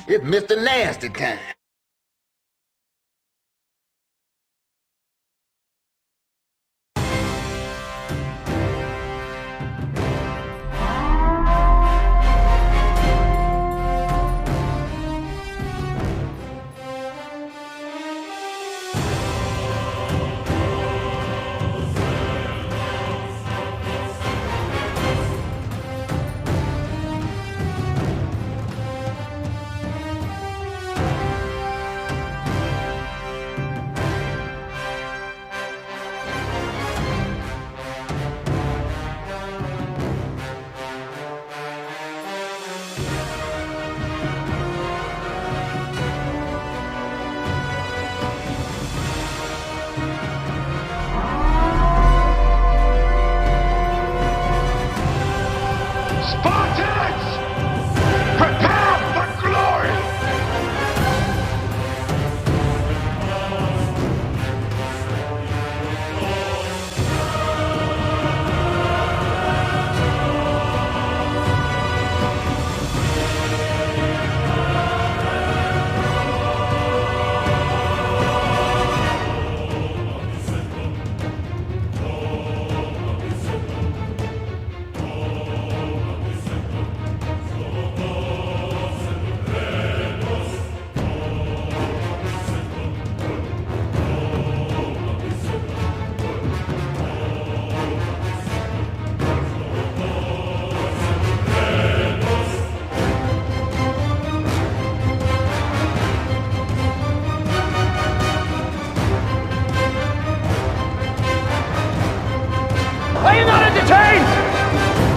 It's Mr. Nasty time. Are you not entertained?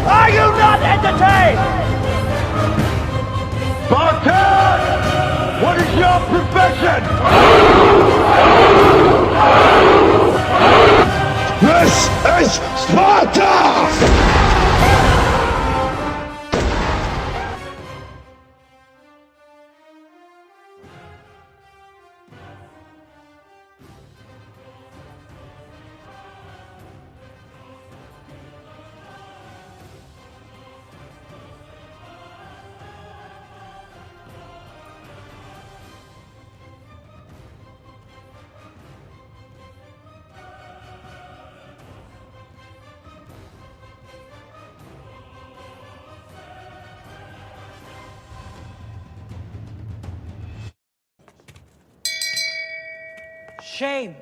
Are you not entertained? Spartan! What is your profession? This is Sparta! Shame.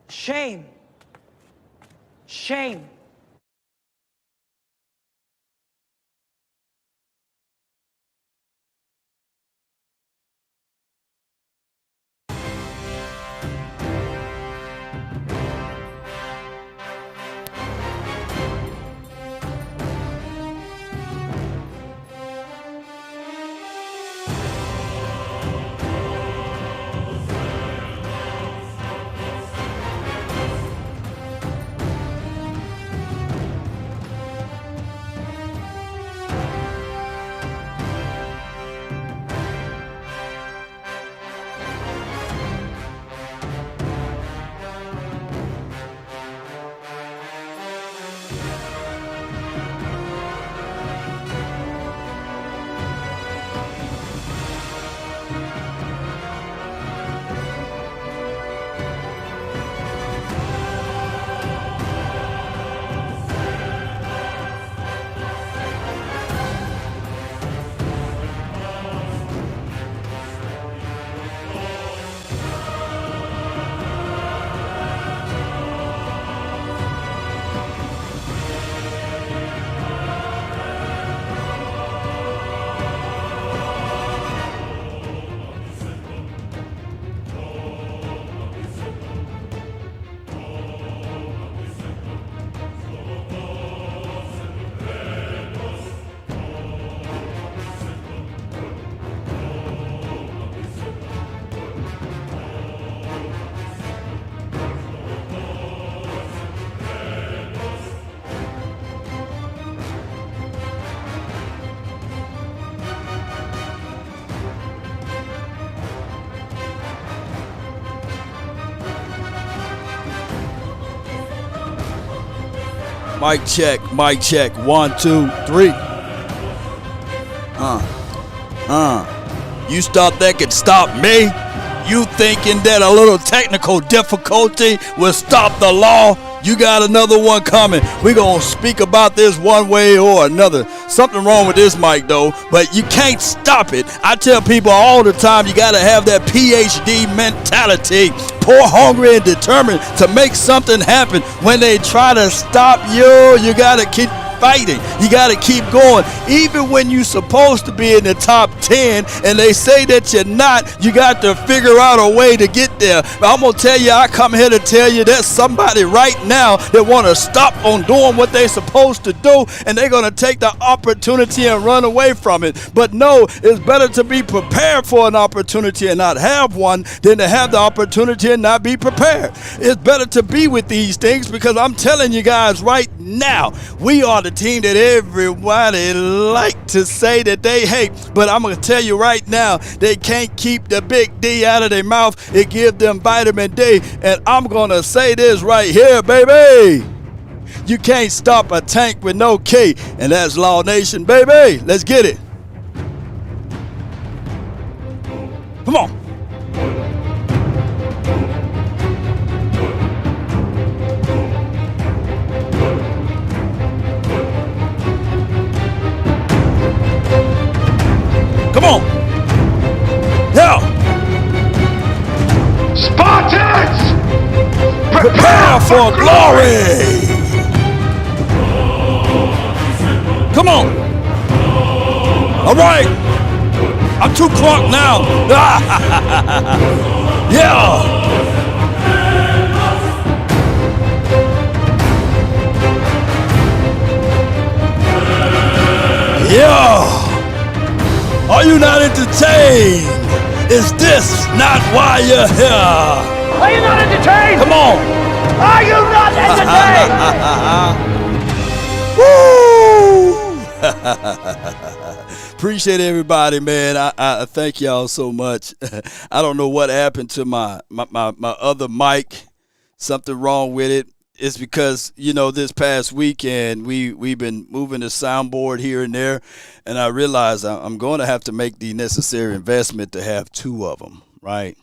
Shame. Shame. Mic check, 1, 2, 3. You thought that could stop me? You thinking that a little technical difficulty will stop the law? You got another one coming. We're going to speak about this one way or another. Something wrong with this mic, though, but you can't stop it. I tell people all the time, you got to have that PhD mentality, poor, hungry, and determined to make something happen. When they try to stop you, you got to keep fighting. You got to keep going. Even when you're supposed to be in the top 10 and they say that you're not, you got to figure out a way to get there. But I'm going to tell you, I come here to tell you there's somebody right now that want to stop on doing what they're supposed to do, and they're going to take the opportunity and run away from it. But no, it's better to be prepared for an opportunity and not have one than to have the opportunity and not be prepared. It's better to be with these things, because I'm telling you guys right now, we are the team that everybody like to say that they hate, but I'm going to tell you right now, they can't keep the big D out of their mouth. It gives them vitamin D, and I'm going to say this right here, baby. You can't stop a tank with no key, and that's Law Nation, baby. Let's get it. Come on. Come on. Now. Spartans! Prepare for glory. Come on. All right. I'm too crunk now. Yeah. Yeah. Are you not entertained? Is this not why you're here? Are you not entertained? Come on. Are you not entertained? Woo! Appreciate everybody, man. I thank y'all so much. I don't know what happened to my other mic. Something wrong with it. It's because, this past weekend we've been moving the soundboard here and there, and I realized I'm going to have to make the necessary investment to have two of them, right?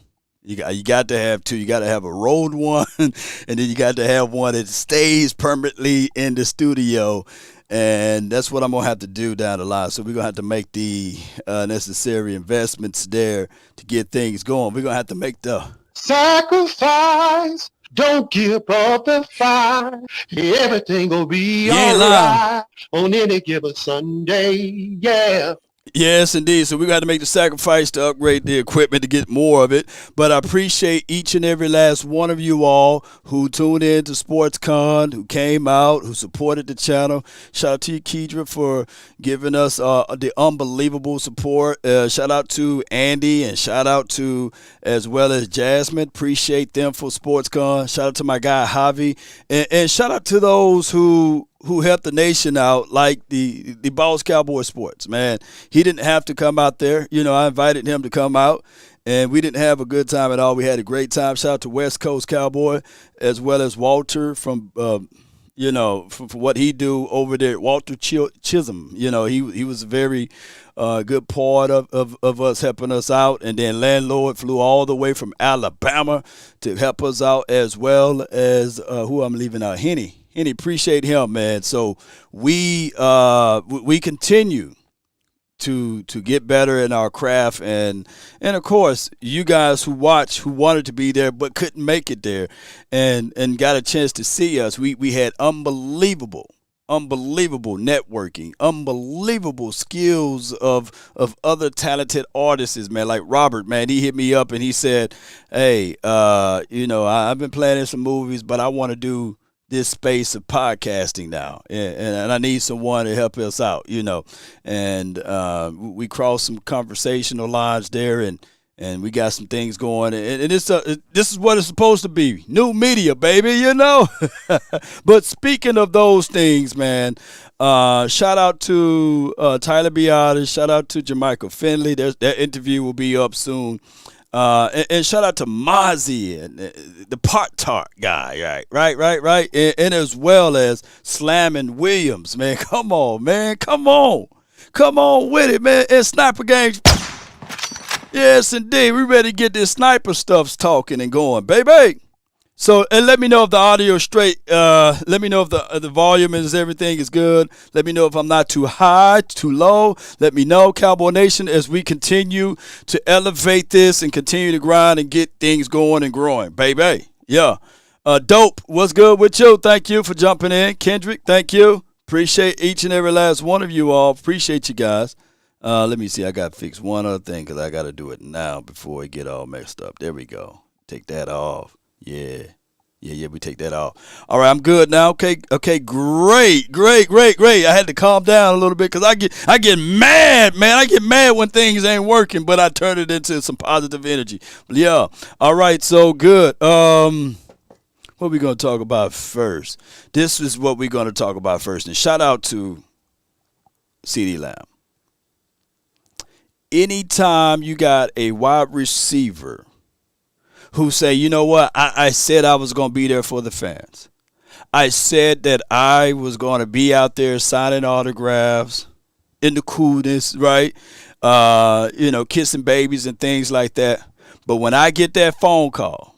You got to have two. You got to have a road one, and then you got to have one that stays permanently in the studio, and that's what I'm going to have to do down the line. So we're going to have to make the necessary investments there to get things going. We're going to have to make the Sacrifice. Don't give up the fight. Everything will be all right on any given Sunday. Yeah. Yes, indeed. So we got to make the sacrifice to upgrade the equipment to get more of it. But I appreciate each and every last one of you all who tuned in to SportsCon, who came out, who supported the channel. Shout out to you, Kedra, for giving us the unbelievable support. Shout out to Andy, and shout out to, as well as Jasmine. Appreciate them for SportsCon. Shout out to my guy, Javi. And shout out to those who helped the nation out, like the boss Cowboy Sports, man. He didn't have to come out there. I invited him to come out, and we didn't have a good time at all. We had a great time. Shout out to West Coast Cowboy, as well as Walter from, for what he do over there. Walter Chisholm, he was a very good part of us, helping us out. And then Landlord flew all the way from Alabama to help us out, as well as who I'm leaving out, Henny, appreciate him, man. So we continue to get better in our craft, and of course you guys who watch, who wanted to be there but couldn't make it there, and got a chance to see us. We had unbelievable networking, unbelievable skills of other talented artists, man. Like Robert, man, he hit me up and he said, hey, I've been planning some movies, but I want to do this space of podcasting now, and I need someone to help us out, and we crossed some conversational lines there, and we got some things going, and this is what it's supposed to be, new media, baby, But speaking of those things, man, shout out to Tyler Biotis, shout out to Jermichael Finley. That interview will be up soon. And shout out to Mozzie and the Part Tart guy, right, and as well as Slamming Williams, man. Come on with it, man. And Sniper Gangs, Yes, indeed. We ready to get this sniper stuff talking and going, baby. So, and let me know if the audio is straight. Let me know if the volume is everything is good. Let me know if I'm not too high, too low. Let me know, Cowboy Nation, as we continue to elevate this and continue to grind and get things going and growing, baby. Yeah. Dope. What's good with you? Thank you for jumping in. Kendrick, thank you. Appreciate each and every last one of you all. Appreciate you guys. Let me see. I got to fix one other thing because I got to do it now before it get all messed up. There we go. Take that off. Yeah. We take that off. All right, I'm good now. Okay, great. I had to calm down a little bit because I get mad, man. I get mad when things ain't working, but I turn it into some positive energy. But yeah. All right, so good. What are we going to talk about first? This is what we're going to talk about first. And shout out to CeeDee Lamb. Anytime you got a wide receiver who say, you know what, I said I was going to be there for the fans. I said that I was going to be out there signing autographs in the coolness, right? Kissing babies and things like that. But when I get that phone call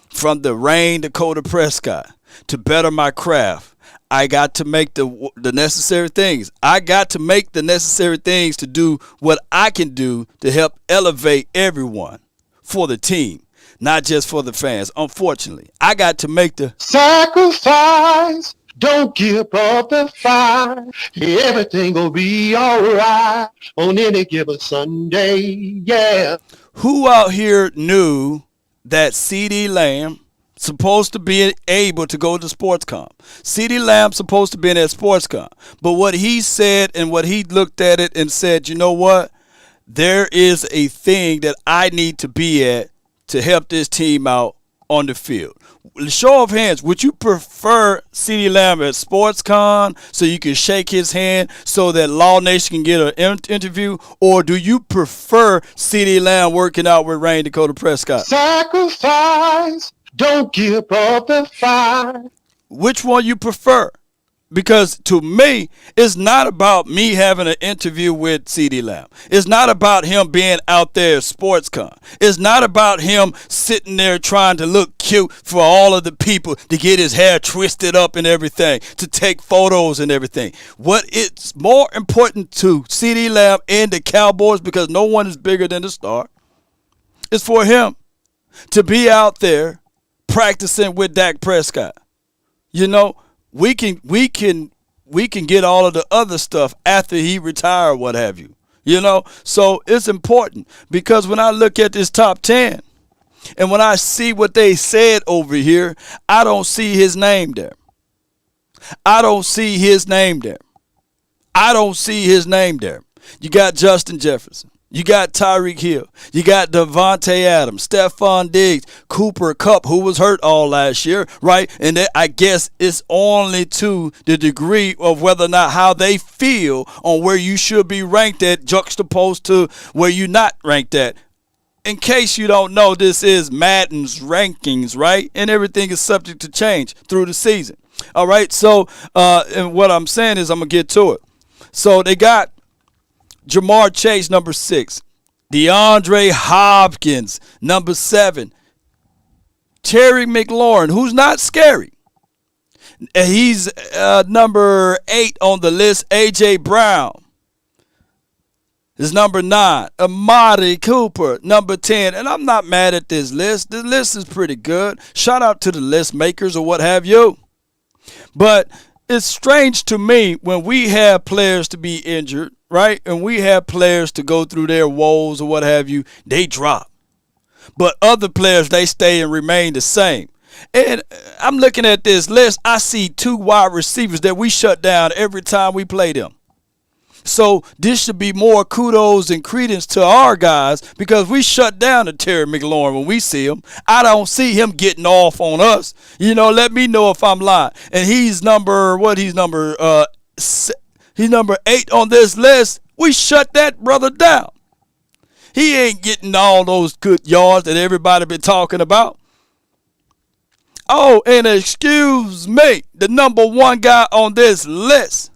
from the Rain Dakota Prescott to better my craft, I got to make the necessary things. I got to make the necessary things to do what I can do to help elevate everyone for the team, not just for the fans. Unfortunately, I got to make the sacrifice. Don't give up the fight. Everything will be all right on any given Sunday. Yeah. Who out here knew that CeeDee Lamb supposed to be able to go to SportsCon? CeeDee Lamb supposed to be in at SportsCon. But what he said and what he looked at it and said, you know what? There is a thing that I need to be at to help this team out on the field. Show of hands, would you prefer CeeDee Lamb at SportsCon so you can shake his hand so that Law Nation can get an interview? Or do you prefer CeeDee Lamb working out with Rain Dakota Prescott? Sacrifice. Don't give up the fight. Which one you prefer? Because to me, it's not about me having an interview with CeeDee Lamb. It's not about him being out there at SportsCon. It's not about him sitting there trying to look cute for all of the people, to get his hair twisted up and everything, to take photos and everything. What it's more important to CeeDee Lamb and the Cowboys, because no one is bigger than the star, is for him to be out there practicing with Dak Prescott. You know, we can get all of the other stuff after he retired, what have you. You know, so it's important because when I look at this top 10 and when I see what they said over here, I don't see his name there. I don't see his name there. You got Justin Jefferson. You got Tyreek Hill. You got Devontae Adams, Stephon Diggs, Cooper Kupp, who was hurt all last year, right? And I guess it's only to the degree of whether or not how they feel on where you should be ranked at, juxtaposed to where you're not ranked at. In case you don't know, this is Madden's rankings, right? And everything is subject to change through the season. All right, so and what I'm saying is I'm going to get to it. So they got Jamar Chase, number 6. DeAndre Hopkins, number 7. Terry McLaurin, who's not scary. He's number 8 on the list. A.J. Brown is number 9. Amari Cooper, number 10. And I'm not mad at this list. The list is pretty good. Shout out to the list makers or what have you. But it's strange to me when we have players to be injured, right? And we have players to go through their woes or what have you, they drop. But other players, they stay and remain the same. And I'm looking at this list, I see 2 wide receivers that we shut down every time we play them. So this should be more kudos and credence to our guys because we shut down to Terry McLaurin when we see him. I don't see him getting off on us. You know, let me know if I'm lying. And he's number 8 on this list. We shut that brother down. He ain't getting all those good yards that everybody been talking about. Oh, and excuse me, the number 1 guy on this list.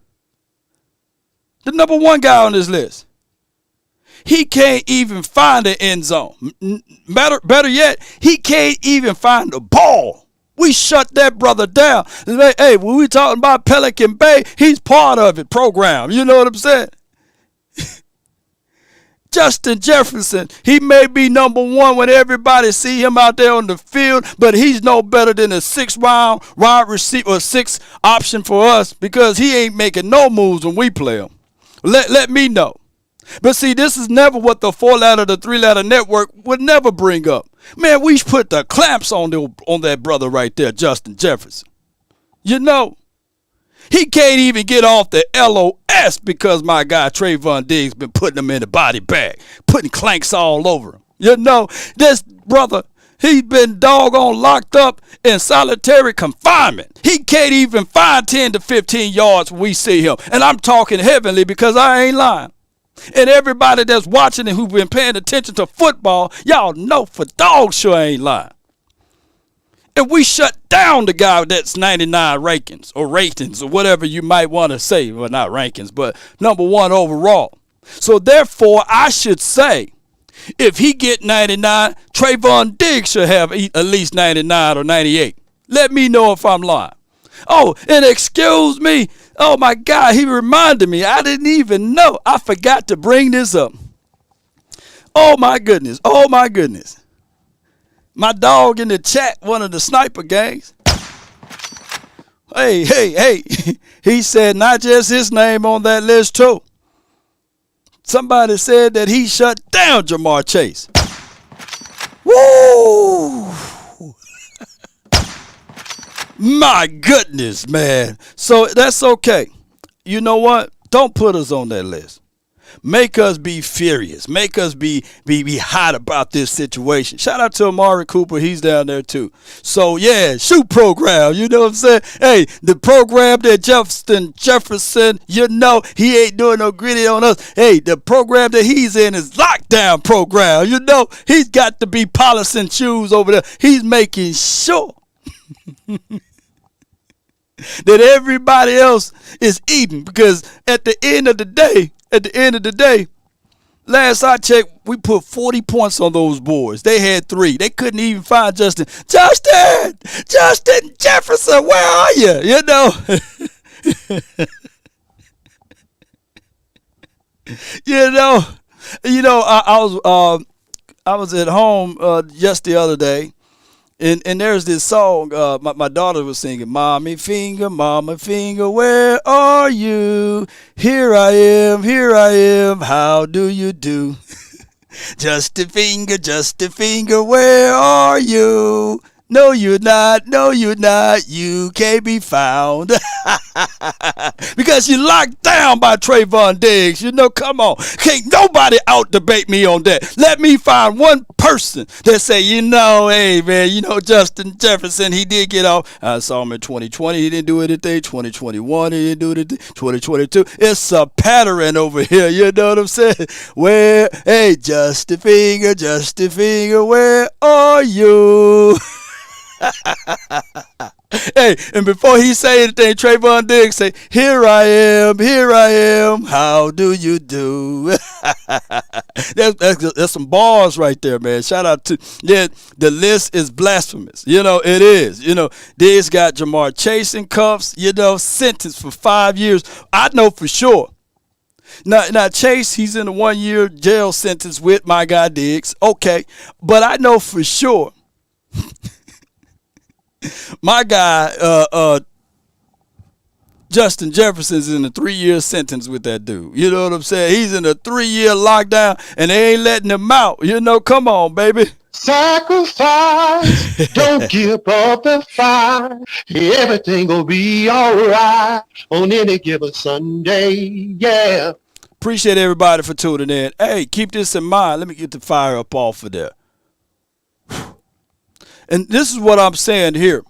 He can't even find the end zone. Better yet, he can't even find the ball. We shut that brother down. Hey, when we talking about Pelican Bay, he's part of it program. You know what I'm saying? Justin Jefferson, he may be number one when everybody see him out there on the field, but he's no better than a six-round wide receiver or six option for us because he ain't making no moves when we play him. Let me know. But see, this is never what the 4-letter, the 3-letter network would never bring up. Man, we put the clamps on that brother right there, Justin Jefferson. You know, he can't even get off the LOS because my guy Trayvon Diggs been putting him in the body bag, putting clanks all over him. You know, this brother, he's been doggone locked up in solitary confinement. He can't even find 10 to 15 yards when we see him. And I'm talking heavenly because I ain't lying. And everybody that's watching and who've been paying attention to football, y'all know for dog sure I ain't lying. And we shut down the guy that's 99 ratings or whatever you might want to say. Well, not rankings, but number one overall. So therefore, I should say, if he get 99, Trayvon Diggs should have at least 99 or 98. Let me know if I'm lying. Oh, and excuse me. Oh, my God, he reminded me. I didn't even know. I forgot to bring this up. Oh, my goodness. Oh, my goodness. My dog in the chat, one of the sniper gangs. Hey. He said not just his name on that list, too. Somebody said that he shut down Jamar Chase. Woo! My goodness, man. So that's okay. You know what? Don't put us on that list. Make us be furious. Make us be hot about this situation. Shout out to Amari Cooper. He's down there too. So, yeah, shoot program. You know what I'm saying? Hey, the program that Justin Jefferson, you know, he ain't doing no gritty on us. Hey, the program that he's in is lockdown program. You know, he's got to be polishing shoes over there. He's making sure that everybody else is eating, because at the end of the day, last I checked, we put 40 points on those boards. They had 3. They couldn't even find Justin Jefferson, where are you? You know. I was at home just the other day. And there's this song my daughter was singing, Mommy Finger, where are you? Here I am, how do you do? Just a finger, where are you? No, you're not, you can't be found. Because you're locked down by Trayvon Diggs. You know, come on. Can't nobody out-debate me on that. Let me find one person that say, you know, hey, man, you know, Justin Jefferson, he did get off. I saw him in 2020. He didn't do anything. 2021, he didn't do anything. 2022. It's a pattern over here. You know what I'm saying? Where, hey, just a finger, where are you? Hey, and before he say anything, Trayvon Diggs say, here I am, how do you do? That's some bars right there, man. Shout out to, yeah, the list is blasphemous. You know, it is. You know, Diggs got Jamar Chase in cuffs, you know, sentenced for 5 years. I know for sure. Now Chase, he's in a 1-year jail sentence with my guy Diggs. Okay, but I know for sure my guy, Justin Jefferson's in a 3-year sentence with that dude. You know what I'm saying? He's in a 3-year lockdown, and they ain't letting him out. You know, come on, baby. Sacrifice, don't give up the fight. Everything will be all right on any given Sunday, yeah. Appreciate everybody for tuning in. Hey, keep this in mind. Let me get the fire up off of there. And this is what I'm saying here.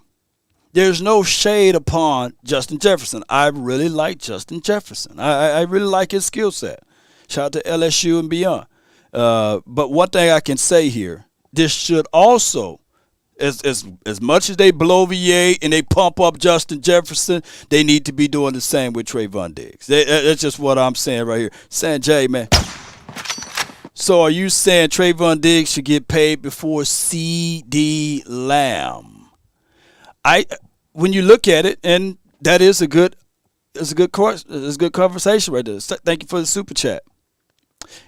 There's no shade upon Justin Jefferson. I really like Justin Jefferson. I really like his skill set. Shout out to LSU and beyond. But one thing I can say here, this should also, as much as they blow V8 and they pump up Justin Jefferson, they need to be doing the same with Trayvon Diggs. That's just what I'm saying right here. Sanjay, man. So are you saying Trayvon Diggs should get paid before CeeDee Lamb? When you look at it, and that is a good conversation right there. Thank you for the super chat.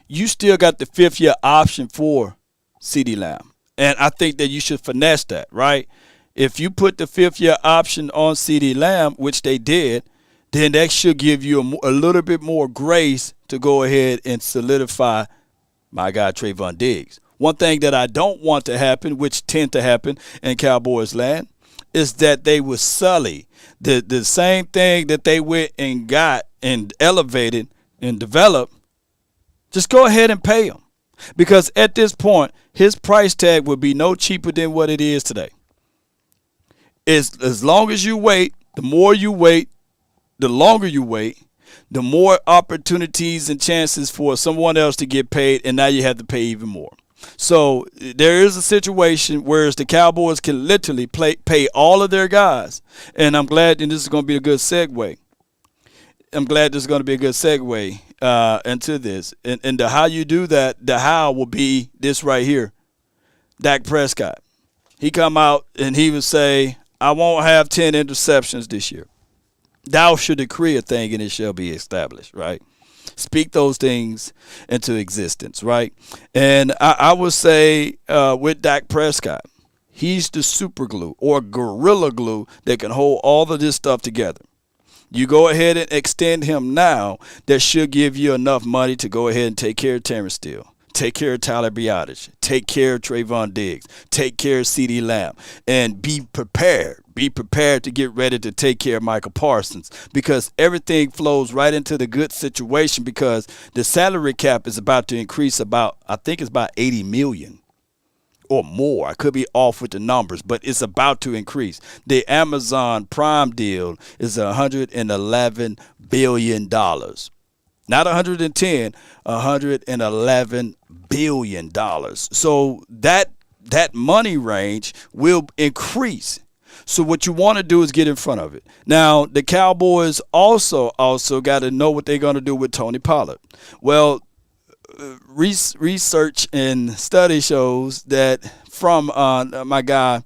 You still got the 5th-year option for CeeDee Lamb, and I think that you should finesse that, right? If you put the 5th-year option on CeeDee Lamb, which they did, then that should give you a little bit more grace to go ahead and solidify my guy Trayvon Diggs. One thing that I don't want to happen, which tend to happen in Cowboys land, is that they would sully the same thing that they went and got and elevated and developed. Just go ahead and pay him, because at this point his price tag would be no cheaper than what it is today. As long as you wait, the more you wait, the longer you wait, the more opportunities and chances for someone else to get paid, and now you have to pay even more. So there is a situation where the Cowboys can literally pay all of their guys, and I'm glad, and this is going to be a good segue. Into this. And how you do that, the how will be this right here. Dak Prescott. He come out and he would say, I won't have 10 interceptions this year. Thou should decree a thing and it shall be established, right? Speak those things into existence, right? And I would say with Dak Prescott, he's the super glue or gorilla glue that can hold all of this stuff together. You go ahead and extend him now, that should give you enough money to go ahead and take care of Terrence Steele, take care of Tyler Biadasz, take care of Trayvon Diggs, take care of CeeDee Lamb, and be prepared. Be prepared to get ready to take care of Michael Parsons, because everything flows right into the good situation, because the salary cap is about to increase about, I think it's about $80 million or more. I could be off with the numbers, but it's about to increase. The Amazon Prime deal is $111 billion. Not 110, $111 billion. So that money range will increase. So what you want to do is get in front of it. Now, the Cowboys also got to know what they're going to do with Tony Pollard. Well, research and study shows that from my guy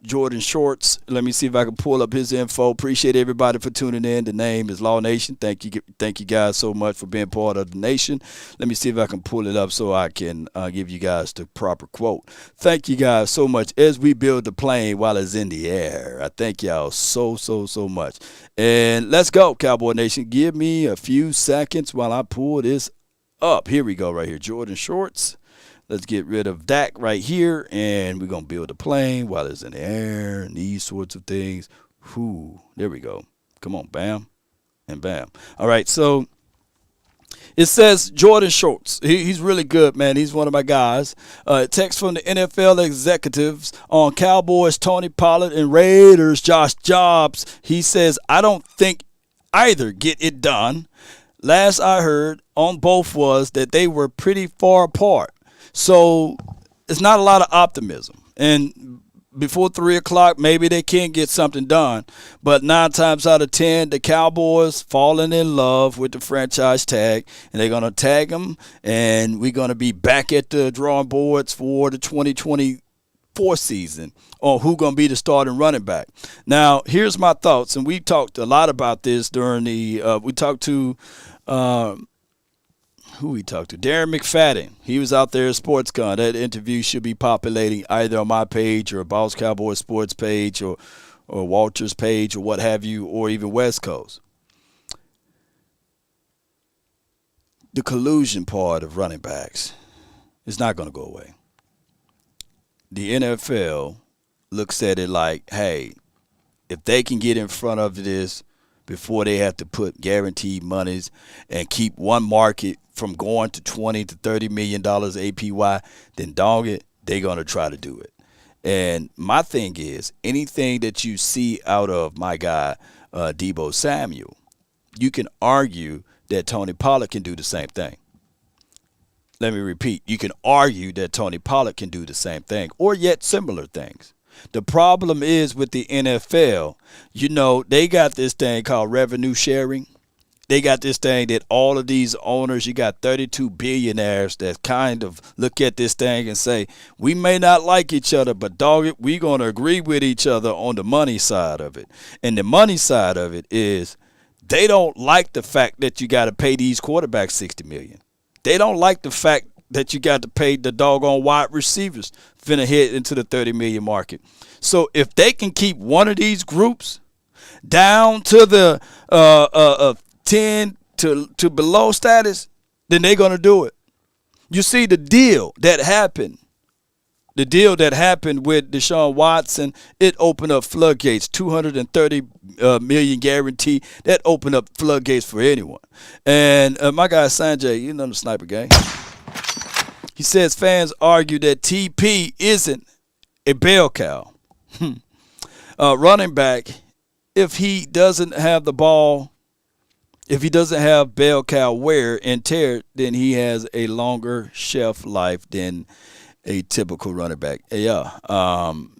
Jordan Shorts. Let me see if I can pull up his info. Appreciate everybody for tuning in. The name is Law Nation. Thank you guys so much for being part of the nation. Let me see if I can pull it up so I can give you guys the proper quote. Thank you guys so much as we build the plane while it's in the air. I thank y'all so much. And let's go, Cowboy Nation. Give me a few seconds while I pull this up. Here we go right here. Jordan Shorts. Let's get rid of Dak right here, and we're going to build a plane while it's in the air and these sorts of things. Whew, there we go. Come on, bam, and bam. All right, so it says Jordan Shorts. He's really good, man. He's one of my guys. Text from the NFL executives on Cowboys, Tony Pollard, and Raiders, Josh Jobs. He says, I don't think either get it done. Last I heard on both was that they were pretty far apart. So it's not a lot of optimism. And before 3 o'clock, maybe they can get something done. But 9 times out of 10, the Cowboys falling in love with the franchise tag, and they're going to tag them, and we're going to be back at the drawing boards for the 2024 season on who's going to be the starting running back. Now, here's my thoughts, and we talked a lot about this during the we talked to who we talked to? Darren McFadden. He was out there at SportsCon. That interview should be populating either on my page or Boss Cowboy Sports page or Walter's page or what have you, or even West Coast. The collusion part of running backs is not going to go away. The NFL looks at it like, hey, if they can get in front of this before they have to put guaranteed monies and keep one market from going to $20 to $30 million APY, then dog it, they're going to try to do it. And my thing is, anything that you see out of my guy, Deebo Samuel, you can argue that Tony Pollard can do the same thing. Let me repeat. You can argue that Tony Pollard can do the same thing or yet similar things. The problem is with the NFL, they got this thing called revenue sharing. they got this thing that all of these owners, you got 32 billionaires that kind of look at this thing and say, we may not like each other, but dog it, we're going to agree with each other on the money side of it. And the money side of it is they don't like the fact that you got to pay these quarterbacks $60 million. They don't like the fact that you got to pay the doggone wide receivers finna hit into the $30 million market. So if they can keep one of these groups down to the 10 to below status, then they're going to do it. You see the deal that happened with Deshaun Watson, it opened up floodgates, $230 million guarantee. That opened up floodgates for anyone. And my guy Sanjay, you know the sniper gang, he says fans argue that TP isn't a bell cow. Running back, if he doesn't have the ball, if he doesn't have bell cow wear and tear, then he has a longer shelf life than a typical running back. Yeah,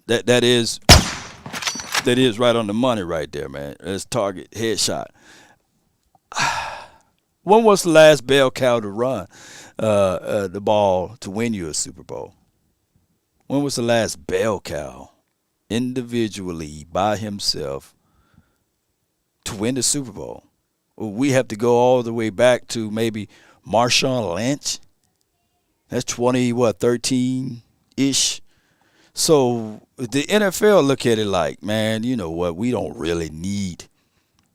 that is right on the money right there, man. That's target headshot. When was the last bell cow to run the ball to win you a Super Bowl? When was the last bell cow individually by himself to win the Super Bowl? We have to go all the way back to maybe Marshawn Lynch. That's 13-ish. So the NFL look at it like, man, you know what? We don't really need.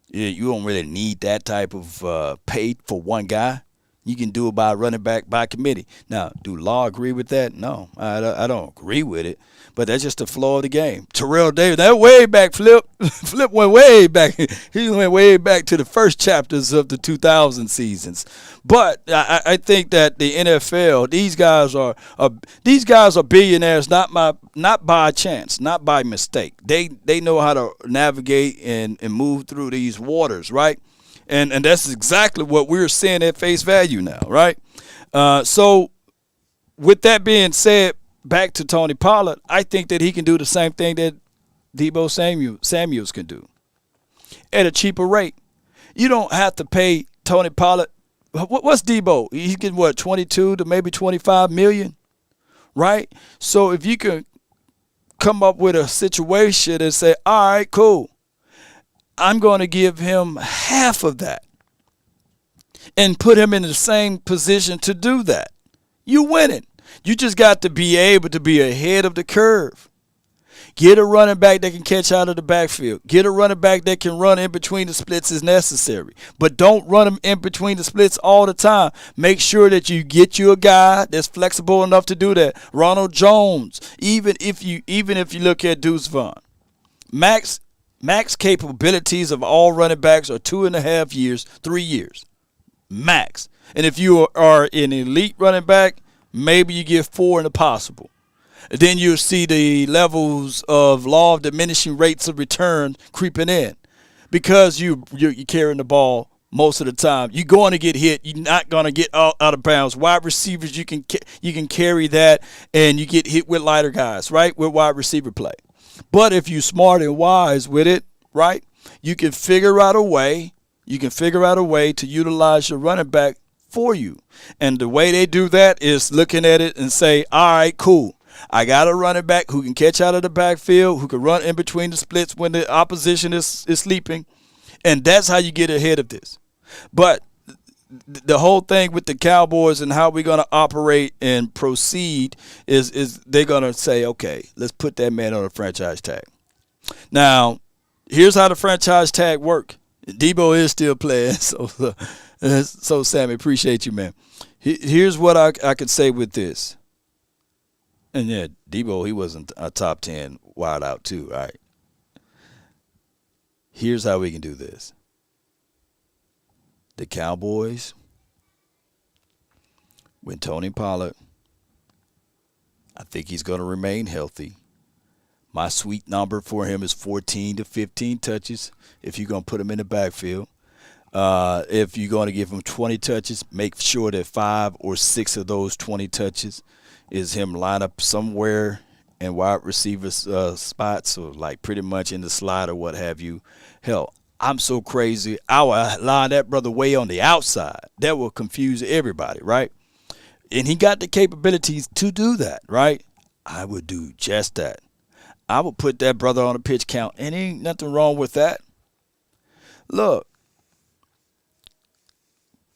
You don't really need that type of pay for one guy. You can do it by running back by committee. Now, do law agree with that? No, I don't agree with it. But that's just the flow of the game. Terrell Davis, that way back, Flip. Flip went way back. He went way back to the first chapters of the 2000 seasons. But I think that the NFL, these guys are billionaires, not by chance, not by mistake. They know how to navigate and move through these waters, right? And that's exactly what we're seeing at face value now, right? So with that being said, back to Tony Pollard, I think that he can do the same thing that Deebo Samuels can do at a cheaper rate. You don't have to pay Tony Pollard. What's Deebo? He's getting, 22 to maybe 25 million, right? So if you can come up with a situation and say, all right, cool, I'm going to give him half of that and put him in the same position to do that, you winning. You just got to be able to be ahead of the curve. Get a running back that can catch out of the backfield. Get a running back that can run in between the splits as necessary. But don't run him in between the splits all the time. Make sure that you get you a guy that's flexible enough to do that. Ronald Jones, even if you look at Deuce Vaughn. Max capabilities of all running backs are 2.5 years, 3 years. Max. And if you are an elite running back, maybe you get 4 in the possible. Then you'll see the levels of law of diminishing rates of return creeping in because you're carrying the ball most of the time. You're going to get hit. You're not going to get out of bounds. Wide receivers, you can carry that, and you get hit with lighter guys, right, with wide receiver play. But if you're smart and wise with it, right, you can figure out a way. You can figure out a way to utilize your running back for you. And the way they do that is looking at it and say, all right, cool. I got a running back who can catch out of the backfield, who can run in between the splits when the opposition is sleeping. And that's how you get ahead of this. But the whole thing with the Cowboys and how we're going to operate and proceed is they're going to say, okay, let's put that man on a franchise tag. Now, here's how the franchise tag work. Deebo is still playing, so Sammy, appreciate you, man. Here's what I could say with this. And yeah, Deebo, he wasn't a top 10 wide out too, right? Here's how we can do this. The Cowboys, when Tony Pollard, I think he's going to remain healthy. My sweet number for him is 14 to 15 touches if you're going to put him in the backfield. If you're going to give him 20 touches, make sure that 5 or 6 of those 20 touches is him line up somewhere in wide receiver spots or like pretty much in the slot or what have you. Hell, I'm so crazy. I would line that brother way on the outside. That will confuse everybody, right? And he got the capabilities to do that, right? I would do just that. I would put that brother on a pitch count, and ain't nothing wrong with that. Look,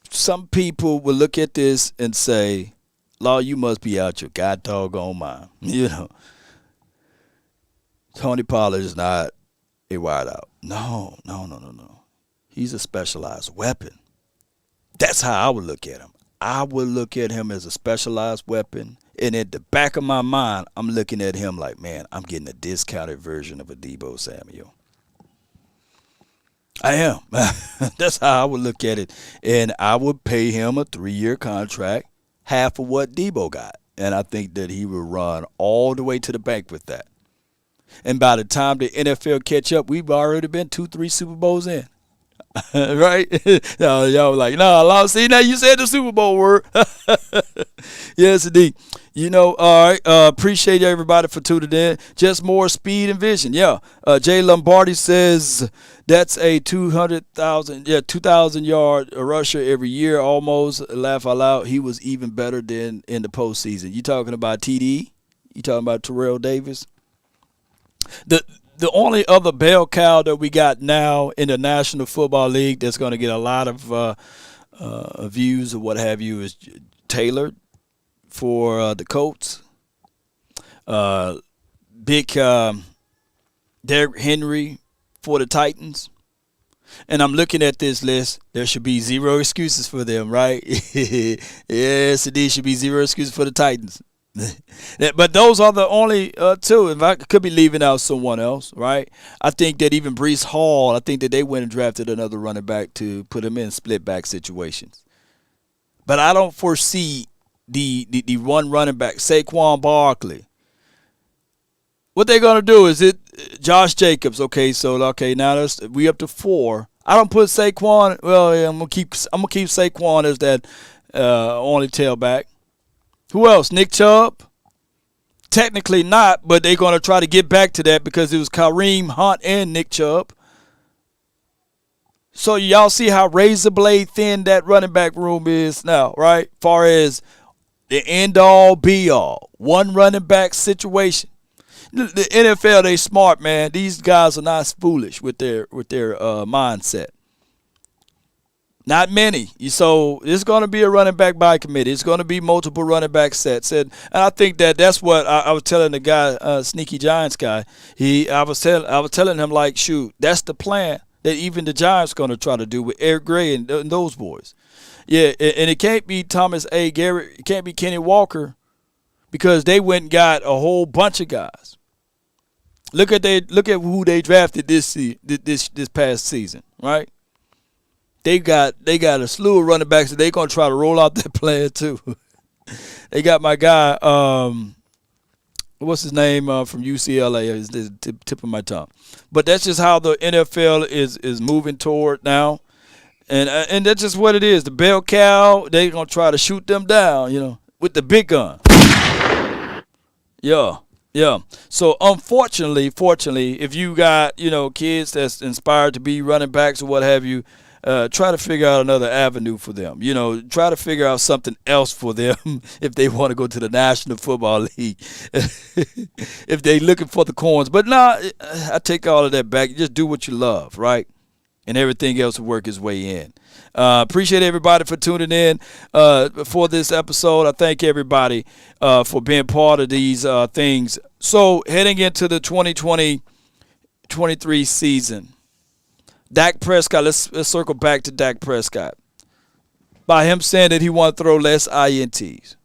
some people will look at this and say, Law, you must be out your god doggone mind. You know, Tony Pollard is not a wideout. No. He's a specialized weapon. That's how I would look at him. I would look at him as a specialized weapon. And at the back of my mind, I'm looking at him like, man, I'm getting a discounted version of a Deebo Samuel. I am. That's how I would look at it. And I would pay him a 3-year contract, half of what Deebo got. And I think that he will run all the way to the bank with that. And by the time the NFL catch up, we've already been 2-3 Super Bowls in. Right? Y'all were like, no, see, now you said the Super Bowl word. Yes, indeed. You know, all right, appreciate everybody for tuning in. Just more speed and vision. Yeah. Jay Lombardi says that's a 2,000-yard rusher every year almost. Laugh out loud. He was even better than in the postseason. You talking about TD? You talking about Terrell Davis? The only other bell cow that we got now in the National Football League that's going to get a lot of views or what have you is Taylor for the Colts. Big Derrick Henry for the Titans. And I'm looking at this list. There should be zero excuses for them, right? Yes, indeed, should be zero excuses for the Titans. But those are the only two. If I could be leaving out someone else, right? I think that even Breece Hall, I think that they went and drafted another running back to put him in split back situations. But I don't foresee the one running back, Saquon Barkley. What they're gonna do is Josh Jacobs. Okay, now we up to 4. I don't put Saquon. Well, yeah, I'm gonna keep Saquon as that only tailback. Who else? Nick Chubb? Technically not, but they're going to try to get back to that because it was Kareem Hunt and Nick Chubb. So y'all see how razor blade thin that running back room is now, right? Far as the end-all, be-all. One running back situation. The NFL, they smart, man. These guys are not foolish with their mindset. Not many. So it's going to be a running back by committee. It's going to be multiple running back sets. And I think that's what I was telling the guy, Sneaky Giants guy. I was telling him, like, shoot, that's the plan that even the Giants going to try to do with Eric Gray and those boys. Yeah, and it can't be Thomas A. Garrett. It can't be Kenny Walker because they went and got a whole bunch of guys. Look at who they drafted this past season, right? They got a slew of running backs that they're going to try to roll out that plan too. They got my guy, what's his name from UCLA? Is the tip of my tongue. But that's just how the NFL is moving toward now. And that's just what it is. The bell cow, they're going to try to shoot them down, with the big gun. Yeah. So unfortunately, if you got, kids that's inspired to be running backs or what have you, try to figure out another avenue for them. Try to figure out something else for them if they want to go to the National Football League. If they looking for the coins. But I take all of that back. Just do what you love, right? And everything else will work its way in. Appreciate everybody for tuning in for this episode. I thank everybody for being part of these things. So heading into the 2020-23 season, Dak Prescott, let's circle back to Dak Prescott. By him saying that he want to throw less INTs.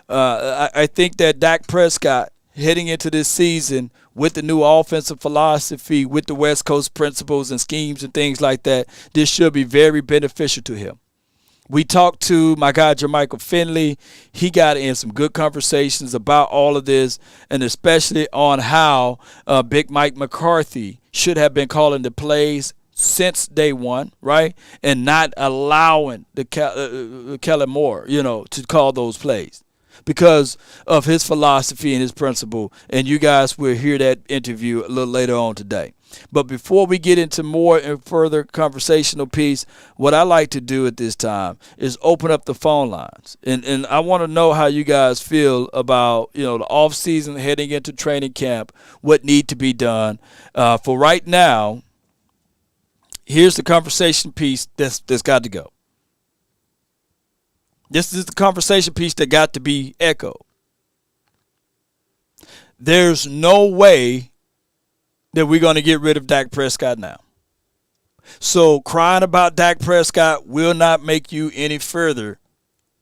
I think that Dak Prescott heading into this season with the new offensive philosophy, with the West Coast principles and schemes and things like that, this should be very beneficial to him. We talked to my guy, Jermichael Finley. He got in some good conversations about all of this, and especially on how Big Mike McCarthy should have been calling the plays since day one, right? And not allowing the Kellen Moore, to call those plays because of his philosophy and his principle. And you guys will hear that interview a little later on today. But before we get into more and further conversational piece, what I like to do at this time is open up the phone lines. And I want to know how you guys feel about, the off season heading into training camp, what need to be done. For right now, here's the conversation piece that's got to go. This is the conversation piece that got to be echoed. There's no way that we're going to get rid of Dak Prescott now. So crying about Dak Prescott will not make you any further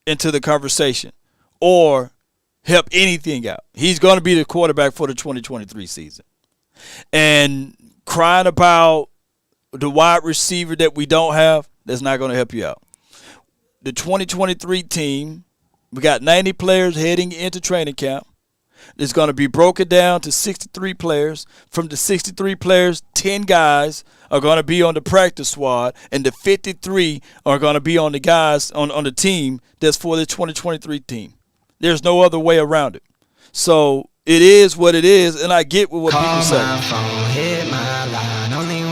into the conversation or help anything out. He's going to be the quarterback for the 2023 season. And crying about the wide receiver that we don't have, that's not going to help you out. The 2023 team, we got 90 players heading into training camp. It's going to be broken down to 63 players. From the 63 players, 10 guys are going to be on the practice squad, and the 53 are going to be on the guys on the team that's for the 2023 team. There's no other way around it. So it is what it is, and I get what people say.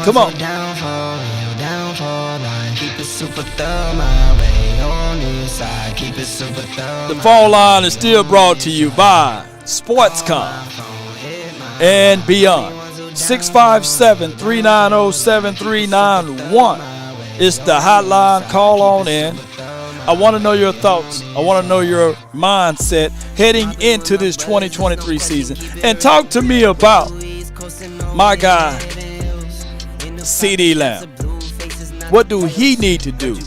Come on. The phone line is still brought to you by SportsCon and beyond. 657-390-7391. It's the hotline. Call on in. I want to know your thoughts. I want to know your mindset heading into this 2023 season. And talk to me about my guy, CeeDee Lamb. What do he need to do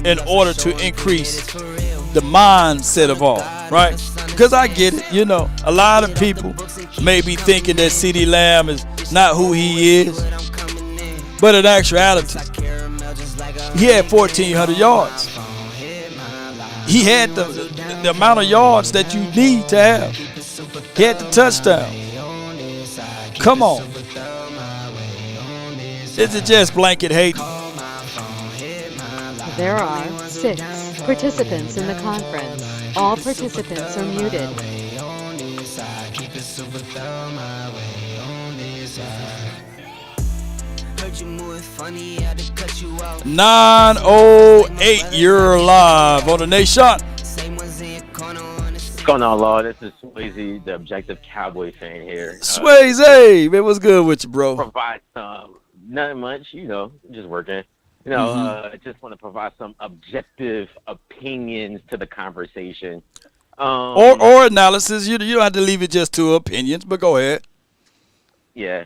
in order to increase the mindset of all, right? Because I get it, a lot of people may be thinking that CeeDee Lamb is not who he is. But in actuality, he had 1,400 yards. He had the amount of yards that you need to have. He had the touchdown. Come on. Is it just blanket hate? There are 6 participants in the conference. All participants are muted. 9:08, you're live on the Nation. What's going on, Law? This is Swayze, the objective Cowboy fan here. Swayze, man, what's good with you, bro? Provide some, nothing much, just working. Just want to provide some objective opinions to the conversation. Or analysis. You don't have to leave it just to opinions, but go ahead. Yeah.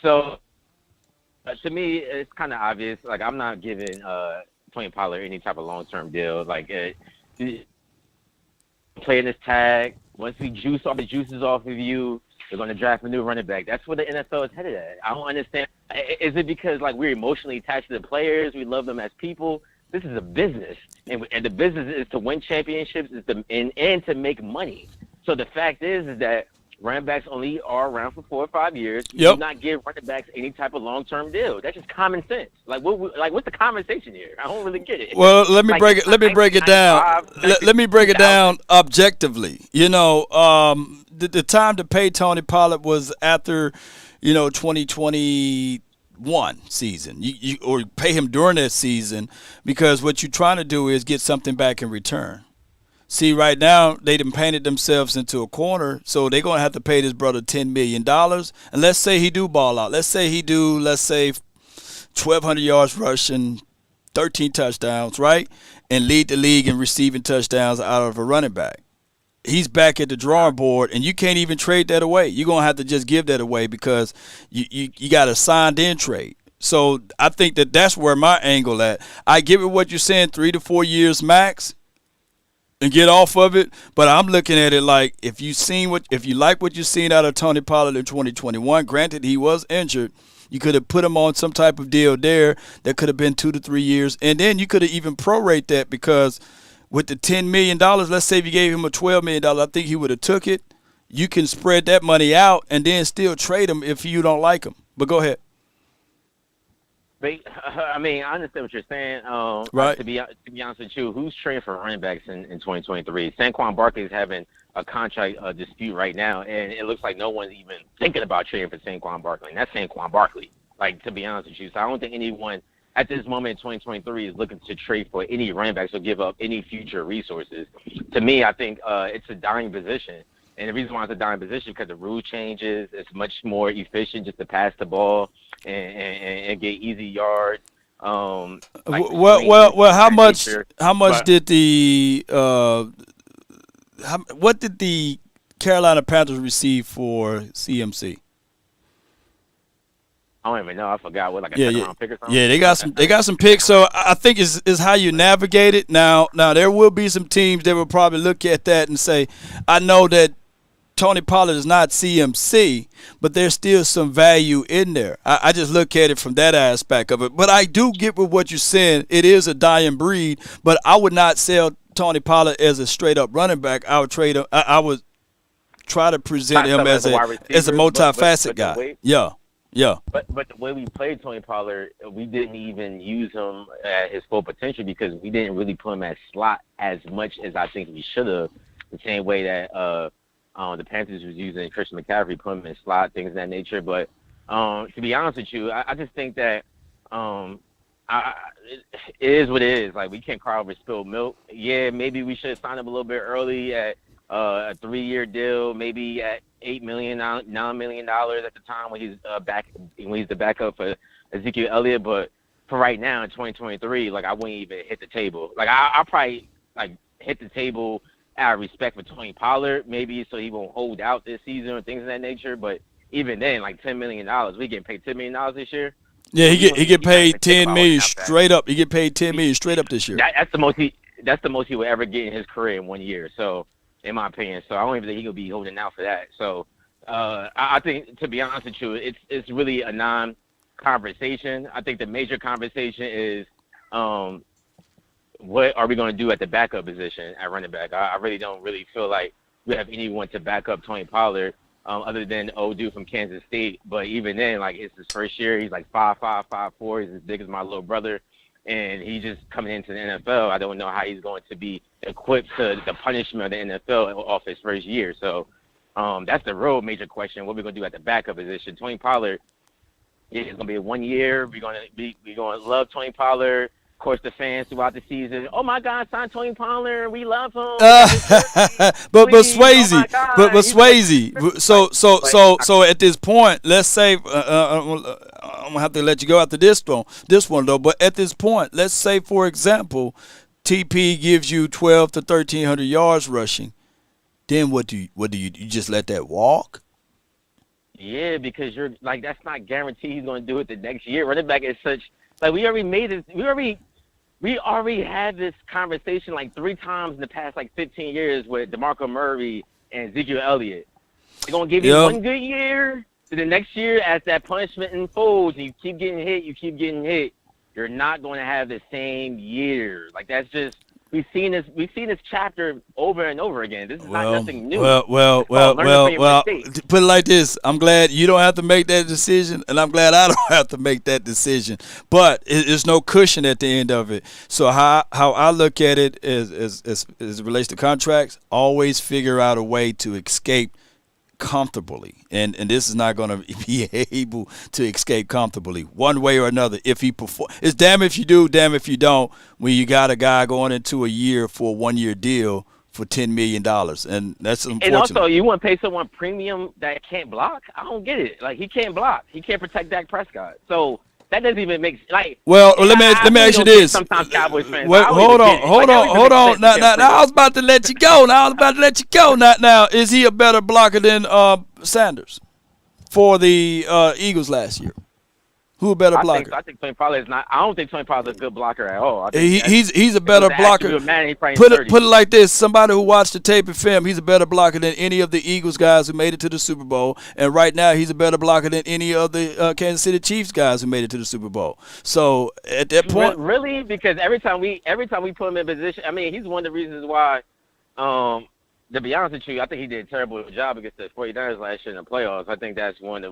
So, to me, it's kind of obvious. Like, I'm not giving Tony Pollard any type of long-term deal. Like, playing this tag, once we juice all the juices off of you, they're going to draft a new running back. That's where the NFL is headed at. I don't understand. Is it because, we're emotionally attached to the players? We love them as people? This is a business. And the business is to win championships and to make money. So the fact is that running backs only are around for 4 or 5 years. You do not give running backs any type of long-term deal. That's just common sense. What's the conversation here? I don't really get it. Well, let me break it down. Let me break it down objectively. The time to pay Tony Pollard was after, 2021 season. You or pay him during that season, because what you're trying to do is get something back in return. See, right now, they done painted themselves into a corner, so they're going to have to pay this brother $10 million. And let's say he do ball out. Let's say 1,200 yards rushing, 13 touchdowns, right? And lead the league in receiving touchdowns out of a running back. He's back at the drawing board, and you can't even trade that away. You're going to have to just give that away because you got a signed-in trade. So I think that's where my angle at. I give it what you're saying, 3 to 4 years max, and get off of it. But I'm looking at it like if you like what you've seen out of Tony Pollard in 2021, granted he was injured, you could have put him on some type of deal there that could have been 2 to 3 years, and then you could have even prorate that, because with the $10 million, let's say if you gave him a $12 million, I think he would have took it. You can spread that money out and then still trade him if you don't like him. But go ahead. I mean, I understand what you're saying. Right. To be honest with you, who's trading for running backs in 2023? Saquon Barkley is having a contract dispute right now, and it looks like no one's even thinking about trading for Saquon Barkley. And that's Saquon Barkley. Like, to be honest with you. So I don't think anyone at this moment in 2023 is looking to trade for any running backs or give up any future resources. To me, I think it's a dying position. And the reason why it's a dying position is because the rule changes. It's much more efficient just to pass the ball and get easy yards. How much did what did the Carolina Panthers receive for CMC? I don't even know. I forgot what, like a second round pick or something. Yeah, they got some picks. So I think is how you navigate it. Now there will be some teams that will probably look at that and say, I know that Tony Pollard is not CMC, but there's still some value in there. I just look at it from that aspect of it. But I do get with what you're saying. It is a dying breed, but I would not sell Tony Pollard as a straight up running back. I would trade him. I would try to present him as a multifaceted guy. Yeah. But the way we played Tony Pollard, we didn't even use him at his full potential because we didn't really put him at slot as much as I think we should have. The same way that the Panthers was using Christian McCaffrey, put him in slot, things of that nature. But to be honest with you, I just think that it is what it is. Like, we can't cry over spilled milk. Yeah, maybe we should have signed him a little bit early at a 3-year deal, maybe at $8 million, $9 million at the time when he's the backup for Ezekiel Elliott. But for right now in 2023, like, I wouldn't even hit the table. Like, I'll probably hit the table out of respect for Tony Pollard, maybe so he won't hold out this season or things of that nature. But even then, like $10 million, we getting paid $10 million this year. Yeah, he get paid $10 million straight up. He get paid $10 million straight up this year. That's the most he will ever get in his career in 1 year. So, in my opinion, so I don't even think he'll be holding out for that. So, I think, to be honest with you, it's really a non-conversation. I think the major conversation is, what are we going to do at the backup position at running back? I really don't feel like we have anyone to back up Tony Pollard other than old dude from Kansas State. But even then, like, it's his first year. He's like 5'5", 5'4". He's as big as my little brother. And he's just coming into the NFL. I don't know how he's going to be equipped to the punishment of the NFL off his first year. So that's the real major question. What are we going to do at the backup position? Tony Pollard, it's going to be 1 year. We're going to love Tony Pollard. Of course, the fans throughout the season, oh my God, sign Tony Pollard, we love him. But Swayze, but Swayze. So at this point, let's say I'm gonna have to let you go after this one though. But at this point, let's say for example, TP gives you 12 to 1,300 yards rushing. Then what do you just let that walk? Yeah, because you're like, that's not guaranteed he's going to do it the next year. Running back is such, like, we already had this conversation like 3 times in the past like 15 years with DeMarco Murray and Ezekiel Elliott. They're going to give you one good year, to the next year as that punishment unfolds and you keep getting hit, you're not going to have the same year. Like, that's just, we've seen this chapter over and over again. This is not nothing new. Well. Put it like this: I'm glad you don't have to make that decision, and I'm glad I don't have to make that decision. But there's no cushion at the end of it. So how I look at it is as it relates to contracts, always figure out a way to escape comfortably, and this is not going to be able to escape comfortably one way or another. If he perform, it's damn if you do, damn if you don't. When you got a guy going into a year for a 1 year deal for $10 million, and that's unfortunate. And also, you want to pay someone premium that can't block? I don't get it. Like, he can't block. He can't protect Dak Prescott. So that doesn't even make like. Well, let me ask you this. Sometimes Cowboys fans. Hold on. Now, I was about to let you go. Now, is he a better blocker than Sanders for the Eagles last year? Who a better blocker? I think Tony Pollard is not. I don't think Tony Pollard is a good blocker at all. He's a better blocker. Put it like this: somebody who watched the tape and film, he's a better blocker than any of the Eagles guys who made it to the Super Bowl. And right now, he's a better blocker than any of the Kansas City Chiefs guys who made it to the Super Bowl. So at that point, really, because every time we put him in position, I mean, he's one of the reasons why. To be honest with you, I think he did a terrible job against the 49ers last year in the playoffs. I think that's one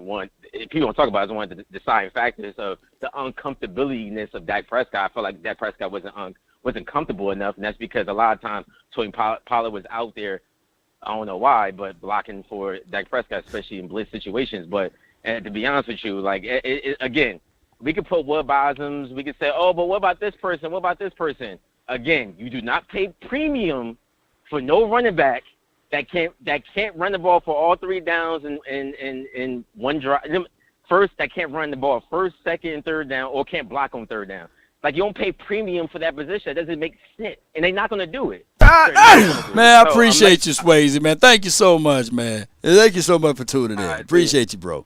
people don't talk about, is one of the deciding factors of the uncomfortability-ness of Dak Prescott. I feel like Dak Prescott wasn't comfortable enough, and that's because a lot of times Tony Pollard was out there, I don't know why, but blocking for Dak Prescott, especially in blitz situations. But And to be honest with you, like again, we could put whataboutisms. We could say, oh, but what about this person? What about this person? Again, you do not pay premium for no running back that can't run the ball for all 3 downs in one drive. First, that can't run the ball first, second, and third down, or can't block on third down. Like, you don't pay premium for that position. That doesn't make sense, and they're not going to do it. Man, I appreciate you, Swayze, man. Thank you so much, man. Thank you so much for tuning in. Appreciate you, bro.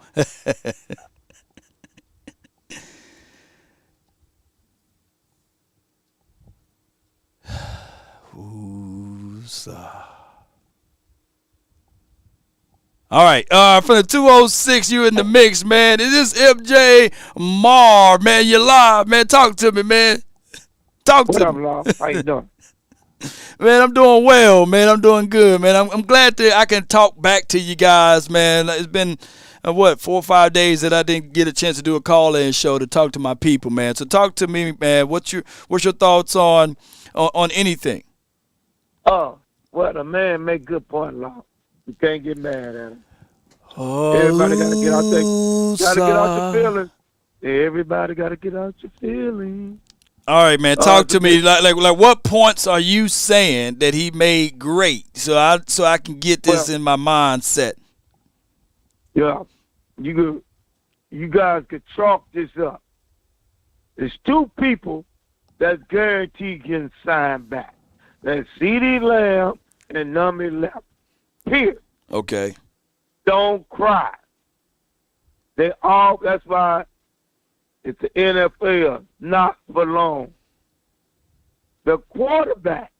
All right, from the 206, you in the mix, man. It is MJ Mar, man. You live, man. Talk to me, man. Talk to me. What up, How you doing? Man, I'm doing well, man. I'm doing good, man. I'm glad that I can talk back to you guys, man. It's been, 4 or 5 days that I didn't get a chance to do a call-in show to talk to my people, man. So talk to me, man. What's your thoughts on anything? Oh, well, the man make good point, Law. You can't get mad at him. Oh, Everybody got to get out your feelings. Everybody got to get out your feelings. All right, man. Talk to me. Like, what points are you saying that he made great? So I can get this in my mindset. Yeah, you guys could chalk this up. There's 2 people that's guaranteed getting signed back. That's CeeDee Lamb and Nummy Left. Here. Okay. Don't cry. That's why it's the NFL, not for long. The quarterback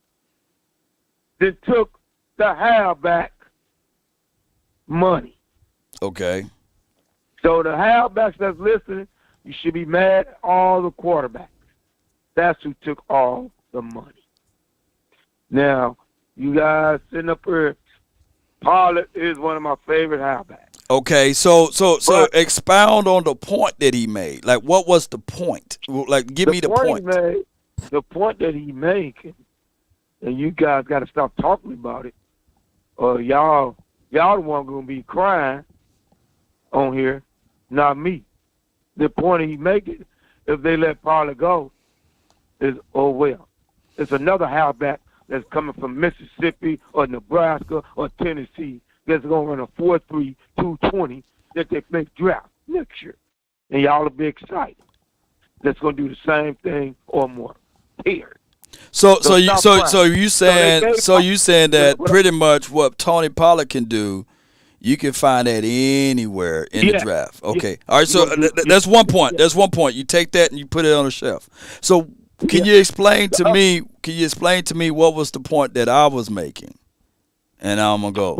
that took the halfback money. Okay. So the halfbacks that's listening, you should be mad at all the quarterbacks. That's who took all the money. Now, you guys sitting up here, Pollard is one of my favorite halfbacks. Okay, so expound on the point that he made. Like, what was the point? Like, give me the point. The point that he made, and you guys got to stop talking about it, or y'all the one going to be crying on here, not me. The point he making, if they let Pollard go, is, oh, well. It's another halfback that's coming from Mississippi or Nebraska or Tennessee that's going to run a 4.3, 220 that they may draft next year. And y'all will be excited. That's going to do the same thing or more. Here. So you saying that pretty much what Tony Pollard can do, you can find that anywhere in the draft. Okay. Yeah. All right, so that's one point. That's one point. You take that and you put it on the shelf. So can you explain to me? Can you explain to me what was the point that I was making? And I'm gonna go.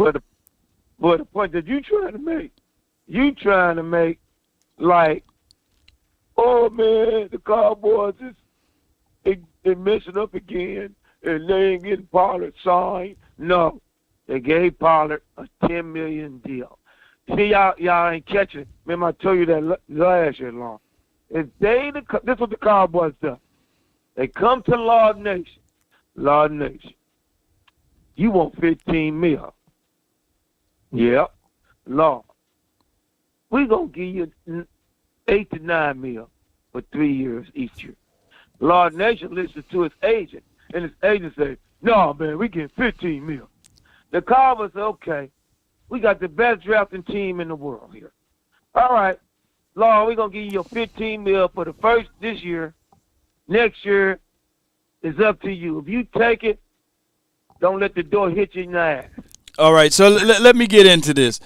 Well, the point that you trying to make, like, oh man, the Cowboys they messing up again, and they ain't getting Pollard signed. No, they gave Pollard a $10 million deal. See, y'all ain't catching it. Remember, I told you that last year, Long. This is what the Cowboys do. They come to Law Nation. Law Nation. You want $15 million. Yep. Law. We're going to give you $8 to $9 million for 3 years each year. Law Nation listens to his agent, and his agent says, no, man, we get $15 million. The Cowboys say, okay, we got the best drafting team in the world here. All right, Law, we're going to give you $15 million for the first this year. Next year is up to you. If you take it, don't let the door hit you in the ass. All right, so let me get into this.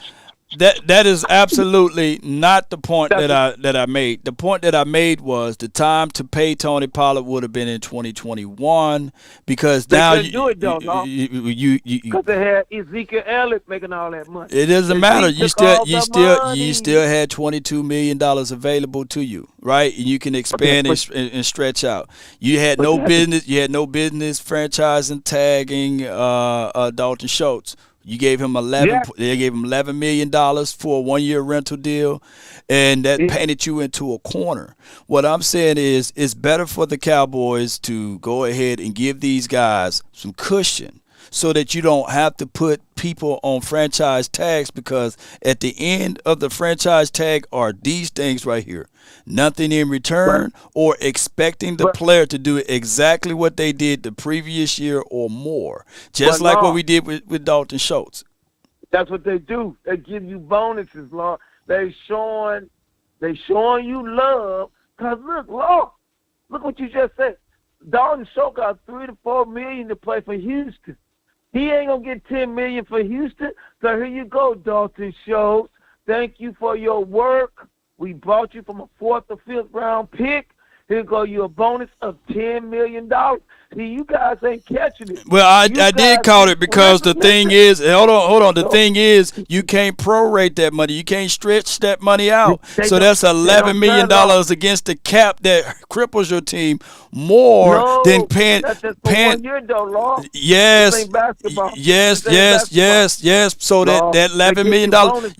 That is absolutely not the point that I made. The point that I made was the time to pay Tony Pollard would have been in 2021 because they now do it though, because they had Ezekiel Elliott making all that money. It doesn't matter. You still had $22 million available to you, right? And you can expand and stretch out. You had no business. You had no business franchising, tagging Dalton Schultz. You gave him They gave him $11 million for a 1-year rental deal, and that painted you into a corner. What I'm saying is, it's better for the Cowboys to go ahead and give these guys some cushion, so that you don't have to put people on franchise tags, because at the end of the franchise tag are these things right here. Nothing in return, or expecting the player to do exactly what they did the previous year or more. Just like what we did with Dalton Schultz. That's what they do. They give you bonuses, Lord. They showing you love. Cause look, Lord, look what you just said. Dalton Schultz got $3 to $4 million to play for Houston. He ain't gonna get $10 million for Houston. So here you go, Dalton Schultz. Thank you for your work. We brought you from a 4th or 5th round pick. Here go you a bonus of $10 million. See, you guys ain't catching it. Well, I did call it, because the thing is, hold on. The thing is, you can't prorate that money. You can't stretch that money out. So that's $11 million against the cap that cripples your team more than paying. That's just for 1 year, though, Lord. Yes. This ain't basketball. Yes. So Lord, that $11 million,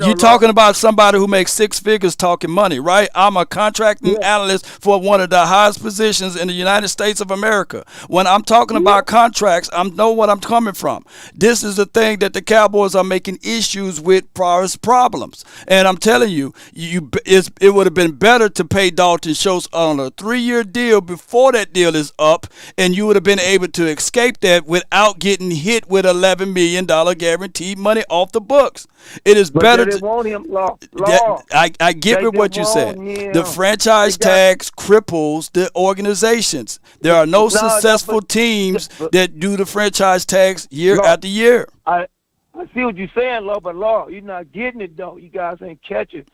you talking about somebody who makes 6 figures talking money, right? I'm a contracting analyst for one of the highest positions in the United States of America. When I'm talking about contracts, I know what I'm coming from. This is the thing that the Cowboys are making issues with, problems. And I'm telling you, it would have been better to pay Dalton Schultz on a 3-year deal before that deal is up, and you would have been able to escape that without getting hit with $11 million guaranteed money off the books. It is better to want him, Lord. I get with what you said. The franchise tax cripples the organizations. There are no successful teams that do the franchise tax year after year. I see what you're saying, Lord, but Lord, you're not getting it, though. You guys ain't catching.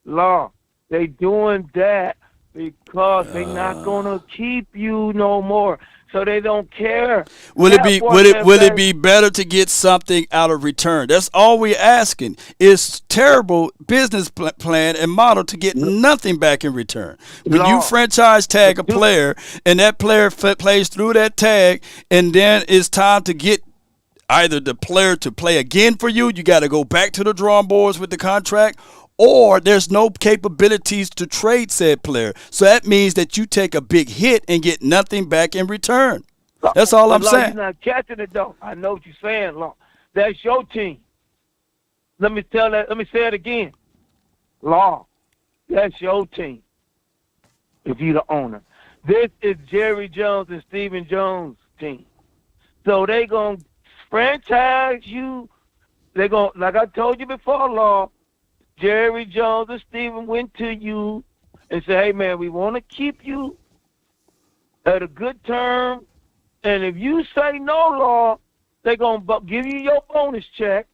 Lord, they doing that because they not gonna keep you no more. So they don't care. Will it be better to get something out of return? That's all we're asking. It's terrible business plan and model to get nothing back in return. When you franchise tag a player and that player plays through that tag, and then it's time to get either the player to play again for you, you got to go back to the drawing boards with the contract, or there's no capabilities to trade said player. So that means that you take a big hit and get nothing back in return. That's all I'm saying. You're not catching it, though. I know what you're saying, Law. That's your team. Let me say it again. Law, that's your team if you're the owner. This is Jerry Jones and Stephen Jones' team. So they going to franchise you. They're going, like I told you before, Law, Jerry Jones and Stephen went to you and said, hey, man, we want to keep you at a good term. And if you say no, Law, they're going to give you your bonus check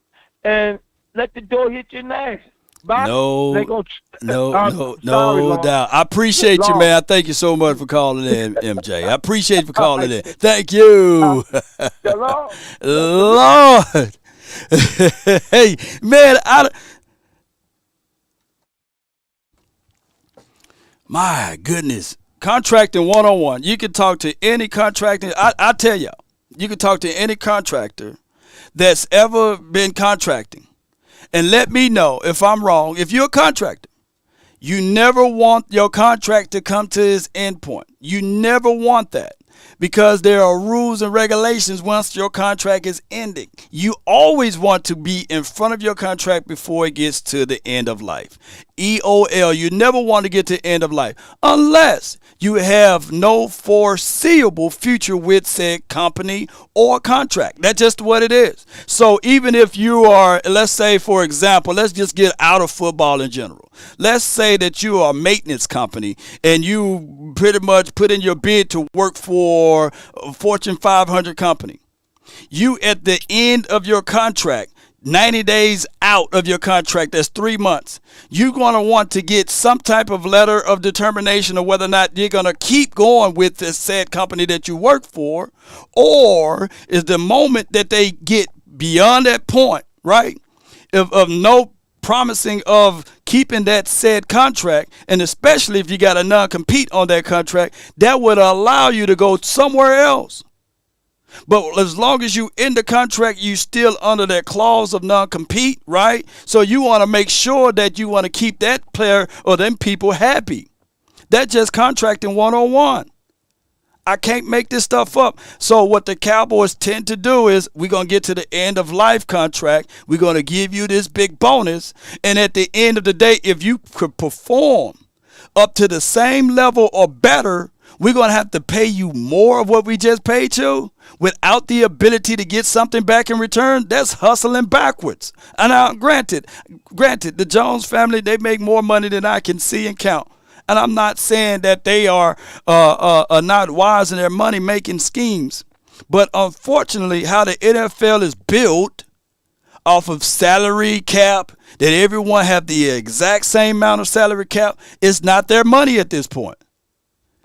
and let the door hit your ass. No doubt. I appreciate you, man. I thank you so much for calling in, MJ. I appreciate you for calling in. Thank you. Lord. Hey, man, my goodness. Contracting one-on-one. You can talk to any contractor. I tell y'all, you can talk to any contractor that's ever been contracting. And let me know if I'm wrong. If you're a contractor, you never want your contract to come to its end point. You never want that, because there are rules and regulations once your contract is ending. You always want to be in front of your contract before it gets to the end of life. EOL, you never want to get to the end of life unless you have no foreseeable future with said company or contract. That's just what it is. So even if you are, let's say, for example, let's just get out of football in general. Let's say that you are a maintenance company and you pretty much put in your bid to work for a Fortune 500 company. You, at the end of your contract, 90 days out of your contract, that's 3 months, you're going to want to get some type of letter of determination of whether or not you're going to keep going with this said company that you work for, or is the moment that they get beyond that point, right, of no promising of keeping that said contract, and especially if you got a non-compete on that contract, that would allow you to go somewhere else. But as long as you in the contract, you still under that clause of non-compete, right? So you want to make sure that you want to keep that player or them people happy. That's just contracting one-on-one. I can't make this stuff up. So what the Cowboys tend to do is we're going to get to the end of life contract. We're going to give you this big bonus. And at the end of the day, if you could perform up to the same level or better, we're going to have to pay you more of what we just paid you without the ability to get something back in return. That's hustling backwards. And now, granted, the Jones family, they make more money than I can see and count. And I'm not saying that they are not wise in their money-making schemes. But unfortunately, how the NFL is built off of salary cap, that everyone have the exact same amount of salary cap, it's not their money at this point.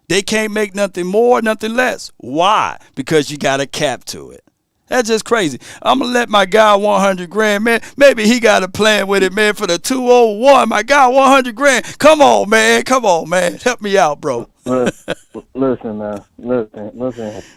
They can't make nothing more, nothing less. Why? Because you got a cap to it. That's just crazy. I'm going to let my guy 100 grand, man. Maybe he got a plan with it, man, for the 201. My guy 100 grand. Come on, man. Help me out, bro. Listen, man. Listen.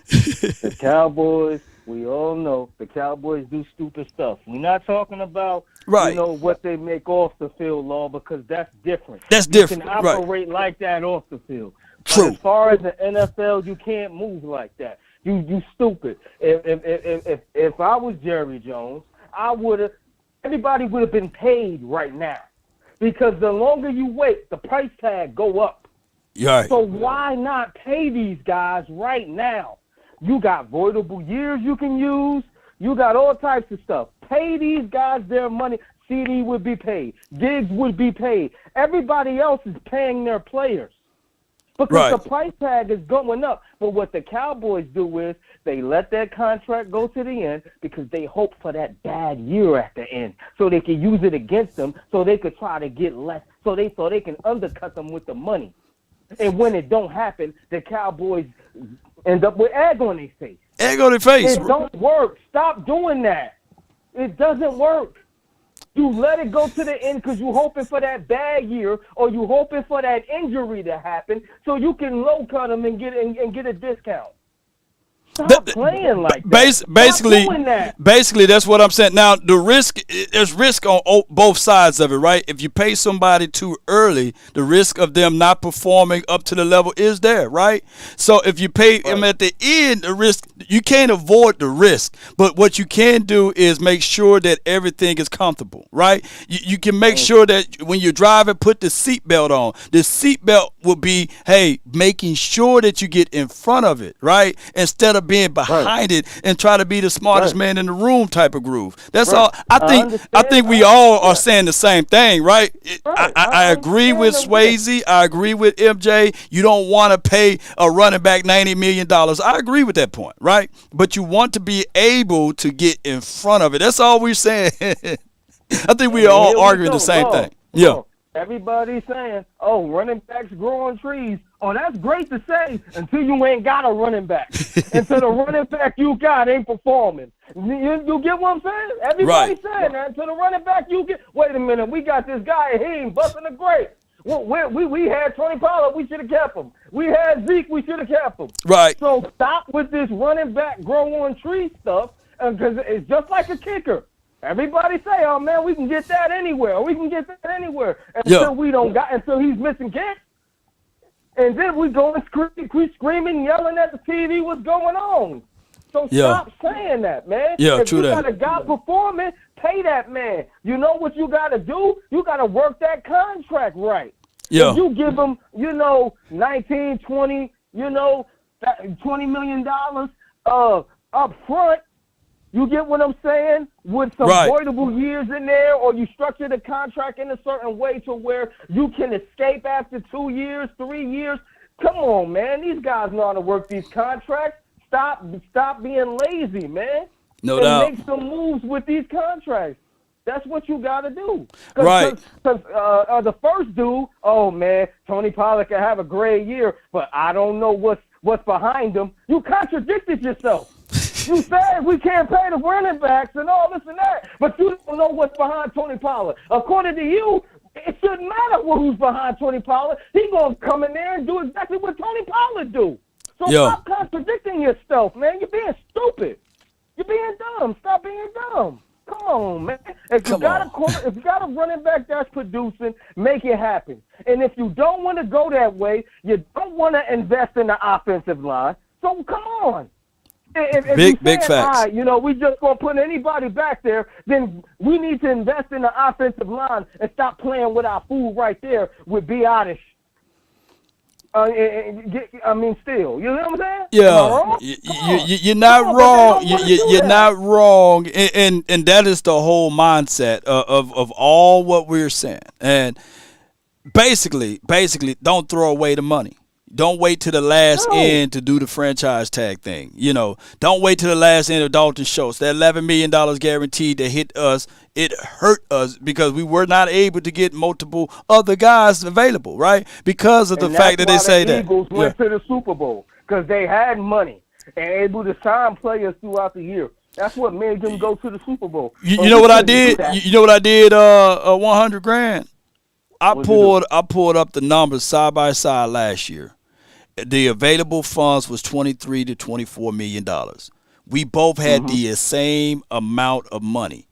The Cowboys, we all know the Cowboys do stupid stuff. We're not talking about, what they make off the field, Law, because that's different. You can operate like that off the field. True. As far as the NFL, you can't move like that. You stupid. If I was Jerry Jones, everybody would have been paid right now. Because the longer you wait, the price tag go up. Right. So why not pay these guys right now? You got voidable years you can use. You got all types of stuff. Pay these guys their money. CeeDee would be paid. Diggs would be paid. Everybody else is paying their players. Because the price tag is going up. But what the Cowboys do is they let that contract go to the end because they hope for that bad year at the end so they can use it against them so they could try to get less so they can undercut them with the money. And when it don't happen, the Cowboys end up with egg on their face. Egg on their face. It don't work. Stop doing that. It doesn't work. You let it go to the end because you're hoping for that bad year or you're hoping for that injury to happen so you can low cut them and get a discount. Stop playing like that. Basically, that's what I'm saying. Now, there's risk on both sides of it, right? If you pay somebody too early, the risk of them not performing up to the level is there, right? So if you pay them at the end, the risk, you can't avoid the risk. But what you can do is make sure that everything is comfortable, right? You can make sure that when you're driving, put the seatbelt on. The seatbelt will be, making sure that you get in front of it, right? Instead of being behind it and try to be the smartest man in the room type of groove. That's all. I think we all are saying the same thing, right? I agree with Swayze. I agree with MJ. You don't want to pay a running back $90 million. I agree with that point, right? But you want to be able to get in front of it. That's all we're saying. I think we are all arguing the same thing. Yeah. Everybody's saying, running backs grow on trees. Oh, that's great to say until you ain't got a running back. Until the running back you got ain't performing. You get what I'm saying? Everybody's saying that. Until the running back you get. Wait a minute, we got this guy, he ain't busting a grape. We had Tony Pollard, we should have kept him. We had Zeke, we should have kept him. Right. So stop with this running back grow on tree stuff because it's just like a kicker. Everybody say, oh, man, we can get that anywhere. We can get that anywhere until he's missing kicks. And then we go and screaming, yelling at the TV what's going on. So stop saying that, man. Yeah, if true you that. got a guy performing, pay that man. You know what you got to do? You got to work that contract right. Yeah. If you give him, 19, 20, $20 million up front, you get what I'm saying? With some voidable years in there, or you structure the contract in a certain way to where you can escape after 2 years, 3 years. Come on, man. These guys know how to work these contracts. Stop being lazy, man. No doubt. Make some moves with these contracts. That's what you got to do. Right. Because the first dude, oh, man, Tony Pollard can have a great year, but I don't know what's behind him. You contradicted yourself. You said we can't pay the running backs and all this and that, but you don't know what's behind Tony Pollard. According to you, it shouldn't matter who's behind Tony Pollard. He's going to come in there and do exactly what Tony Pollard do. So stop contradicting yourself, man. You're being stupid. You're being dumb. Stop being dumb. Come on, man. If you got a running back that's producing, make it happen. And if you don't want to go that way, you don't want to invest in the offensive line, So come on. If Big saying, facts. all right, you know, we just gonna put anybody back there, then we need to invest in the offensive line and stop playing with our food right there with Biotish. Still, you know what I'm saying? Yeah, you're not wrong. You're not wrong, and that is the whole mindset of all what we're saying. And basically, don't throw away the money. Don't wait to the last end to do the franchise tag thing. You know, don't wait to the last end of Dalton Schultz. That $11 million guaranteed that hit us, it hurt us because we were not able to get multiple other guys available, right? Because of the fact that they say that. Eagles went to the Super Bowl because they had money and able to sign players throughout the year. That's what made them go to the Super Bowl. You know what I did? You know what I did? 100 grand. I pulled up the numbers side by side last year. The available funds was $23 to $24 million. We both had the same amount of money.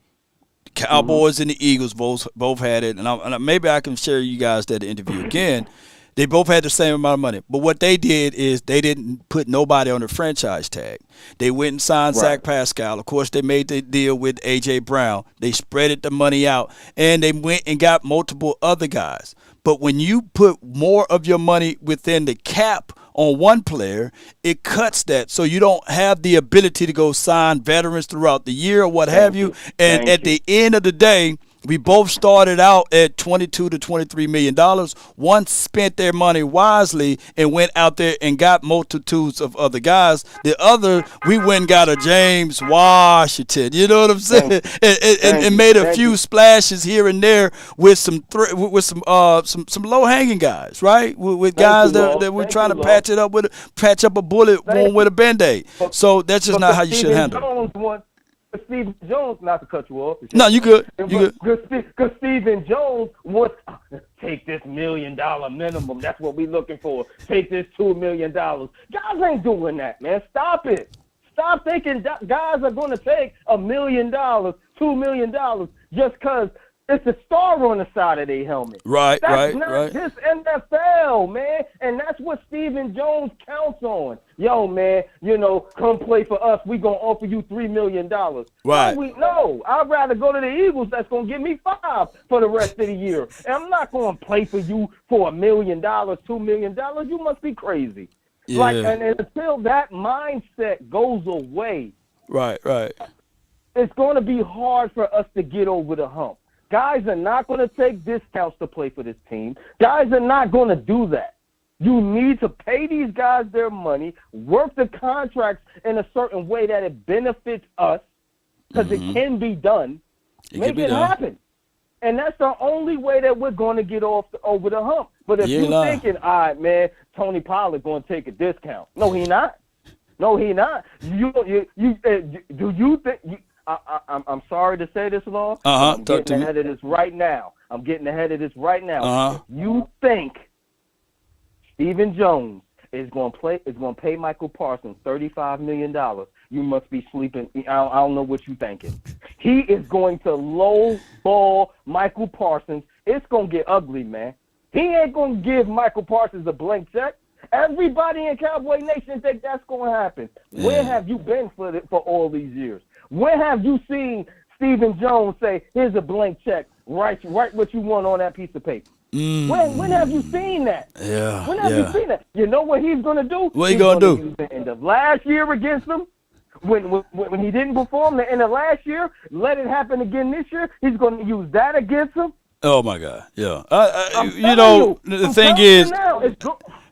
The Cowboys and the Eagles both had it, and maybe I can share you guys that interview again. They both had the same amount of money. But what they did is they didn't put nobody on the franchise tag. They went and signed Dak Prescott. Of course, they made the deal with A.J. Brown. They spreaded the money out, and they went and got multiple other guys. But when you put more of your money within the cap on one player, it cuts that. So you don't have the ability to go sign veterans throughout the year or what have you. And at the end of the day, we both started out at $22 to $23 million. One spent their money wisely and went out there and got multitudes of other guys. The other, we went and got a James Washington. You know what I'm saying? And made a few splashes here and there with some low hanging guys, right? With guys that we're trying to patch up a bullet wound with a Band-Aid. So that's just not how you should handle it. Stephen Jones, not to cut you off. No, you good. Because Stephen Jones wants take this $1 million minimum. That's what we looking for. Take this $2 million. Guys ain't doing that, man. Stop it. Stop thinking guys are going to take $1 million, $2 million just because it's a star on the side of their helmet. That's not this NFL, man. And that's what Stephen Jones counts on. Yo, man, you know, come play for us. We going to offer you $3 million. Right. No, I'd rather go to the Eagles. That's going to give me $5 for the rest of the year. And I'm not going to play for you for $1 million, $2 million. You must be crazy. Yeah. And until that mindset goes away, right, it's going to be hard for us to get over the hump. Guys are not going to take discounts to play for this team. Guys are not going to do that. You need to pay these guys their money, work the contracts in a certain way that it benefits us, because it can be done. Make it happen. And that's the only way that we're going to get over the hump. But if you're thinking, all right, man, Tony Pollard going to take a discount. No, he not. Do you think I'm sorry to say this, Law. I'm getting ahead of this right now. You think Stephen Jones is going to pay Michael Parsons $35 million? You must be sleeping. I don't know what you're thinking. He is going to lowball Michael Parsons. It's going to get ugly, man. He ain't going to give Michael Parsons a blank check. Everybody in Cowboy Nation think that's going to happen. Yeah. Where have you been for all these years? When have you seen Stephen Jones say, here's a blank check, write what you want on that piece of paper? When have you seen that? Yeah. When have you seen that? You know what he's going to do? What he going to do? Use the end of last year against them. When he didn't perform the end of last year, let it happen again this year. He's going to use that against them. Oh, my God. Yeah.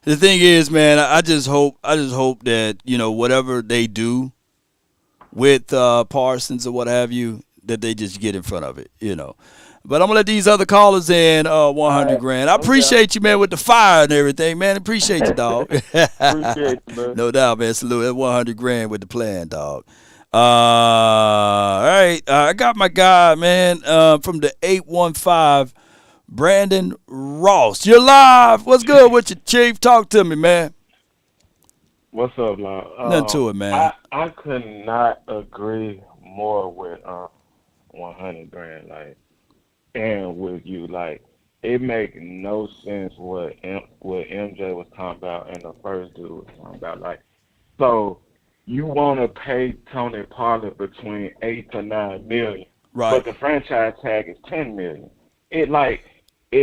The thing is, man, I just hope that, you know, whatever they do with Parsons or what have you, that they just get in front of it, you know. But I'm going to let these other callers in 100 grand. I appreciate you, man, with the fire and everything, man. Appreciate you, dog. Appreciate you, man. No doubt, man. Salute. That 100 grand with the plan, dog. All right. I got my guy, man, from the 815, Brandon Ross. You're live. What's good with you, Chief? Talk to me, man. What's up, man? Nothing to it, man. I could not agree more with 100 grand, like, and with you. Like, it make no sense what MJ was talking about and the first dude was talking about. Like, So you want to pay Tony Pollard between $8 to $9 million, Right. but the franchise tag is $10 million. It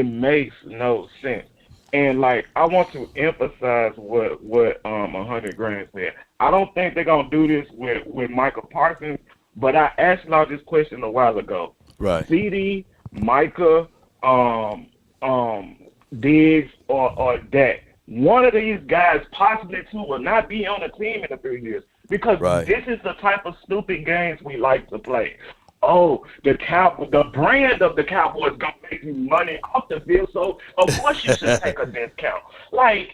makes no sense. And I want to emphasize what $100,000 said. I don't think they're gonna do this with Michael Parsons, but I asked y'all this question a while ago. Right. CeeDee, Micah, Diggs, or Dak. One of these guys, possibly two, will not be on the team in a few years because this is the type of stupid games we like to play. Oh, the brand of the Cowboys gonna make you money off the field, so of course you should take a discount.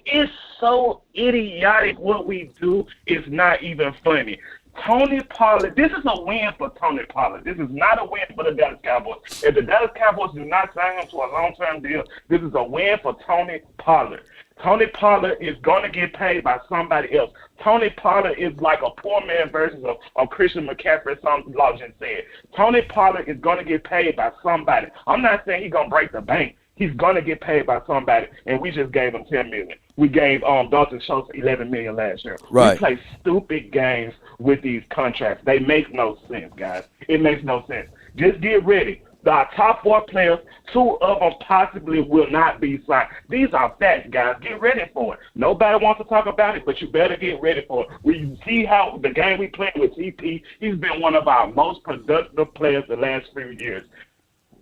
It's so idiotic what we do. It's not even funny. Tony Pollard, this is a win for Tony Pollard. This is not a win for the Dallas Cowboys. If the Dallas Cowboys do not sign him to a long-term deal, this is a win for Tony Pollard. Tony Pollard is going to get paid by somebody else. Tony Pollard is like a poor man version of Christian McCaffrey, some logic said. Tony Pollard is going to get paid by somebody. I'm not saying he's going to break the bank. He's going to get paid by somebody, and we just gave him $10 million. We gave Dalton Schultz $11 million last year. Right. We play stupid games with these contracts. They make no sense, guys. It makes no sense. Just get ready. Our top 4 players, 2 of them possibly will not be signed. These are facts, guys. Get ready for it. Nobody wants to talk about it, but you better get ready for it. We see how the game we played with TP, he's been one of our most productive players the last few years.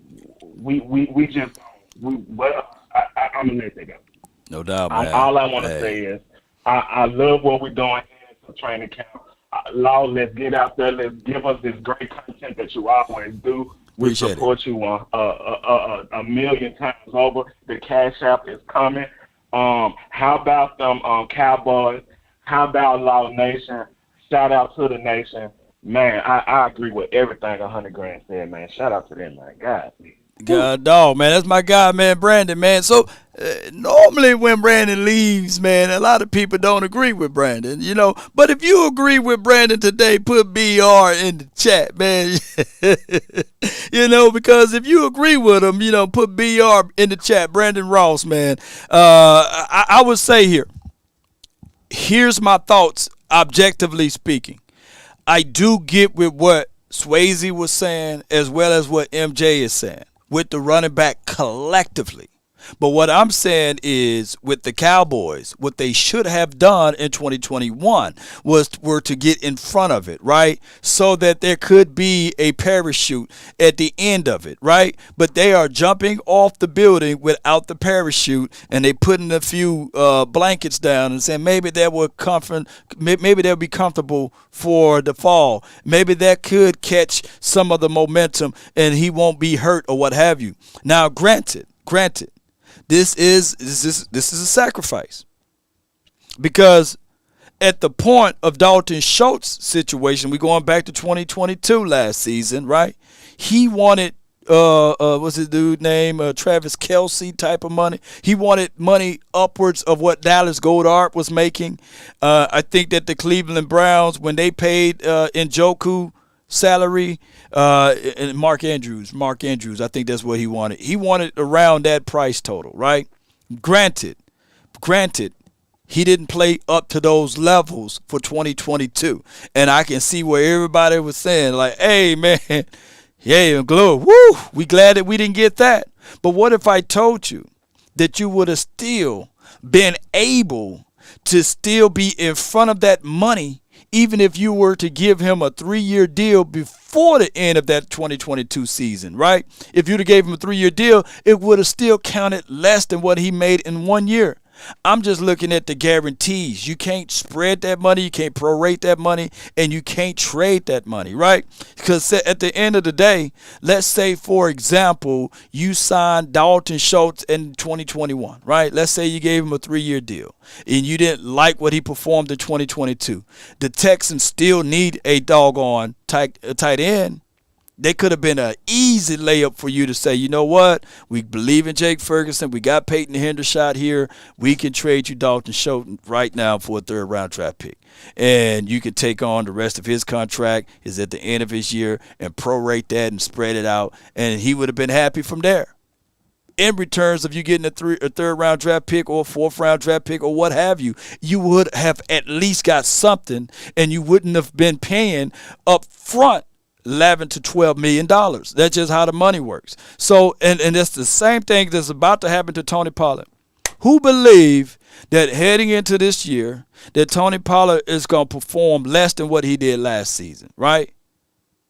I'm gonna let that go. No doubt, man. All I want to say is I love what we're doing here for training camp. Law, let's get out there. Let's give us this great content that you always do. We Appreciate support you a million times over. The Cash App is coming. How about them Cowboys? How about Law Nation? Shout out to the nation. Man, I agree with everything $100,000 said, man. Shout out to them, man. God, please. God dog, man. That's my guy, man, Brandon, man. So normally when Brandon leaves, man, a lot of people don't agree with Brandon, But if you agree with Brandon today, put BR in the chat, man. Because if you agree with him, put BR in the chat. Brandon Ross, man. I would say here's my thoughts, objectively speaking. I do get with what Swayze was saying as well as what MJ is saying with the running back collectively. But what I'm saying is with the Cowboys, what they should have done in 2021 were to get in front of it, right? So that there could be a parachute at the end of it, right? But they are jumping off the building without the parachute, and they putting a few blankets down and saying maybe that will maybe they'll be comfortable for the fall. Maybe that could catch some of the momentum and he won't be hurt or what have you. Now, granted, this is a sacrifice, because at the point of Dalton Schultz situation, we going back to 2022 last season, right? He wanted what's his dude name? Travis Kelce type of money. He wanted money upwards of what Dallas Goedert was making. I think that the Cleveland Browns, when they paid Njoku salary, and Mark Andrews, I think that's what he wanted. He wanted around that price total, right? Granted, he didn't play up to those levels for 2022. And I can see where everybody was saying, like, hey, man, yeah, glory, woo, we glad that we didn't get that. But what if I told you that you would have still been able to still be in front of that money, even if you were to give him a 3-year deal before the end of that 2022 season, right? If you'd have gave him a 3-year deal, it would have still counted less than what he made in 1 year. I'm just looking at the guarantees. You can't spread that money, you can't prorate that money, and you can't trade that money, right? Because at the end of the day, let's say, for example, you signed Dalton Schultz in 2021, right? Let's say you gave him a 3-year deal, and you didn't like what he performed in 2022. The Texans still need a doggone tight end. They could have been an easy layup for you to say, you know what? We believe in Jake Ferguson. We got Peyton Hendershot here. We can trade you Dalton Schultz right now for a 3rd-round draft pick. And you can take on the rest of his contract is at the end of his year and prorate that and spread it out. And he would have been happy from there. in returns of you getting a third round draft pick or a fourth round draft pick or what have you, you would have at least got something, and you wouldn't have been paying up front $11 to $12 million. That's just how the money works. So, and that's the same thing that's about to happen to Tony Pollard. Who believe that heading into this year that Tony Pollard is going to perform less than what he did last season, right?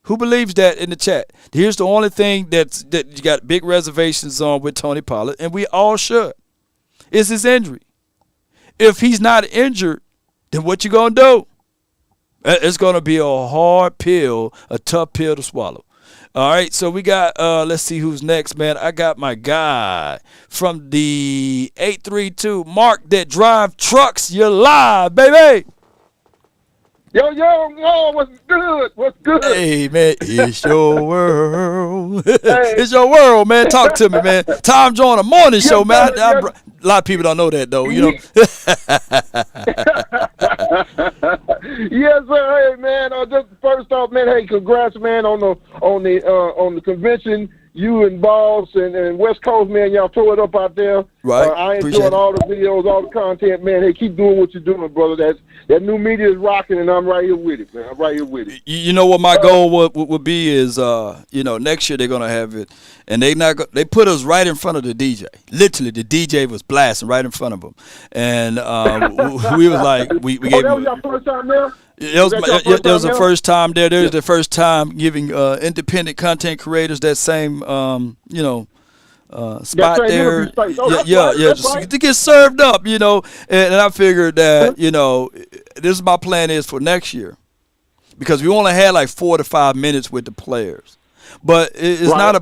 Who believes that in the chat? Here's the only thing that you got big reservations on with Tony Pollard, and we all should, is his injury. If he's not injured, then what you going to do? It's going to be a hard pill, a tough pill to swallow. All right, so we got, let's see who's next, man. I got my guy from the 832, Mark, that drive trucks. You're live, baby. Yo, what's good? What's good? Hey, man, it's your world. It's your world, man. Talk to me, man. Tom Joyner, a morning show, man. A lot of people don't know that, though, you know. Yes, sir. Hey, man. Just first off, man. Hey, congrats, man, on the convention. You and Boss and West Coast, man, y'all tore it up out there. Right. I enjoyed all the videos, all the content, man. Hey, keep doing what you're doing, brother. That new media is rocking, and I'm right here with it, man. I'm right here with it. You know what my goal would be is, next year they're gonna have it, and they put us right in front of the DJ. Literally, the DJ was blasting right in front of them, and we was like, we gave. That was your first time there? It was the first time there. There was the first time giving independent content creators that same, spot there. To get served up, And I figured that, this is my plan is for next year, because we only had like 4 to 5 minutes with the players. But it's not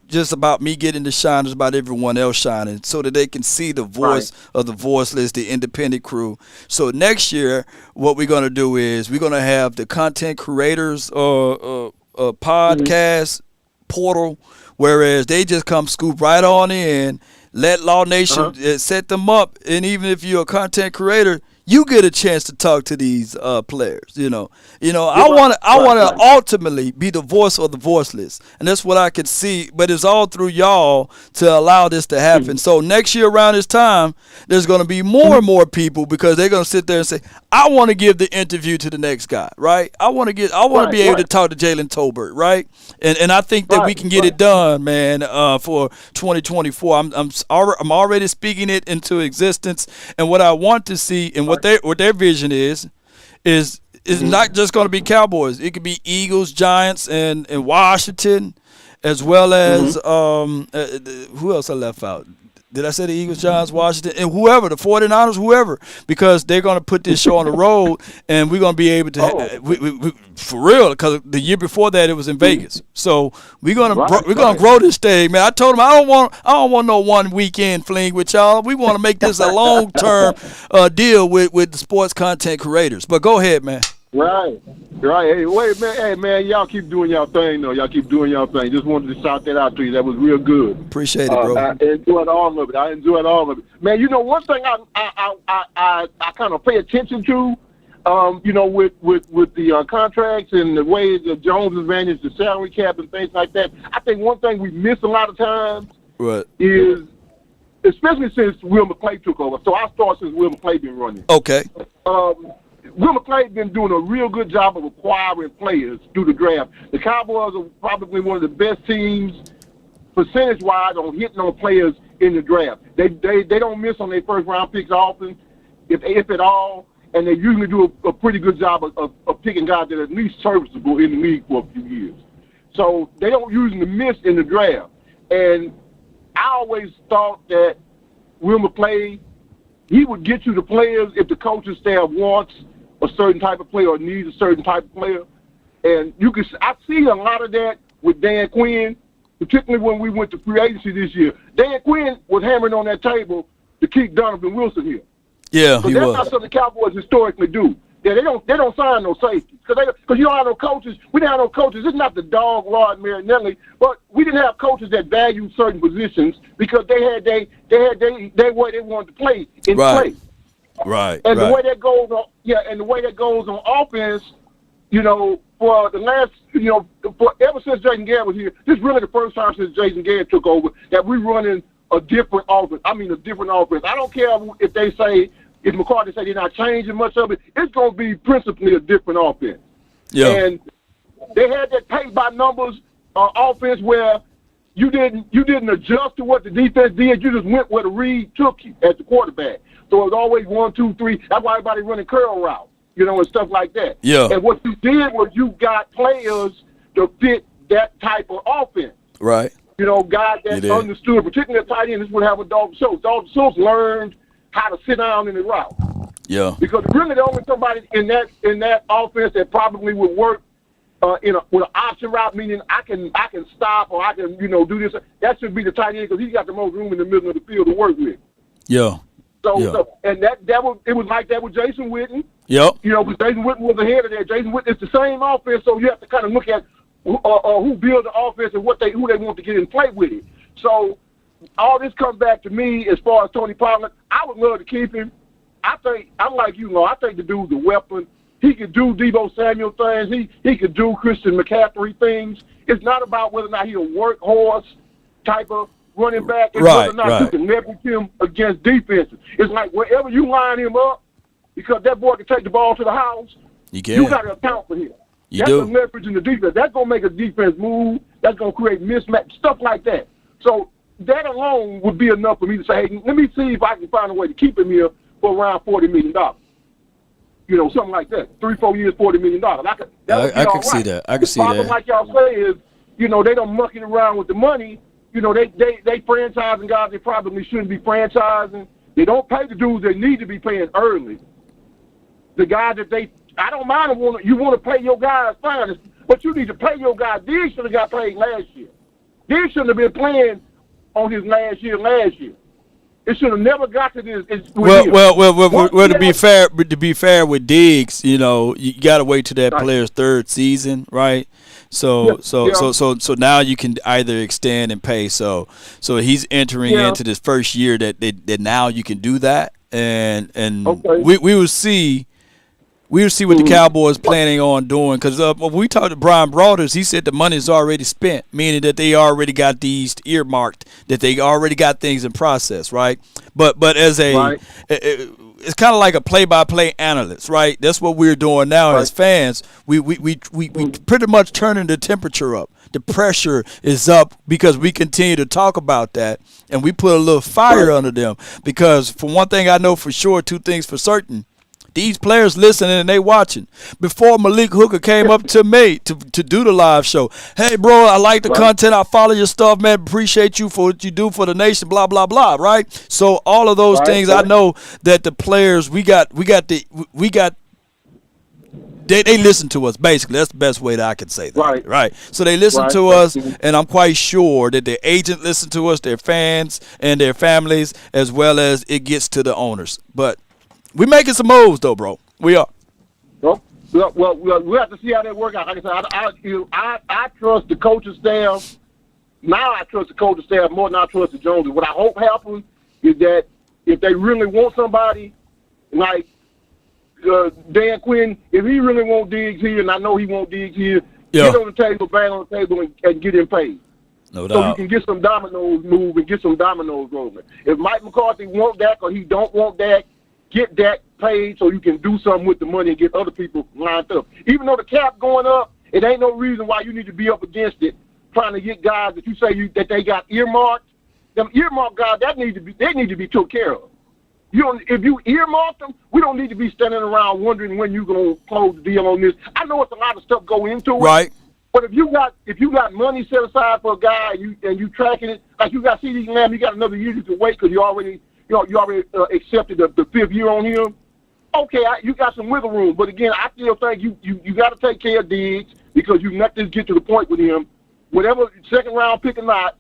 just about me getting to shine. It's about everyone else shining, so that they can see the voice of the voiceless, the independent crew. So next year, what we're gonna do is we're gonna have the content creators podcast portal, whereas they just come scoop right on in, let Law Nation set them up, and even if you're a content creator, you get a chance to talk to these players. I want to ultimately be the voice of the voiceless, and that's what I can see. But it's all through y'all to allow this to happen. So next year around this time, there's going to be more and more people, because they're going to sit there and say, "I want to give the interview to the next guy." Right? I want to be able to talk to Jalen Tolbert. Right? And I think that we can get it done, man. For 2024, I'm already speaking it into existence, and what I want to see and what their vision is not just going to be Cowboys. It could be Eagles, Giants, and Washington, as well as who else I left out? Did I say the Eagles, Giants, Washington, and whoever, the 49ers, whoever, because they're going to put this show on the road, and we're going to be able to, for real, because the year before that it was in Vegas. So we're going to grow this thing, man. I told them I don't want no one weekend fling with y'all. We want to make this a long-term deal with the sports content creators. But go ahead, man. Right. Hey, wait, man. Hey, man, y'all keep doing y'all thing, though. Y'all keep doing y'all thing. Just wanted to shout that out to you. That was real good. Appreciate it, bro. I enjoyed all of it. Man, one thing I kind of pay attention to, with the contracts and the way that Jones has managed the salary cap and things like that. I think one thing we miss a lot of times is, especially since Will McClay took over. So I start since Will McClay been running. Okay. Will McClay been doing a real good job of acquiring players through the draft. The Cowboys are probably one of the best teams percentage-wise on hitting on players in the draft. They don't miss on their first-round picks often, if at all, and they usually do a pretty good job of picking guys that are at least serviceable in the league for a few years. So they don't usually miss in the draft. And I always thought that Will McClay, he would get you the players if the coaching staff wants a certain type of player or needs a certain type of player. And I see a lot of that with Dan Quinn, particularly when we went to free agency this yeyear. Dan Quinn was hammering on that table to keep Donovan Wilson here. Yeah, but that's not something the Cowboys historically do. Yeah, they don't sign no safeties because you don't have no coaches. We didn't have no coaches. It's not the dog Rod Marinelli, but we didn't have coaches that valued certain positions because they had way they wanted to play in play. Right. And the way that goes on, and the way that goes on offense, for the last, ever since Jason Garrett was here, this is really the first time since Jason Garrett took over that we're running a different offense. I mean, a different offense. I don't care if they say, if McCarthy say they're not changing much of it, it's going to be principally a different offense. Yeah. And they had that paint by numbers offense where you didn't adjust to what the defense did. You just went where the read took you as the quarterback. So it was always 1, 2, 3. That's why everybody running curl routes, and stuff like that. Yeah. And what you did was you got players to fit that type of offense. Right. Guys that understood, particularly at tight end. This would have a Dalton Schultz. Dalton Schultz learned how to sit down in the route. Yeah. Because really the only somebody in that offense that probably would work with an option route, meaning I can stop or I can do this. That should be the tight end because he's got the most room in the middle of the field to work with. Yeah. So and it was like that with Jason Witten. Yep. Because Jason Witten was ahead of that. Jason Witten is the same offense, so you have to kind of look at who build the offense and who they want to get in play with it. So all this comes back to me as far as Tony Pollard. I would love to keep him. I think I'm like you, I think the dude's a weapon. He could do Deebo Samuel things. He could do Christian McCaffrey things. It's not about whether or not he's a workhorse type of running back. It's whether or not you can leverage him against defenses. It's like wherever you line him up, because that boy can take the ball to the house, you got to account for him. That's the leverage in the defense. That's going to make a defense move. That's going to create mismatch, stuff like that. So that alone would be enough for me to say, hey, let me see if I can find a way to keep him here for around $40 million. Something like that. 3-4 years, $40 million. I can see that. I can see that. The problem, like y'all say, is, they don't muck it around with the money. They franchising guys they probably shouldn't be franchising. They don't pay the dudes they need to be paying early. The guys that I don't mind you want to pay your guys fine, but you need to pay your guys. Diggs should have got paid last year. Diggs shouldn't have been playing on his last year. It should have never got to this. Well. To be fair with Diggs, you got to wait till that player's third season, right? So now you can either extend and pay. So he's entering into this first year that now you can do that, and we will see. We'll see what the Cowboys planning on doing, because when we talked to Brian Broaders, he said the money's already spent, meaning that they already got these earmarked, that they already got things in process, right? But as it's kind of like a play-by-play analyst, right? That's what we're doing now as fans. We pretty much turning the temperature up. The pressure is up because we continue to talk about that, and we put a little fire under them, because for one thing I know for sure, two things for certain. These players listening and they watching. Before Malik Hooker came up to me to do the live show, hey, bro, I like the content. I follow your stuff, man. Appreciate you for what you do for the nation, blah, blah, blah, right? So all of those things, I know that the players, they listen to us, basically. That's the best way that I can say that. Right. So they listen to us, and I'm quite sure that their agent listen to us, their fans, and their families, as well as it gets to the owners. But we're making some moves, though, bro. We are. Well, we have to see how that work out. Like I said, I trust the coaching staff. Now I trust the coaching staff more than I trust the Joneses. What I hope happens is that if they really want somebody like Dan Quinn, if he really wants Diggs here, and I know he wants Diggs here, get on the table, bang on the table, and get him paid. No doubt. So you can get some dominoes move and get some dominoes rolling. If Mike McCarthy wants Dak or he don't want Dak, get Dak paid so you can do something with the money and get other people lined up. Even though the cap going up, it ain't no reason why you need to be up against it, trying to get guys that you say that they got earmarked. Them earmarked guys, they need to be taken care of. If you earmark them, we don't need to be standing around wondering when you're gonna close the deal on this. I know it's a lot of stuff go into it. Right. But if you got money set aside for a guy and you tracking it, like you got CeeDee Lamb, you got another year you can wait because you already accepted the fifth year on him. Okay, you got some wiggle room, but again, I still think you got to take care of Diggs because you let this get to the point with him. Whatever second round pick or not,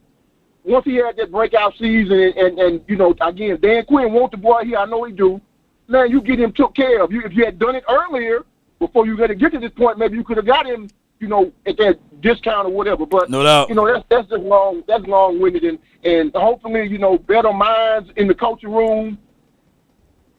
once he had that breakout season, and again, Dan Quinn wants the boy here. I know he do. Now you get him took care of. If you had done it earlier before you got to get to this point, maybe you could have got him, at that discount or whatever. But no doubt, that's just long. That's long-winded, and hopefully, better minds in the coaching room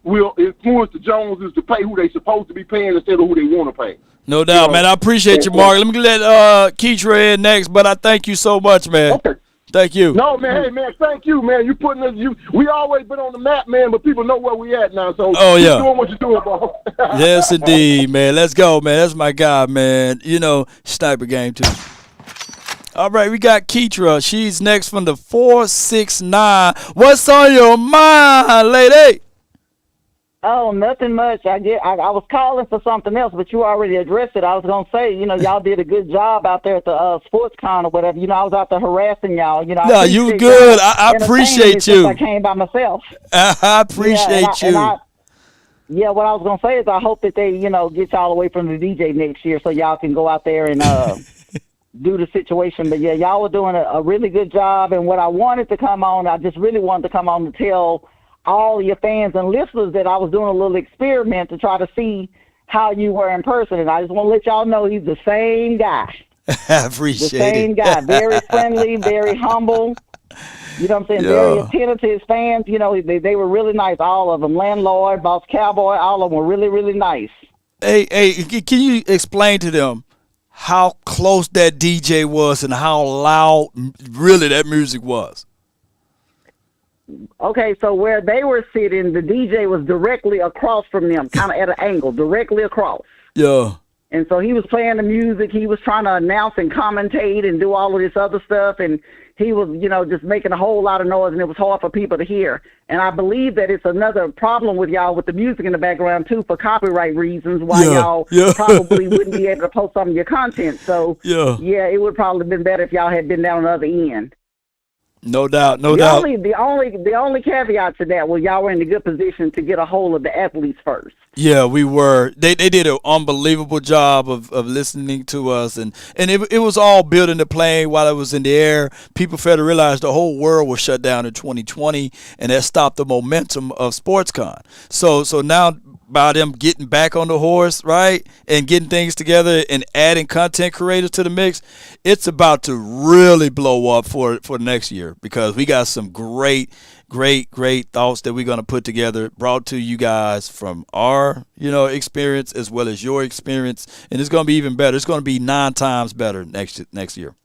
will influence the Joneses to pay who they supposed to be paying instead of who they want to pay. No doubt, man. I appreciate you, Mark. Let me let Keitra in next, but I thank you so much, man. Okay. Thank you. No, man. Hey, man. Thank you, man. You putting us. We always been on the map, man. But people know where we at now. So keep doing what you're doing, bro. Yes, indeed, man. Let's go, man. That's my guy, man. You know, sniper game too. All right, we got Keitra. She's next from the 469. What's on your mind, lady? Oh, nothing much. I was calling for something else, but you already addressed it. I was gonna say, y'all did a good job out there at the SportsCon or whatever. I was out there harassing y'all. No, you good. I appreciate you. I came by myself. I appreciate you. What I was gonna say is I hope that they, get y'all away from the DJ next year so y'all can go out there and do the situation. But yeah, y'all were doing a really good job. And what I wanted to come on, I just really wanted to come on to tell all your fans and listeners that I was doing a little experiment to try to see how you were in person. And I just want to let y'all know he's the same guy. I appreciate it. The same guy. Very friendly, very humble. You know what I'm saying? Yeah. Very attentive to his fans. They were really nice, all of them. Landlord, Boss Cowboy, all of them were really, really nice. Hey, can you explain to them how close that DJ was and how loud really that music was? Okay, so where they were sitting, the DJ was directly across from them, kind of at an angle, directly across. Yeah. And so he was playing the music. He was trying to announce and commentate and do all of this other stuff. And he was, just making a whole lot of noise, and it was hard for people to hear. And I believe that it's another problem with y'all with the music in the background, too, for copyright reasons, why y'all probably wouldn't be able to post some of your content. So, it would probably have been better if y'all had been down on the other end. No doubt, no the doubt. The only caveat to that was y'all were in a good position to get a hold of the athletes first. Yeah, we were. They did an unbelievable job of listening to us, and it was all built into plane while it was in the air. People failed to realize the whole world was shut down in 2020, and that stopped the momentum of SportsCon. So now, by them getting back on the horse, right, and getting things together and adding content creators to the mix, it's about to really blow up for the next year, because we got some great thoughts that we're going to put together, brought to you guys from our, experience as well as your experience, and it's going to be even better. It's going to be 9 times better next year.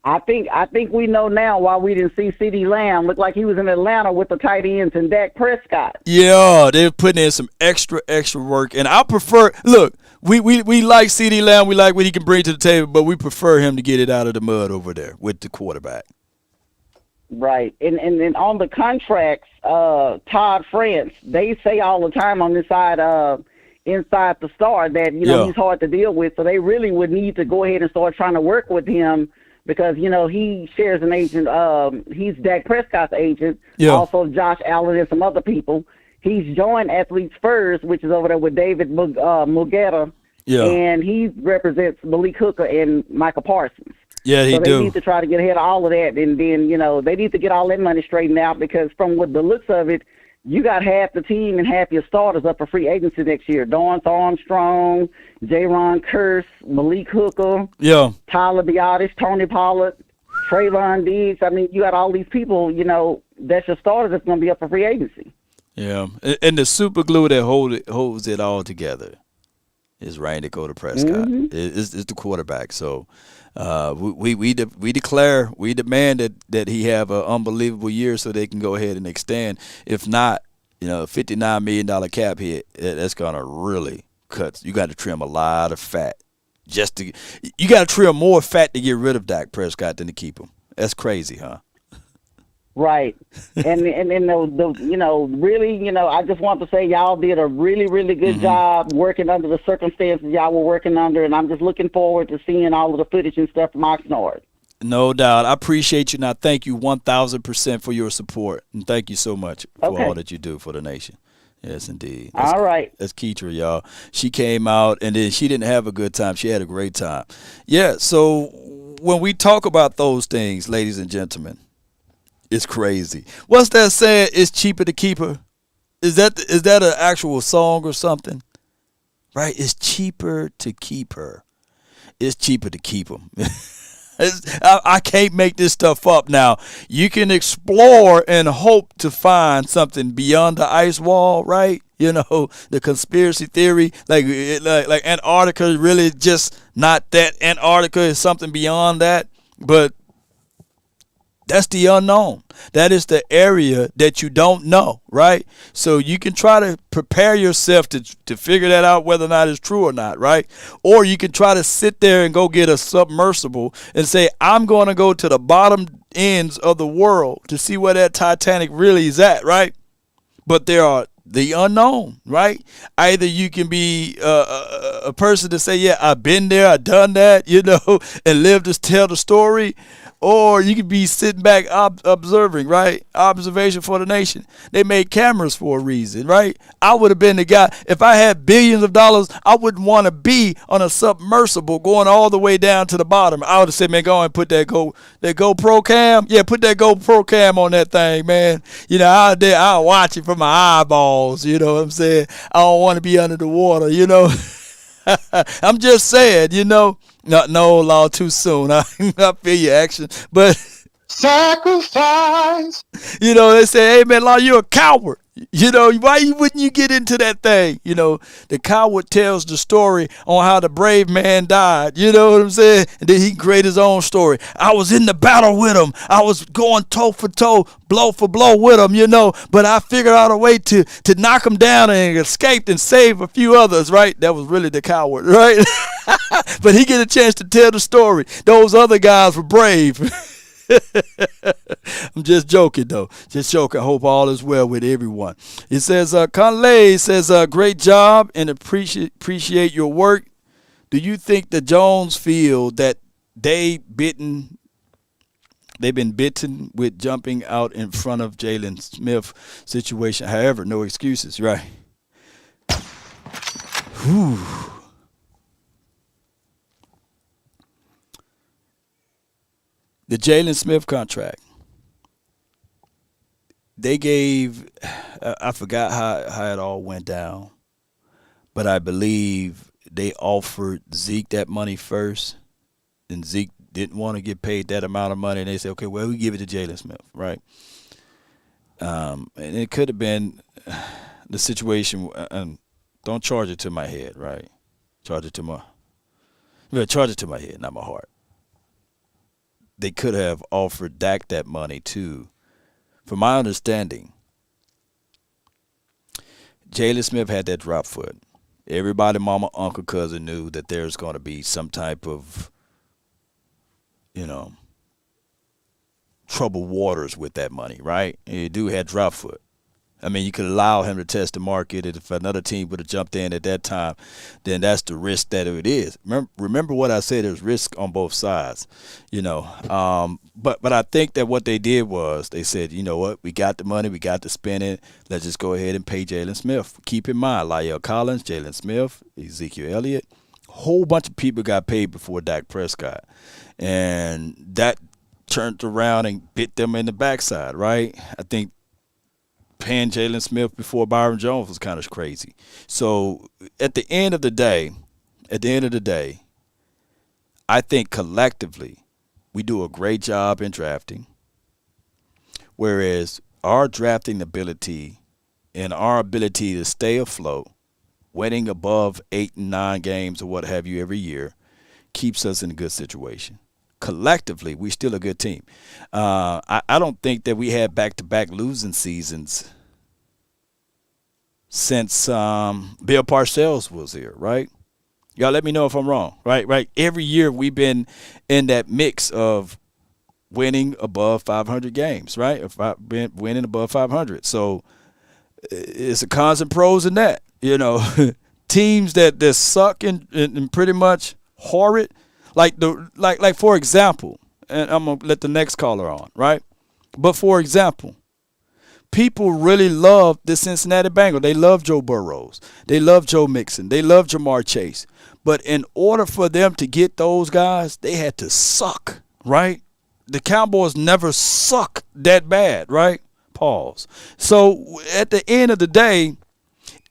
I think we know now why we didn't see CeeDee Lamb. Looked like he was in Atlanta with the tight ends and Dak Prescott. Yeah, they're putting in some extra work, and I prefer. Look, we like CeeDee Lamb. We like what he can bring to the table, but we prefer him to get it out of the mud over there with the quarterback. Right, and on the contracts, Todd France, they say all the time on this side, inside the Star, that he's hard to deal with. So they really would need to go ahead and start trying to work with him. Because, he shares an agent. He's Dak Prescott's agent. Yeah. Also Josh Allen and some other people. He's joined Athletes First, which is over there with David Mugetta. Yeah. And he represents Malik Hooker and Michael Parsons. Yeah, so they need to try to get ahead of all of that. And then, they need to get all that money straightened out, because from what the looks of it, you got half the team and half your starters up for free agency next year. Dorrance Armstrong, J-Ron Kearse, Malik Hooker, Tyler Biotis, Tony Pollard, Trayvon Diggs. I mean, you got all these people, that's your starters that's going to be up for free agency. Yeah, and the super glue that holds it all together is Randy Prescott. Mm-hmm. It's the quarterback. So we demand that he have an unbelievable year so they can go ahead and extend. If not, $59 million cap hit, that's gonna really cut. You got to trim a lot of fat you got to trim more fat to get rid of Dak Prescott than to keep him. That's crazy, huh? Right. And really, I just want to say y'all did a really, really good job working under the circumstances y'all were working under, and I'm just looking forward to seeing all of the footage and stuff from Oxnard. No doubt. I appreciate you. Now, thank you 1,000% for your support, and thank you so much for all that you do for the nation. Yes, indeed. All right. That's Keitra, y'all. She came out, and then she didn't have a good time. She had a great time. Yeah, so when we talk about those things, ladies and gentlemen, it's crazy. What's that saying? It's cheaper to keep her. Is that an actual song or something? Right? It's cheaper to keep her. It's cheaper to keep them. I can't make this stuff up now. You can explore and hope to find something beyond the ice wall, right? You know, the conspiracy theory, like Antarctica is really just not that. Antarctica is something beyond that. But that's the unknown. That is the area that you don't know, right? So you can try to prepare yourself to figure that out, whether or not it's true or not, right? Or you can try to sit there and go get a submersible and say, I'm going to go to the bottom ends of the world to see where that Titanic really is at, right? But there are the unknown, right? Either you can be a person to say, yeah, I've been there, I've done that, you know, and live to tell the story. Or you could be sitting back observing, right? Observation for the nation. They made cameras for a reason, right? I would have been the guy. If I had billions of dollars, I wouldn't want to be on a submersible going all the way down to the bottom. I would have said, man, go and put that GoPro cam. Yeah, put that GoPro cam on that thing, man. You know, I'll watch it from my eyeballs. You know what I'm saying? I don't want to be under the water, you know. I'm just saying, you know. No, Law, too soon. I feel your action. But sacrifice. You know, they say, hey, man, Law, you're a coward. You know, why wouldn't you get into that thing? You know, the coward tells the story on how the brave man died. You know what I'm saying? And then he can create his own story. I was in the battle with him. I was going toe for toe, blow for blow with him, you know. But I figured out a way to knock him down and escaped and save a few others, right? That was really the coward, right? But he get a chance to tell the story. Those other guys were brave. I'm just joking, though. Just joking. I hope all is well with everyone. It says, Conley says, great job and appreciate your work. Do you think the Jones feel that they've been bitten with jumping out in front of Jalen Smith situation? However, no excuses, right? Whew. The Jalen Smith contract, they gave, I forgot how it all went down, but I believe they offered Zeke that money first, and Zeke didn't want to get paid that amount of money, and they said, okay, well, we give it to Jalen Smith, right? And it could have been the situation, don't charge it to my head, right? Charge it to my head, not my heart. They could have offered Dak that money too. From my understanding, Jalen Smith had that drop foot. Everybody, mama, uncle, cousin knew that there's going to be some type of, you know, troubled waters with that money, right? And the dude had drop foot. I mean, you could allow him to test the market. If another team would have jumped in at that time, then that's the risk that it is. Remember what I said, there's risk on both sides, you know. But I think that what they did was they said, you know what, we got the money, we got to spend it. Let's just go ahead and pay Jalen Smith. Keep in mind, La'el Collins, Jalen Smith, Ezekiel Elliott, a whole bunch of people got paid before Dak Prescott. And that turned around and bit them in the backside, right? I think paying Jalen Smith before Byron Jones was kind of crazy. So at the end of the day, I think collectively we do a great job in drafting, whereas our drafting ability and our ability to stay afloat, winning above 8 and 9 games or what have you every year, keeps us in a good situation. Collectively, we're still a good team. I don't think that we had back-to-back losing seasons since Bill Parcells was here, right? Y'all let me know if I'm wrong, right? Every year we've been in that mix of winning above 500 games, right? If I've been winning above 500. So it's a cons and pros in that, you know. Teams that suck and pretty much horrid. Like for example, and I'm gonna let the next caller on, right? But for example, people really love the Cincinnati Bengals. They love Joe Burrows. They love Joe Mixon. They love Jamar Chase. But in order for them to get those guys, they had to suck, right? The Cowboys never suck that bad, right? Pause. So at the end of the day,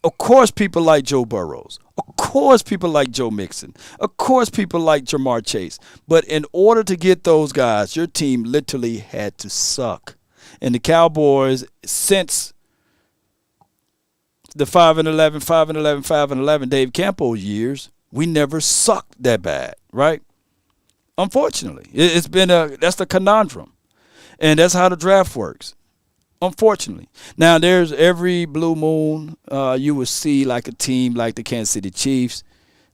of course people like Joe Burrows. Of course, people like Joe Mixon. Of course, people like Jamar Chase. But in order to get those guys, your team literally had to suck. And the Cowboys, since the 5-11, 5-11, 5-11 Dave Campo's years, we never sucked that bad, right? Unfortunately, it's been that's the conundrum, and that's how the draft works. Unfortunately, now there's every blue moon you will see like a team like the Kansas City Chiefs.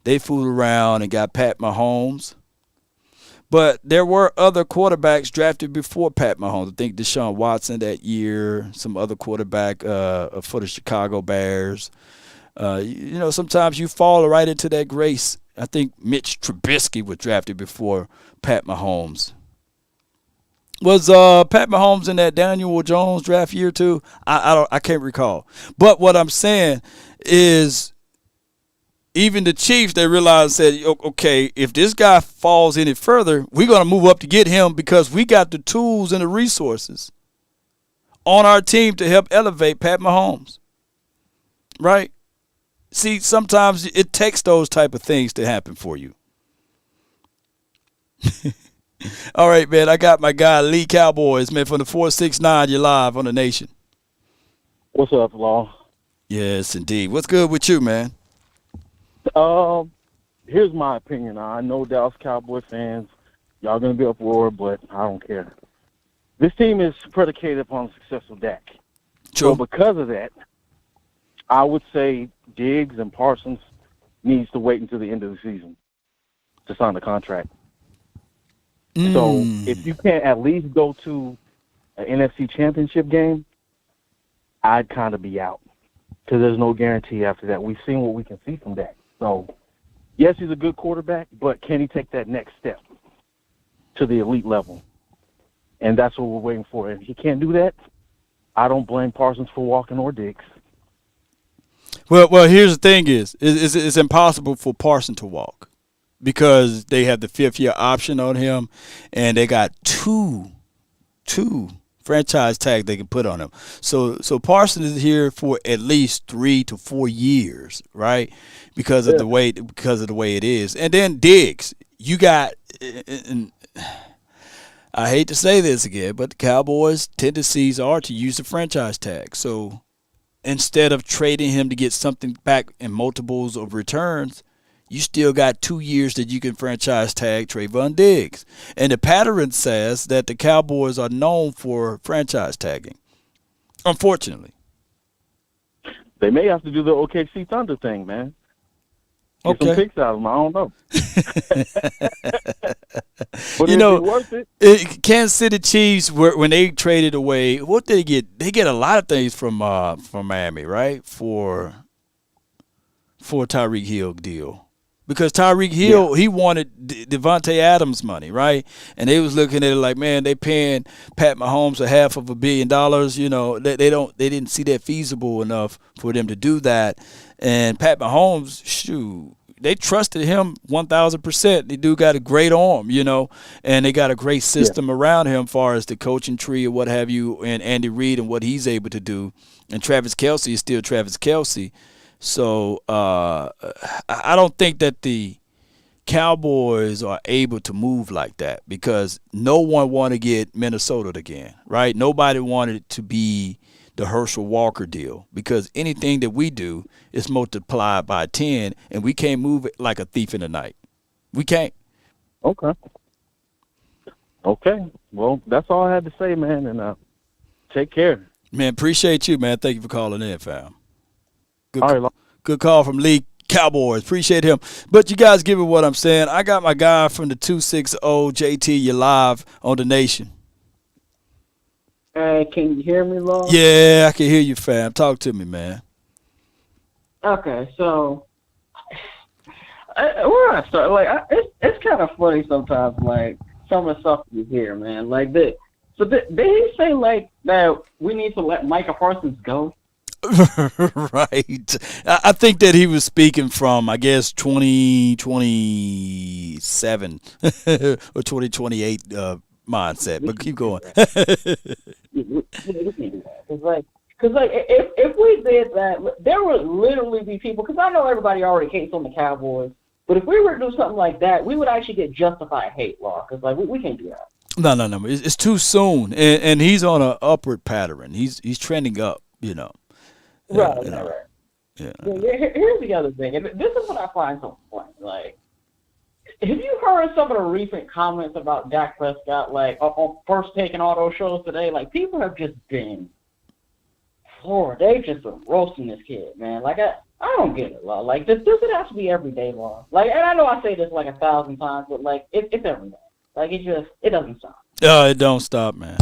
They fooled around and got Pat Mahomes, but there were other quarterbacks drafted before Pat Mahomes. I think Deshaun Watson that year, some other quarterback for the Chicago Bears. Sometimes you fall right into that grace. I think Mitch Trubisky was drafted before Pat Mahomes. Was Pat Mahomes in that Daniel Jones draft year too? I can't recall. But what I'm saying is, even the Chiefs, they realized, said, okay, if this guy falls any further, we're going to move up to get him because we got the tools and the resources on our team to help elevate Pat Mahomes. Right? See, sometimes it takes those type of things to happen for you. All right, man, I got my guy Lee Cowboys, man, from the 469. You're live on the Nation. What's up, Law? Yes, indeed. What's good with you, man? Here's my opinion. I know Dallas Cowboy fans, y'all going to be uproar, but I don't care. This team is predicated upon the success of Dak. True. So because of that, I would say Diggs and Parsons needs to wait until the end of the season to sign the contract. So if you can't at least go to an NFC championship game, I'd kind of be out because there's no guarantee after that. We've seen what we can see from Dak. So, yes, he's a good quarterback, but can he take that next step to the elite level? And that's what we're waiting for. If he can't do that, I don't blame Parsons for walking or Diggs. Well, here's the thing it's impossible for Parsons to walk because they have the fifth-year option on him, and they got two franchise tags they can put on him. So Parsons is here for at least 3 to 4 years, right? Because of the way it is. And then Diggs, you got. And I hate to say this again, but the Cowboys' tendencies are to use the franchise tag. So instead of trading him to get something back in multiples of returns, you still got 2 years that you can franchise tag Trayvon Diggs. And the pattern says that the Cowboys are known for franchise tagging, unfortunately. They may have to do the OKC Thunder thing, man. Get some picks out of them. I don't know. But you know, worth it. Kansas City Chiefs, when they traded away, what did they get? They get a lot of things from Miami, right? For Tyreek Hill deal. Because Tyreek Hill, he wanted Devontae Adams money, right? And they was looking at it like, man, they paying Pat Mahomes $500 million. You know, they didn't see that feasible enough for them to do that. And Pat Mahomes, shoot, they trusted him 1,000%. The dude got a great arm, you know, and they got a great system around him, as far as the coaching tree or what have you, and Andy Reid and what he's able to do. And Travis Kelce is still Travis Kelce. So I don't think that the Cowboys are able to move like that because no one wanted to get Minnesota again, right? Nobody wanted it to be the Herschel Walker deal because anything that we do is multiplied by 10, and we can't move it like a thief in the night. We can't. Okay. Well, that's all I had to say, man, and take care. Man, appreciate you, man. Thank you for calling in, fam. All right. Good call from Lee Cowboys. Appreciate him. But you guys give me what I'm saying. I got my guy from the 260, JT. You're live on the Nation. Hey, can you hear me, Law? Yeah, I can hear you, fam. Talk to me, man. Okay, so where do I start? Like, it's kind of funny sometimes, like some of the stuff you hear, man. Like, did he say like that we need to let Micah Parsons go? Right. I think that he was speaking from, I guess, 2027 or 2028 mindset. But keep going. It's like, Because like if we did that, there would literally be people. Because I know everybody already hates on the Cowboys, but if we were to do something like that, we would actually get justified hate law. Because like we can't do that. No. It's too soon, and he's on an upward pattern. He's trending up. Right. Yeah. Here's the other thing, and this is what I find so funny. Like, have you heard some of the recent comments about Dak Prescott? Like on First Take and all those shows today, like people have just been. They've just been roasting this kid, man. Like, I don't get it, law. Like, does it have to be everyday, law? Like, and I know I say this like 1,000 times, but, like, it's every day. Like, it doesn't stop. It don't stop, man.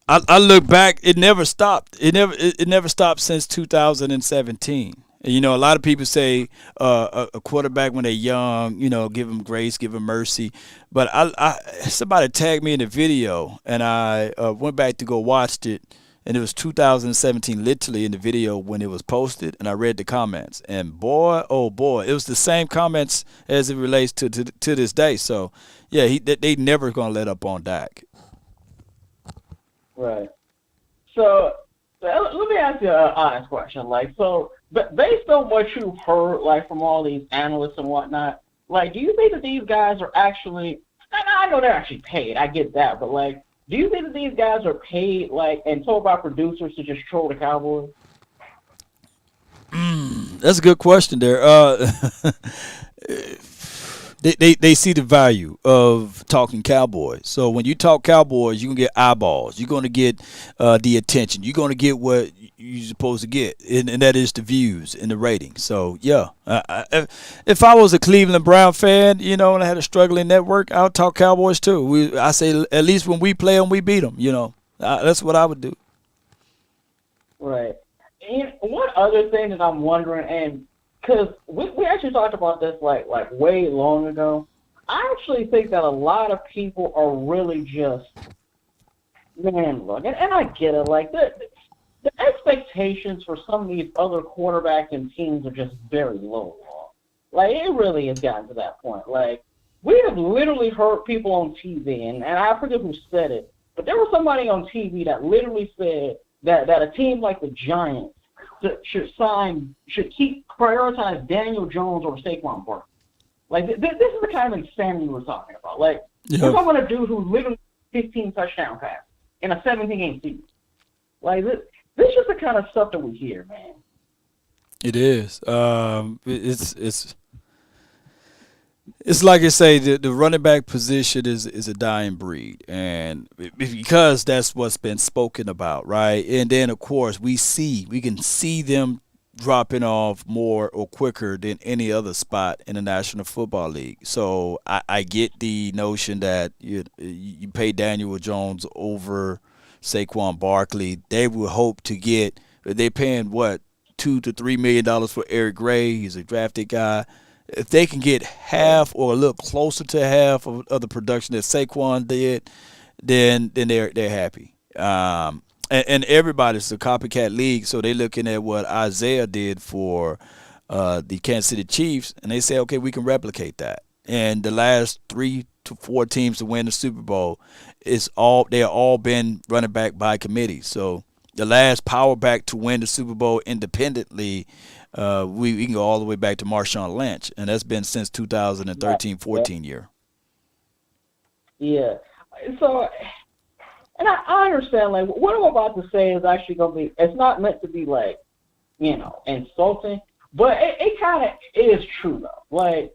I look back, it never stopped. It never stopped since 2017. And, a lot of people say a quarterback when they're young, give them grace, give them mercy. But somebody tagged me in the video, and I went back to go watch it. And it was 2017, literally in the video when it was posted, and I read the comments. And boy, oh boy, it was the same comments as it relates to this day. So, yeah, they never gonna let up on Dak. Right. So let me ask you an honest question. Like, so, but based on what you've heard, like from all these analysts and whatnot, like, do you think that these guys are actually? I know they're actually paid. I get that, but like. Do you think that these guys are paid, like, and told by producers to just troll the Cowboys? That's a good question there. They see the value of talking Cowboys. So when you talk Cowboys, you're going to get eyeballs. You're going to get the attention. You're going to get what you're supposed to get, and that is the views and the ratings. So, yeah, if I was a Cleveland Brown fan, and I had a struggling network, I would talk Cowboys too. I say at least when we play them, we beat them. That's what I would do. Right. And one other thing that I'm wondering, and because we actually talked about this like way long ago, I actually think that a lot of people are really just, man, look, and I get it, like the expectations for some of these other quarterbacks and teams are just very low. Like, it really has gotten to that point. Like, we have literally heard people on TV, and I forget who said it, but there was somebody on TV that literally said that a team like the Giants should prioritize Daniel Jones over Saquon Barkley. Like, this is the kind of insanity we're talking about. Like, we're talking about a dude who literally 15 touchdown passes in a 17-game season. Like, this is just the kind of stuff that we hear, man. It is. It's like I say, the running back position is a dying breed, and because that's what's been spoken about, right? And then of course we can see them dropping off more or quicker than any other spot in the National Football League. So I get the notion that you pay Daniel Jones over Saquon Barkley. They would hope to get. They're paying what, $2 to $3 million for Eric Gray. He's a drafted guy. If they can get half or a little closer to half of the production that Saquon did, then they're happy. And everybody's a copycat league, so they're looking at what Isaiah did for the Kansas City Chiefs, and they say, okay, we can replicate that. And the last 3 to 4 teams to win the Super Bowl, they all been running back by committee. So the last power back to win the Super Bowl independently, we can go all the way back to Marshawn Lynch, and that's been since 2013-14 year. Yeah. So, and I understand, like, what I'm about to say is actually going to be, it's not meant to be, like, insulting, but it kind of is true, though. Like,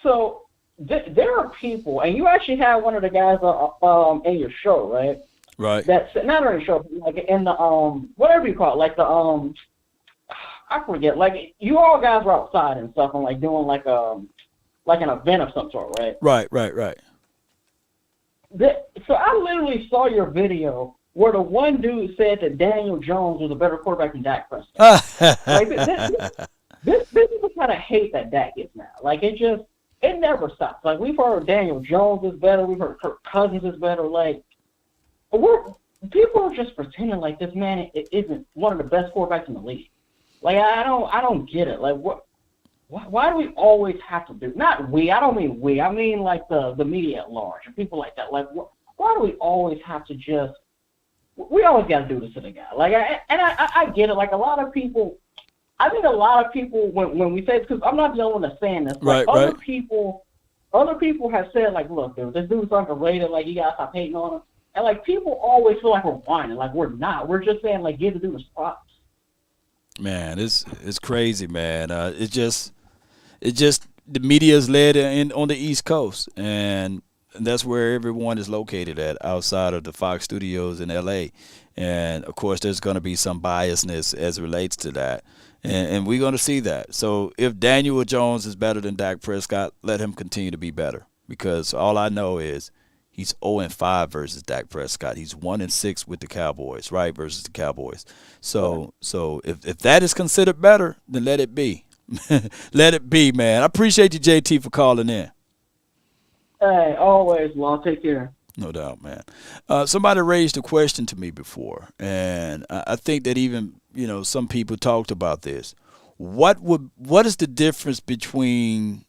so there are people, and you actually have one of the guys in your show, right? Right. That's not on your show, like in the whatever you call it, like the I forget, like you all guys were outside and stuff and like doing like an event of some sort, right? Right. So I literally saw your video where the one dude said that Daniel Jones was a better quarterback than Dak Prescott. Like this is the kind of hate that Dak gets now. Like it never stops. Like we've heard Daniel Jones is better, we've heard Kirk Cousins is better. Like people are just pretending like this man isn't one of the best quarterbacks in the league. Like I don't get it. Like why do we always have to do? Not we. I don't mean we. I mean like the media at large and people like that. Like why do we always have to just we always got to do this to the guy. Like, I get it. Like, a lot of people, I think a lot of people, when we say, because I'm not the only one that's saying this. Like, other people have said, like, look, dude, this dude's underrated. Like, you got to stop hating on him. And, like, people always feel like we're whining. Like, we're not. We're just saying, like, give the dude his props. Man, it's crazy, man. It just the media's led on the East Coast, and that's where everyone is located at outside of the Fox studios in L.A. And, of course, there's going to be some biasness as it relates to that. And we're going to see that. So if Daniel Jones is better than Dak Prescott, let him continue to be better, because all I know is he's 0-5 versus Dak Prescott. He's 1-6 with the Cowboys, right, versus the Cowboys. So if that is considered better, then let it be. Let it be, man. I appreciate you, JT, for calling in. Hey, always, Law. Take care. No doubt, man. Somebody raised a question to me before, and I think that even, some people talked about this. What is the difference between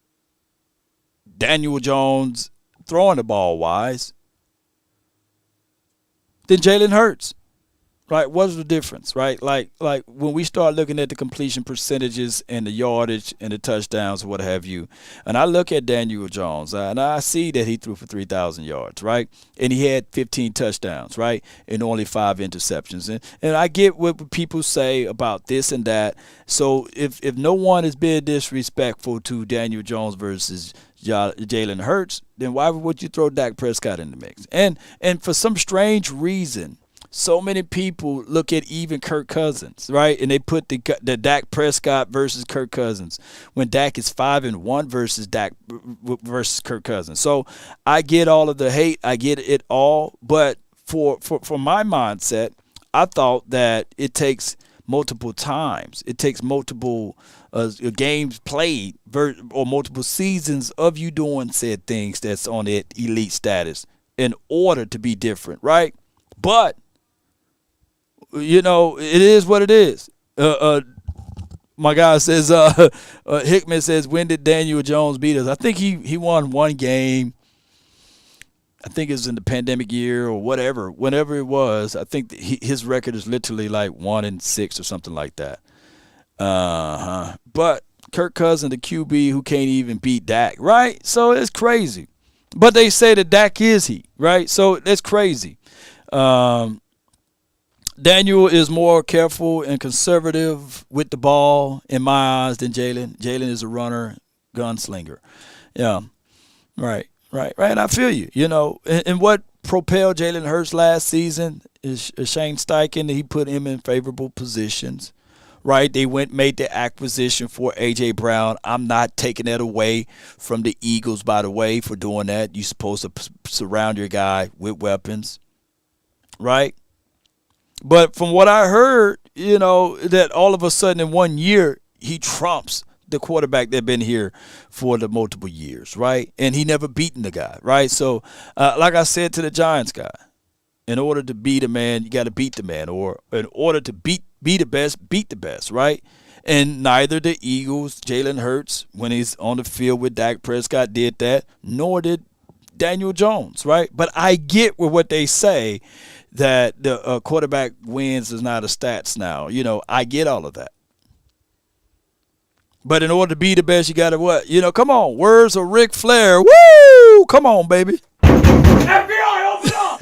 Daniel Jones throwing the ball wise than Jalen Hurts? Right? What's the difference, right? Like when we start looking at the completion percentages and the yardage and the touchdowns, what have you, and I look at Daniel Jones, and I see that he threw for 3,000 yards, right? And he had 15 touchdowns, right? And only 5 interceptions. And I get what people say about this and that. So if no one is being disrespectful to Daniel Jones versus Jalen Hurts, then why would you throw Dak Prescott in the mix? And for some strange reason, so many people look at even Kirk Cousins, right? And they put the Dak Prescott versus Kirk Cousins when Dak is 5-1 versus Kirk Cousins. So I get all of the hate, I get it all, but for my mindset, I thought that it takes multiple times, it takes multiple games played or multiple seasons of you doing said things that's on that elite status in order to be different, right? But it is what it is. My guy says, Hickman says, when did Daniel Jones beat us? I think he won one game. I think it was in the pandemic year or whatever. Whenever it was, I think his record is literally like 1-6 or something like that. But Kirk Cousins, the QB who can't even beat Dak, right? So it's crazy. But they say that Dak is he, right? So that's crazy. Daniel is more careful and conservative with the ball in my eyes than Jalen. Jalen is a runner, gunslinger. Yeah, right. And I feel you, And what propelled Jalen Hurts last season is Shane Steichen. He put him in favorable positions, right? They made the acquisition for A.J. Brown. I'm not taking that away from the Eagles, by the way, for doing that. You're supposed to surround your guy with weapons, right? But from what I heard, that all of a sudden in 1 year, he trumps the quarterback that been here for the multiple years, right? And he never beaten the guy, right? So, like I said to the Giants guy, in order to beat a man, you got to beat the man. Or in order to be the best, beat the best, right? And neither the Eagles, Jalen Hurts, when he's on the field with Dak Prescott, did that, nor did Daniel Jones, right? But I get what they say, that the quarterback wins is not a stats now. I get all of that. But in order to be the best, you got to what? Come on. Words of Ric Flair. Woo! Come on, baby. FBI, open up!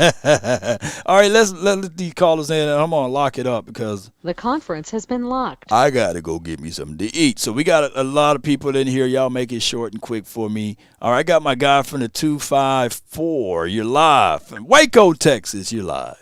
All right, let's let these callers in, and I'm going to lock it up because the conference has been locked. I got to go get me something to eat. So we got a lot of people in here. Y'all make it short and quick for me. All right, I got my guy from the 254. You're live. From Waco, Texas, you're live.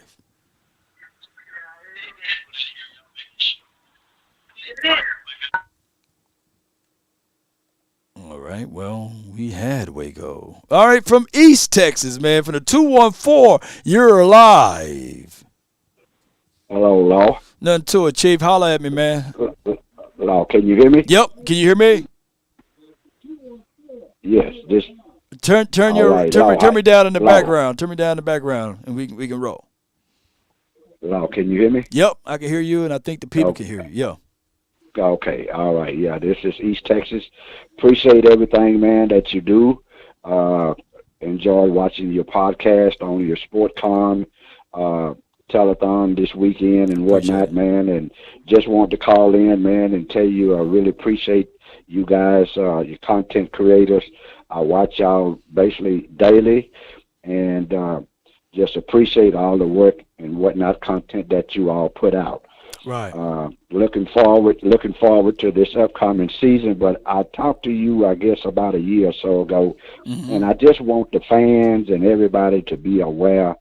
All right, well, we had Waco. All right, from East Texas, man, from the 214, you're live. Hello, Law. Nothing to it, Chief. Holla at me, man. Law, can you hear me? Yep. Can you hear me? Yes. Just turn me down in the background. Turn me down in the background, and we can roll. Law, can you hear me? Yep, I can hear you, and I think the people can hear you. Yeah. Okay, all right. Yeah, this is East Texas. Appreciate everything, man, that you do. Enjoy watching your podcast on your SportsCon telethon this weekend and whatnot, man, and just want to call in, man, and tell you I really appreciate you guys, your content creators. I watch y'all basically daily, and just appreciate all the work and whatnot content that you all put out. Right. Looking forward to this upcoming season. But I talked to you, I guess, about a year or so ago, and I just want the fans and everybody to be aware.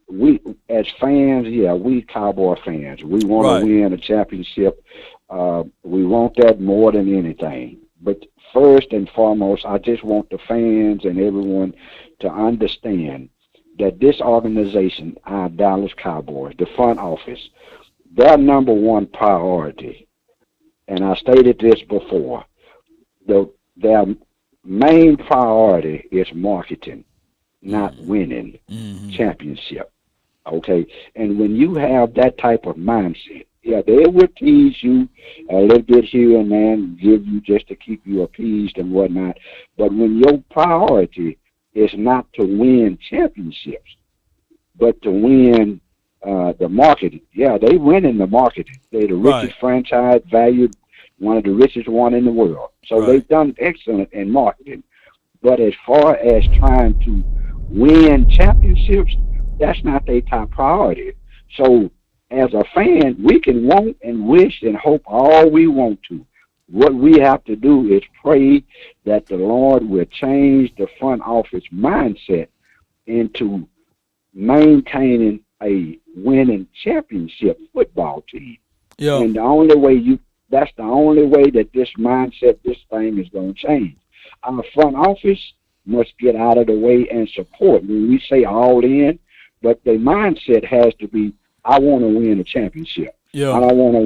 We as fans, we Cowboy fans. We want to win a championship. We want that more than anything. But first and foremost, I just want the fans and everyone to understand that this organization, our Dallas Cowboys, the front office, their number one priority, and I stated this before, their main priority is marketing, not winning championship. Okay? And when you have that type of mindset, they will tease you a little bit here and there and give you just to keep you appeased and whatnot. But when your priority is not to win championships, but to win the marketing. They win in the marketing. They're the richest franchise, valued, one of the richest one in the world. So they've done excellent in marketing. But as far as trying to win championships, that's not their top priority. So as a fan, we can want and wish and hope all we want to. What we have to do is pray that the Lord will change the front office mindset into maintaining a winning championship football team. And the only way that's the only way that this mindset, this thing is going to change. Our front office must get out of the way and support. When we say all in, but the mindset has to be, I want to win a championship. I don't want to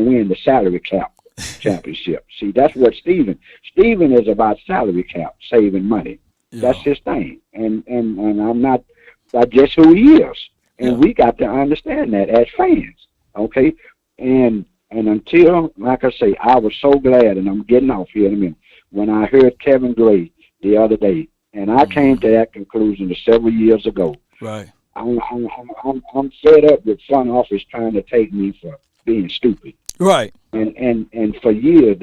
win the salary cap championship. See, that's what Steven is about, salary cap, saving money. That's his thing. And I'm not, that's just who he is. And we got to understand that as fans. Okay? And until, like I say, I was so glad, and I'm getting off here in a minute, when I heard Kevin Gray the other day, and I came to that conclusion several years ago. Right. I'm fed up with front office trying to take me for being stupid. Right. And for years,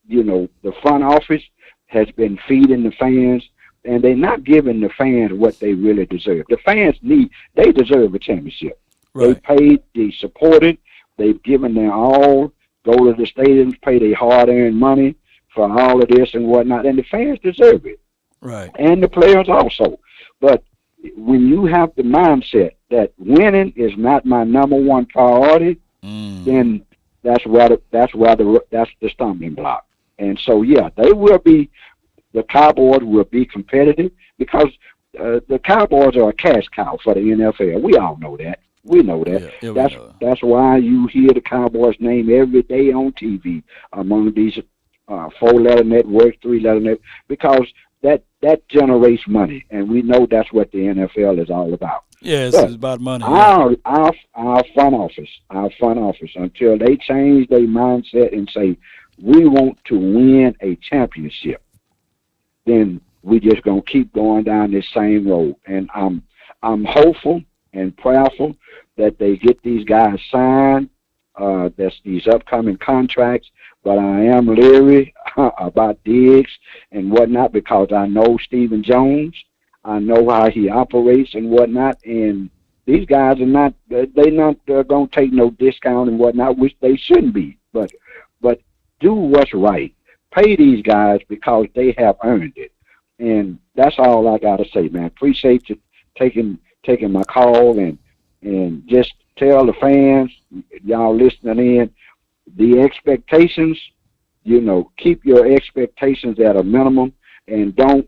the front office has been feeding the fans, and they're not giving the fans what they really deserve. The fans they deserve a championship. Right. They paid, they supported, they've given their all, go to the stadiums, pay their hard-earned money for all of this and whatnot, and the fans deserve it. Right. And the players also. But when you have the mindset that winning is not my number one priority, then that's the stumbling block. And so the Cowboys will be competitive because the Cowboys are a cash cow for the NFL. We all know that. We know that. That's why you hear the Cowboys' name every day on TV among these 4-letter networks, 3-letter networks, because that generates money, and we know that's what the NFL is all about. Yeah, it's about money. Our front office, until they change their mindset and say, we want to win a championship, then we just gonna keep going down this same road. And I'm hopeful and prayerful that they get these guys signed, that's these upcoming contracts. But I am leery about Diggs and whatnot because I know Stephen Jones. I know how he operates and whatnot. And these guys are not going to take no discount and whatnot, which they shouldn't be. But do what's right. Pay these guys because they have earned it. And that's all I got to say, man. Appreciate you taking my call and just tell the fans, y'all listening in, the expectations, keep your expectations at a minimum and don't,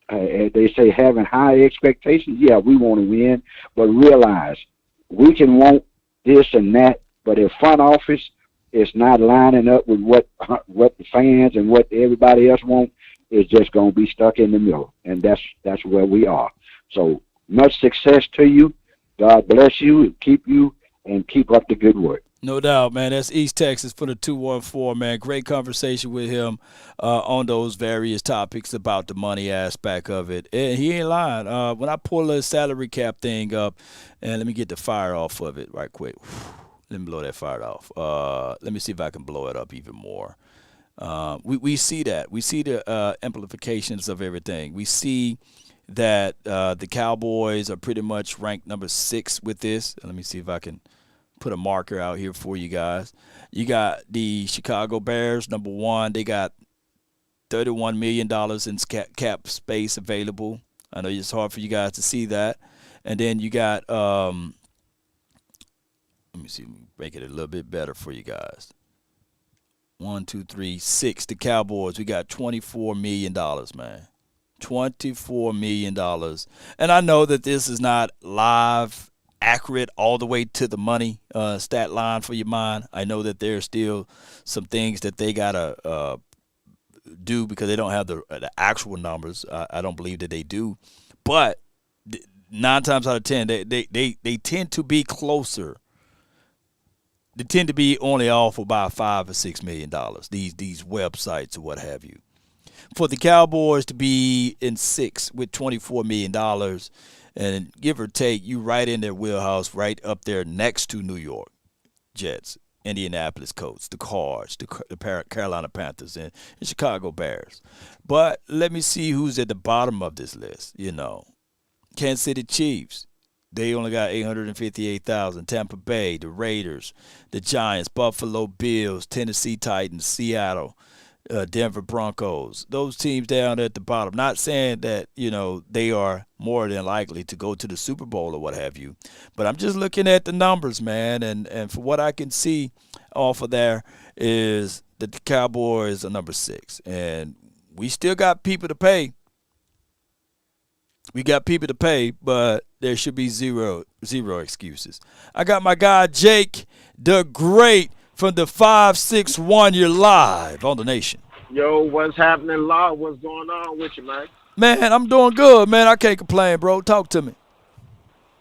they say having high expectations. Yeah, we want to win, but realize we can want this and that, but if front office is not lining up with what the fans and what everybody else wants, it's just going to be stuck in the middle, and that's where we are. So much success to you. God bless you and keep up the good work. No doubt, man. That's East Texas for the 214, man. Great conversation with him on those various topics about the money aspect of it. And he ain't lying. When I pull the salary cap thing up, and let me get the fire off of it right quick. Let me blow that fire off. Let me see if I can blow it up even more. We see that. We see the amplifications of everything. We see that the Cowboys are pretty much ranked number 6 with this. Let me see if I can put a marker out here for you guys. You got the Chicago Bears, number 1. They got $31 million in cap space available. I know it's hard for you guys to see that. And then you got, let me see, make it a little bit better for you guys. 1, 2, 3, 6. The Cowboys, we got $24 million, man. $24 million. And I know that this is not live accurate all the way to the money stat line for your mind. I know that there's still some things that they gotta do because they don't have the actual numbers. I don't believe that they do, but 9 times out of 10 they tend to be closer. They tend to be only off about $5 or $6 million. These websites or what have you. For the Cowboys to be in 6 with $24 million. And give or take, you right in their wheelhouse, right up there next to New York Jets, Indianapolis Colts, the Cards, the Carolina Panthers, and Chicago Bears. But let me see who's at the bottom of this list. Kansas City Chiefs, they only got $858,000. Tampa Bay, the Raiders, the Giants, Buffalo Bills, Tennessee Titans, Seattle, Denver Broncos, those teams down at the bottom. Not saying that, they are more than likely to go to the Super Bowl or what have you, but I'm just looking at the numbers, man, and for what I can see off of there is that the Cowboys are number 6, and we still got people to pay. We got people to pay, but there should be zero excuses. I got my guy Jake the Great from the 561. You're live on the Nation. Yo, what's happening, Law? What's going on with you, man? Man, I'm doing good, man. I can't complain, bro. Talk to me.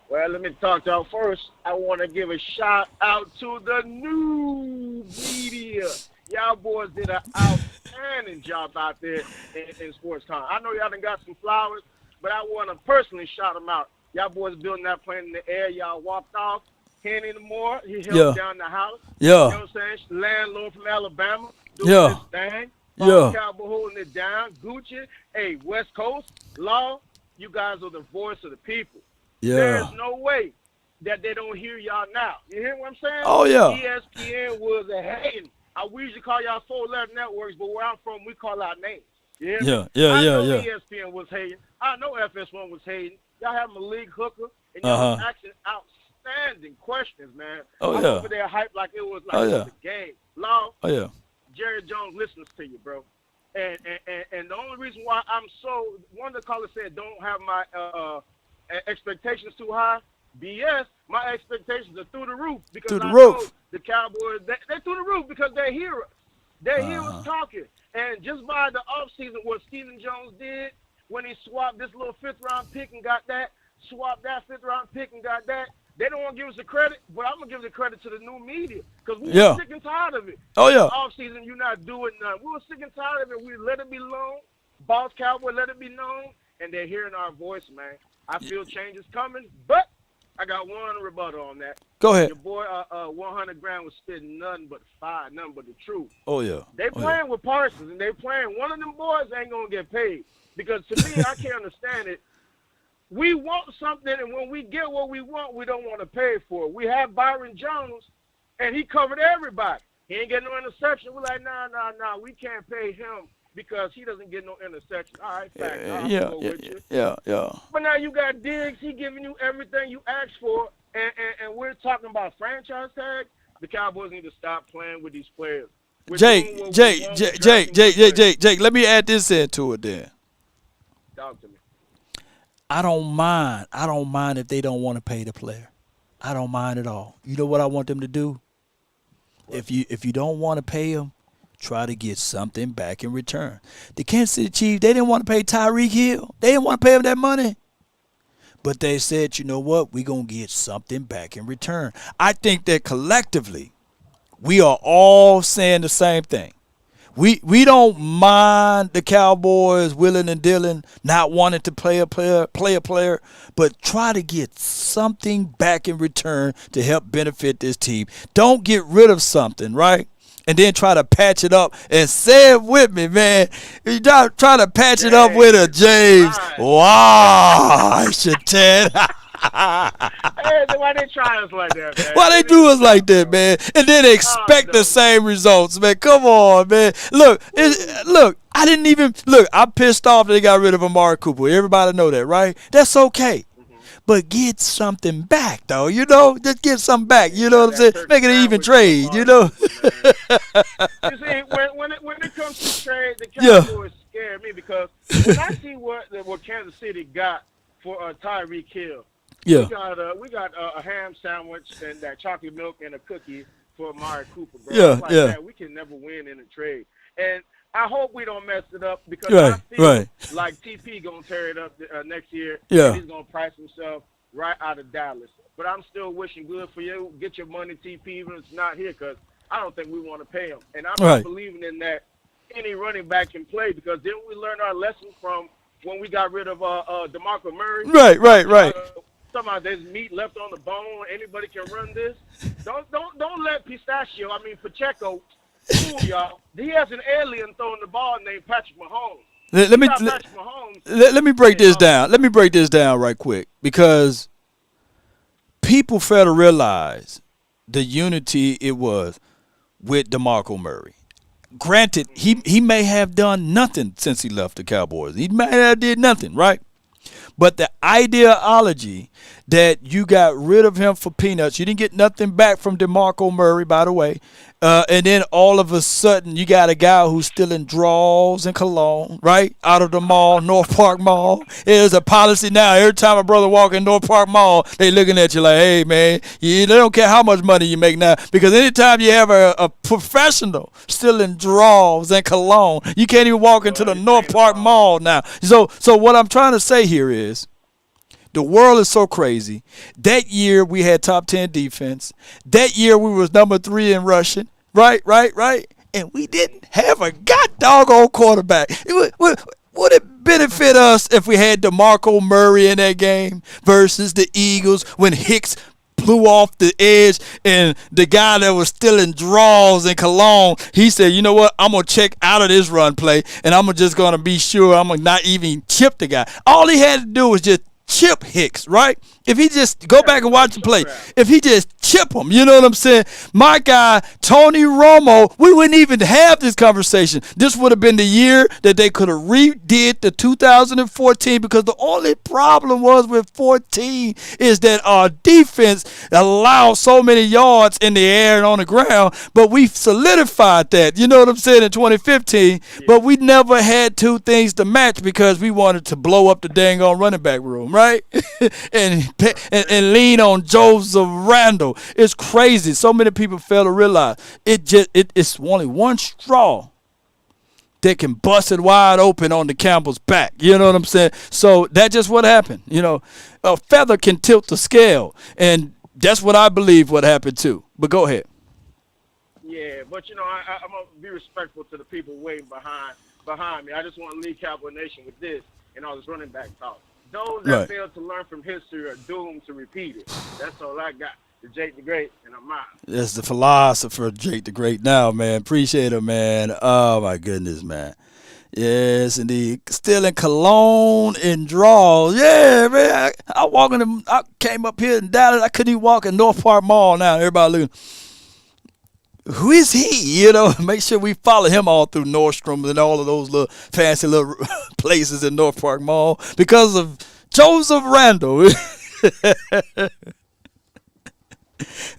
Well, let me talk to y'all first. I want to give a shout out to the new media. Y'all boys did an outstanding job out there in SportsCon. I know y'all done got some flowers, but I want to personally shout them out. Y'all boys building that plane in the air. Y'all walked off. Henny Moore, he held down the house. Yeah. You know what I'm saying? Landlord from Alabama doing his thing. Cowboy holding it down. Gucci, hey, West Coast, Law, you guys are the voice of the people. Yeah. There's no way that they don't hear y'all now. You hear what I'm saying? Oh, yeah. ESPN was a hating. We usually call y'all 4-letter networks, but where I'm from, we call our names. You hear me? I know ESPN was hating. I know FS1 was hating. Y'all have Malik Hooker, and y'all asking outstanding questions, man. I'm over there hyped like it was like a game. Law, Jerry Jones listens to you, bro. And the only reason why one of the callers said don't have my expectations too high. BS, my expectations are through the roof because know the Cowboys, they're through the roof because they hear us. They hear us talking. And just by the offseason, what Stephen Jones did when he swapped this little 5th-round pick and got that, swapped that 5th-round pick and got that, they don't want to give us the credit, but I'm going to give the credit to the new media because we were sick and tired of it. Oh, yeah. Offseason, you're not doing nothing. We were sick and tired of it. We let it be known. Boss Cowboy, let it be known. And they're hearing our voice, man. I feel change is coming, but I got one rebuttal on that. Go ahead. Your boy, 100 grand was spitting nothing but fire, nothing but the truth. Oh, yeah. They playing with Parsons, and they playing. One of them boys ain't going to get paid because, to me, I can't understand it. We want something, and when we get what we want, we don't want to pay for it. We have Byron Jones, and he covered everybody. He ain't getting no interception. We're like, nah, we can't pay him because he doesn't get no interception. All right, fact. Yeah. But now you got Diggs. He giving you everything you asked for, and we're talking about franchise tag. The Cowboys need to stop playing with these players. Jake, let me add this into it then. Talk to me. I don't mind if they don't want to pay the player. I don't mind at all. You know what I want them to do? What? If you don't want to pay them, try to get something back in return. The Kansas City Chiefs, they didn't want to pay Tyreek Hill. They didn't want to pay him that money. But they said, you know what? We're going to get something back in return. I think that collectively, we are all saying the same thing. We don't mind the Cowboys willing and dealing, not wanting to play a player, but try to get something back in return to help benefit this team. Don't get rid of something, right? And then try to patch it up. And say it with me, man. You try to patch it up with a James. Wow, Shatan. Hey, why they try us like that, man? Why they do us like that, man? And then expect the same results, man. Come on, man. Look, I didn't even look. I'm pissed off that they got rid of Amari Cooper. Everybody know that, right? That's okay. But get something back, though. You know, just get something back. You know what I'm saying? Make it an even trade. You know. You see, when it comes to trade, the Cowboys scare me because when I see what Kansas City got for Tyreek Hill. Yeah. We got a ham sandwich and that chocolate milk and a cookie for Amari Cooper, bro. Yeah, like, yeah. Man, we can never win in a trade. And I hope we don't mess it up because I feel like TP going to tear it up next year. Yeah. And he's going to price himself right out of Dallas. But I'm still wishing good for you. Get your money, TP, even if it's not here, because I don't think we want to pay him. And I'm not believing in that any running back can play because didn't we learn our lesson from when we got rid of DeMarco Murray? Right. Somehow there's meat left on the bone. Anybody can run this. Don't let Pacheco fool y'all. He has an alien throwing the ball named Patrick Mahomes. Let me break this down. Let me break this down right quick because people fail to realize the unity it was with DeMarco Murray. Granted, he may have done nothing since he left the Cowboys. He may have did nothing, right? But the ideology that you got rid of him for peanuts, you didn't get nothing back from DeMarco Murray, by the way. And then all of a sudden, you got a guy who's still in draws and cologne, right? Out of the mall, North Park Mall. There's a policy now. Every time a brother walk in North Park Mall, they looking at you like, hey, man, they don't care how much money you make now. Because anytime you have a professional still in draws and cologne, you can't even walk into the North Park Mall now. So what I'm trying to say here is, the world is so crazy. That year we had top 10 defense. That year we was number 3 in rushing. Right. And we didn't have a doggone quarterback. Would it benefit us if we had DeMarco Murray in that game versus the Eagles when Hicks blew off the edge and the guy that was still in draws and cologne, he said, you know what, I'm going to check out of this run play and I'm just going to be sure I'm going to not even chip the guy. All he had to do was just chip Hicks, right? If he just go back and watch the play, if he just chip him, you know what I'm saying? My guy, Tony Romo, we wouldn't even have this conversation. This would have been the year that they could have redid the 2014 because the only problem was with 14 is that our defense allowed so many yards in the air and on the ground, but we solidified that, you know what I'm saying, in 2015, but we never had two things to match because we wanted to blow up the dang on running back room, right? and lean on Joseph Randle. It's crazy. So many people fail to realize it's only one straw that can bust it wide open on the camel's back. You know what I'm saying? So that's just what happened. You know, a feather can tilt the scale, and that's what I believe what happened too. But go ahead. Yeah, but you know, I'm gonna be respectful to the people waiting behind me. I just want to leave Cowboy Nation with this and all this running back talk. Those that fail to learn from history are doomed to repeat it. That's all I got. The Jake the Great, and I'm out. That's the philosopher, Jake the Great. Now, man, appreciate him, man. Oh my goodness, man. Yes, indeed. Still in cologne and draws. Yeah, man. I came up here in Dallas. I couldn't even walk in North Park Mall now. Everybody looking. Who is he? You know, make sure we follow him all through Nordstrom and all of those little fancy little places in North Park Mall because of Joseph Randle.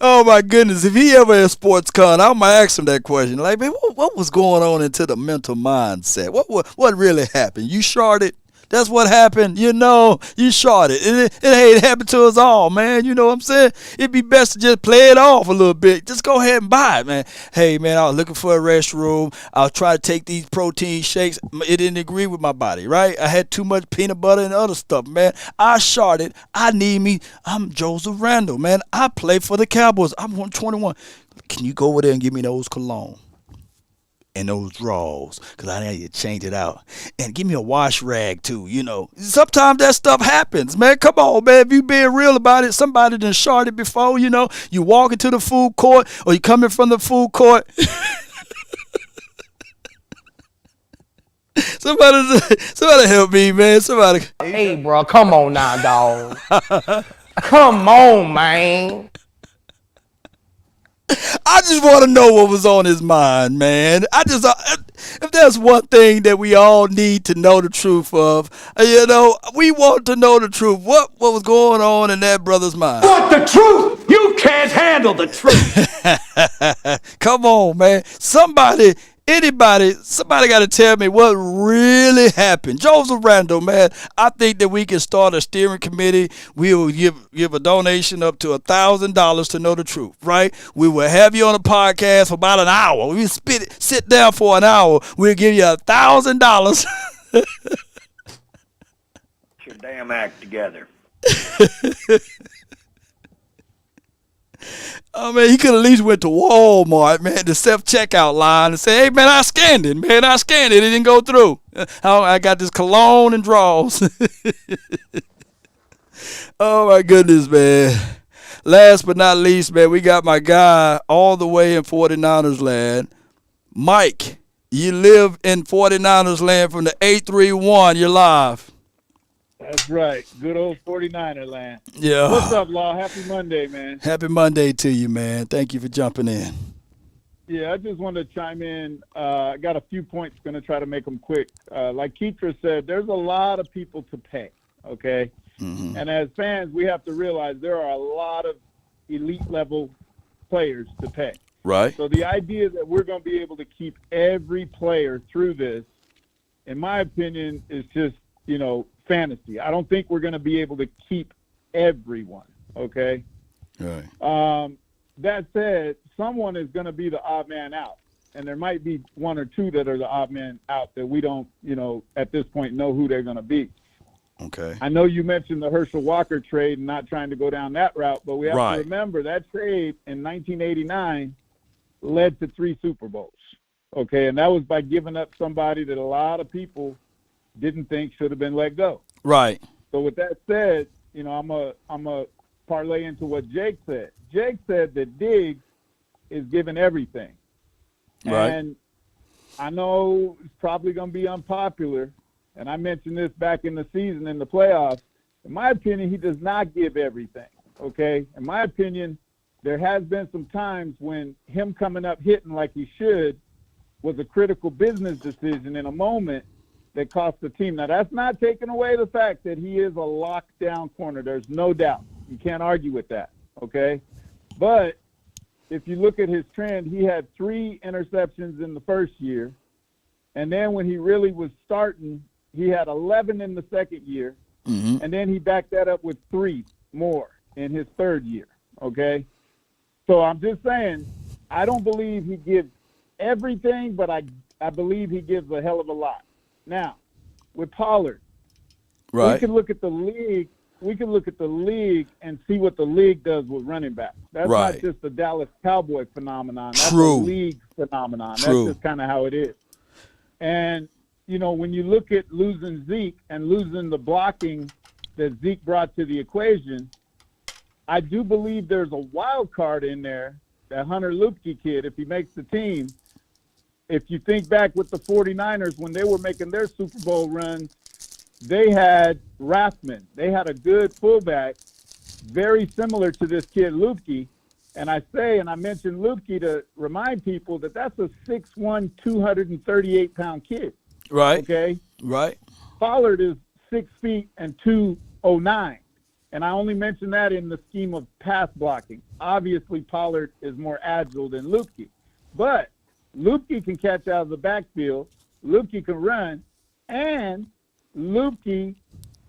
Oh my goodness! If he ever at SportsCon, I might ask him that question. Like, man, what was going on into the mental mindset? What really happened? You sharded? That's what happened. You know, you short it. It happened to us all, man. You know what I'm saying? It'd be best to just play it off a little bit. Just go ahead and buy it, man. Hey, man, I was looking for a restroom. I was trying to take these protein shakes. It didn't agree with my body, right? I had too much peanut butter and other stuff, man. I shorted. I need me. I'm Joseph Randall, man. I play for the Cowboys. I'm 121. Can you go over there and give me those cologne and those drawers? Because I need to change it out. And give me a wash rag, too, you know. Sometimes that stuff happens, man. Come on, man. If you being real about it, somebody done shorted before, you know. You walk into the food court or you coming from the food court. Somebody help me, man. Somebody. Hey, bro, come on now, dog. Come on, man. I just want to know what was on his mind, man. If there's one thing that we all need to know the truth of, you know, we want to know the truth. What was going on in that brother's mind? Want the truth? You can't handle the truth. Come on, man. Somebody got to tell me what really happened. Joseph Randall, man, I think that we can start a steering committee. We will give a donation up to $1,000 to know the truth, right? We will have you on a podcast for about an hour. We sit down for an hour. We'll give you $1,000. Get your damn act together. Oh, man, he could at least went to Walmart, man, the self-checkout line and say, hey, man, I scanned it. It didn't go through. I got this cologne and drawers. Oh, my goodness, man. Last but not least, man, we got my guy all the way in 49ers land. Mike, you live in 49ers land from the 831. You're live. That's right. Good old 49er land. Yeah. What's up, Law? Happy Monday, man. Happy Monday to you, man. Thank you for jumping in. Yeah, I just wanted to chime in. I got a few points, going to try to make them quick. Like Keitra said, there's a lot of people to pay, okay? Mm-hmm. And as fans, we have to realize there are a lot of elite-level players to pay. Right. So the idea that we're going to be able to keep every player through this, in my opinion, is just, you know, fantasy. I don't think we're going to be able to keep everyone, okay? Right. That said, someone is going to be the odd man out, and there might be one or two that are the odd man out that we don't, you know, at this point know who they're going to be. Okay. I know you mentioned the Herschel Walker trade and not trying to go down that route, but we have to remember that trade in 1989 led to 3 Super Bowls, okay? And that was by giving up somebody that a lot of people didn't think should have been let go. Right. So with that said, you know, I'm a parlay into what Jake said. Jake said that Diggs is giving everything. Right. And I know it's probably going to be unpopular, and I mentioned this back in the season in the playoffs. In my opinion, he does not give everything, okay? In my opinion, there has been some times when him coming up hitting like he should was a critical business decision in a moment that cost the team. Now, that's not taking away the fact that he is a lockdown corner. There's no doubt. You can't argue with that, okay? But if you look at his trend, he had 3 interceptions in the first year. And then when he really was starting, he had 11 in the second year. Mm-hmm. And then he backed that up with 3 more in his third year, okay? So I'm just saying, I don't believe he gives everything, but I believe he gives a hell of a lot. Now, with Pollard, right, we can look at the league. We can look at the league and see what the league does with running backs. That's right. Not just the Dallas Cowboy phenomenon. That's True. a league phenomenon. True. That's just kind of how it is. And, you know, when you look at losing Zeke and losing the blocking that Zeke brought to the equation, I do believe there's a wild card in there, that Hunter Luepke kid, if he makes the team. If you think back with the 49ers, when they were making their Super Bowl runs, they had Rathman. They had a good fullback, very similar to this kid, Luepke. And I mentioned Luepke to remind people that that's a 6'1", 238-pound kid. Right. Okay? Right. Pollard is 6 feet and 209. And I only mention that in the scheme of pass blocking. Obviously, Pollard is more agile than Luepke. But Luepke can catch out of the backfield. Luepke can run. And Lukey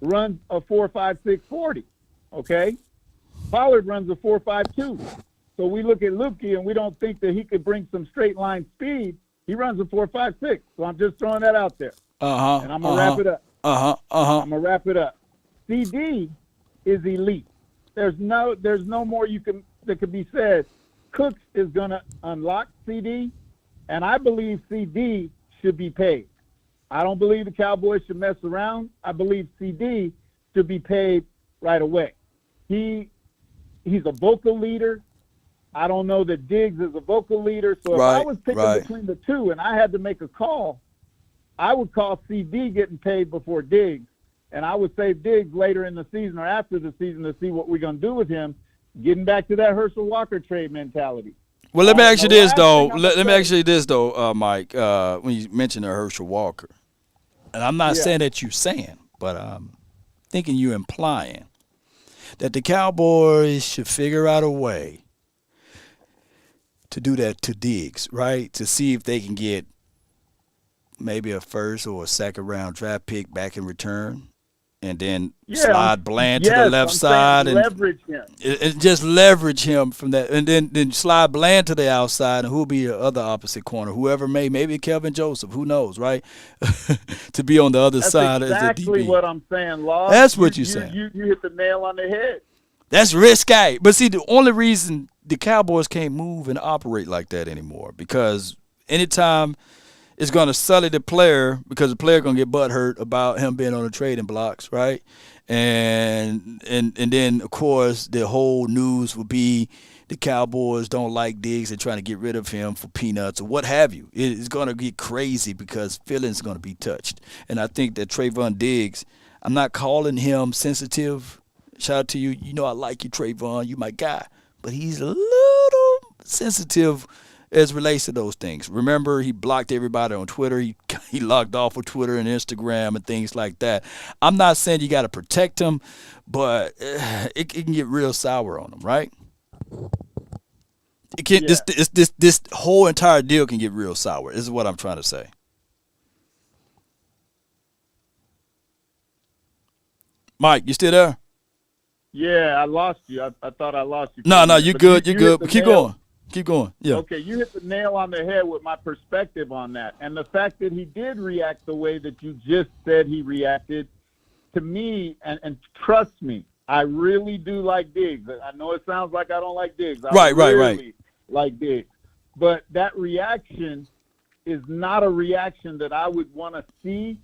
runs a 4.56 40. Okay, Pollard runs a 4.52. So we look at Lukey and we don't think that he could bring some straight line speed. He runs a 4.56. So I'm just throwing that out there. And I'm gonna wrap it up. I'm gonna wrap it up. CeeDee is elite. There's no more that could be said. Cooks is gonna unlock CeeDee, and I believe CeeDee should be paid. I don't believe the Cowboys should mess around. I believe CeeDee should be paid right away. He's a vocal leader. I don't know that Diggs is a vocal leader. So if I was picking between the two and I had to make a call, I would call CeeDee getting paid before Diggs. And I would save Diggs later in the season or after the season to see what we're going to do with him, getting back to that Herschel Walker trade mentality. Well, let me ask you this, though. Let me ask you this, though, Mike, when you mentioned Herschel Walker. And I'm not saying that you're saying, but I'm thinking you're implying that the Cowboys should figure out a way to do that to Diggs, right? To see if they can get maybe a first or a second round draft pick back in return, and then slide Bland to the left side and leverage him. And just leverage him from that, and then slide Bland to the outside, and who'll be your other opposite corner, whoever maybe Kelvin Joseph, who knows, right? To be on the other side as the DB. That's exactly what I'm saying, Law. That's what you're saying. You hit the nail on the head. That's risky. But see, the only reason the Cowboys can't move and operate like that anymore, because anytime it's going to sully the player, because the player going to get butthurt about him being on the trading blocks, right? And then, of course, the whole news will be the Cowboys don't like Diggs. They're trying to get rid of him for peanuts or what have you. It's going to get crazy because feelings are going to be touched. And I think that Trayvon Diggs, I'm not calling him sensitive. Shout out to you. You know I like you, Trayvon. You my guy. But he's a little sensitive as relates to those things. Remember, he blocked everybody on Twitter. He logged off of Twitter and Instagram and things like that. I'm not saying you got to protect him, but it can get real sour on him, right? It can. This whole entire deal can get real sour. This is what I'm trying to say. Mike, you still there? Yeah, I lost you. I thought I lost you. No, you good. You good. Keep going. Keep going. Yeah. Okay, you hit the nail on the head with my perspective on that. And the fact that he did react the way that you just said he reacted, to me, and trust me, I really do like Diggs. I know it sounds like I don't like Diggs. I really like Diggs. But that reaction is not a reaction that I would want to see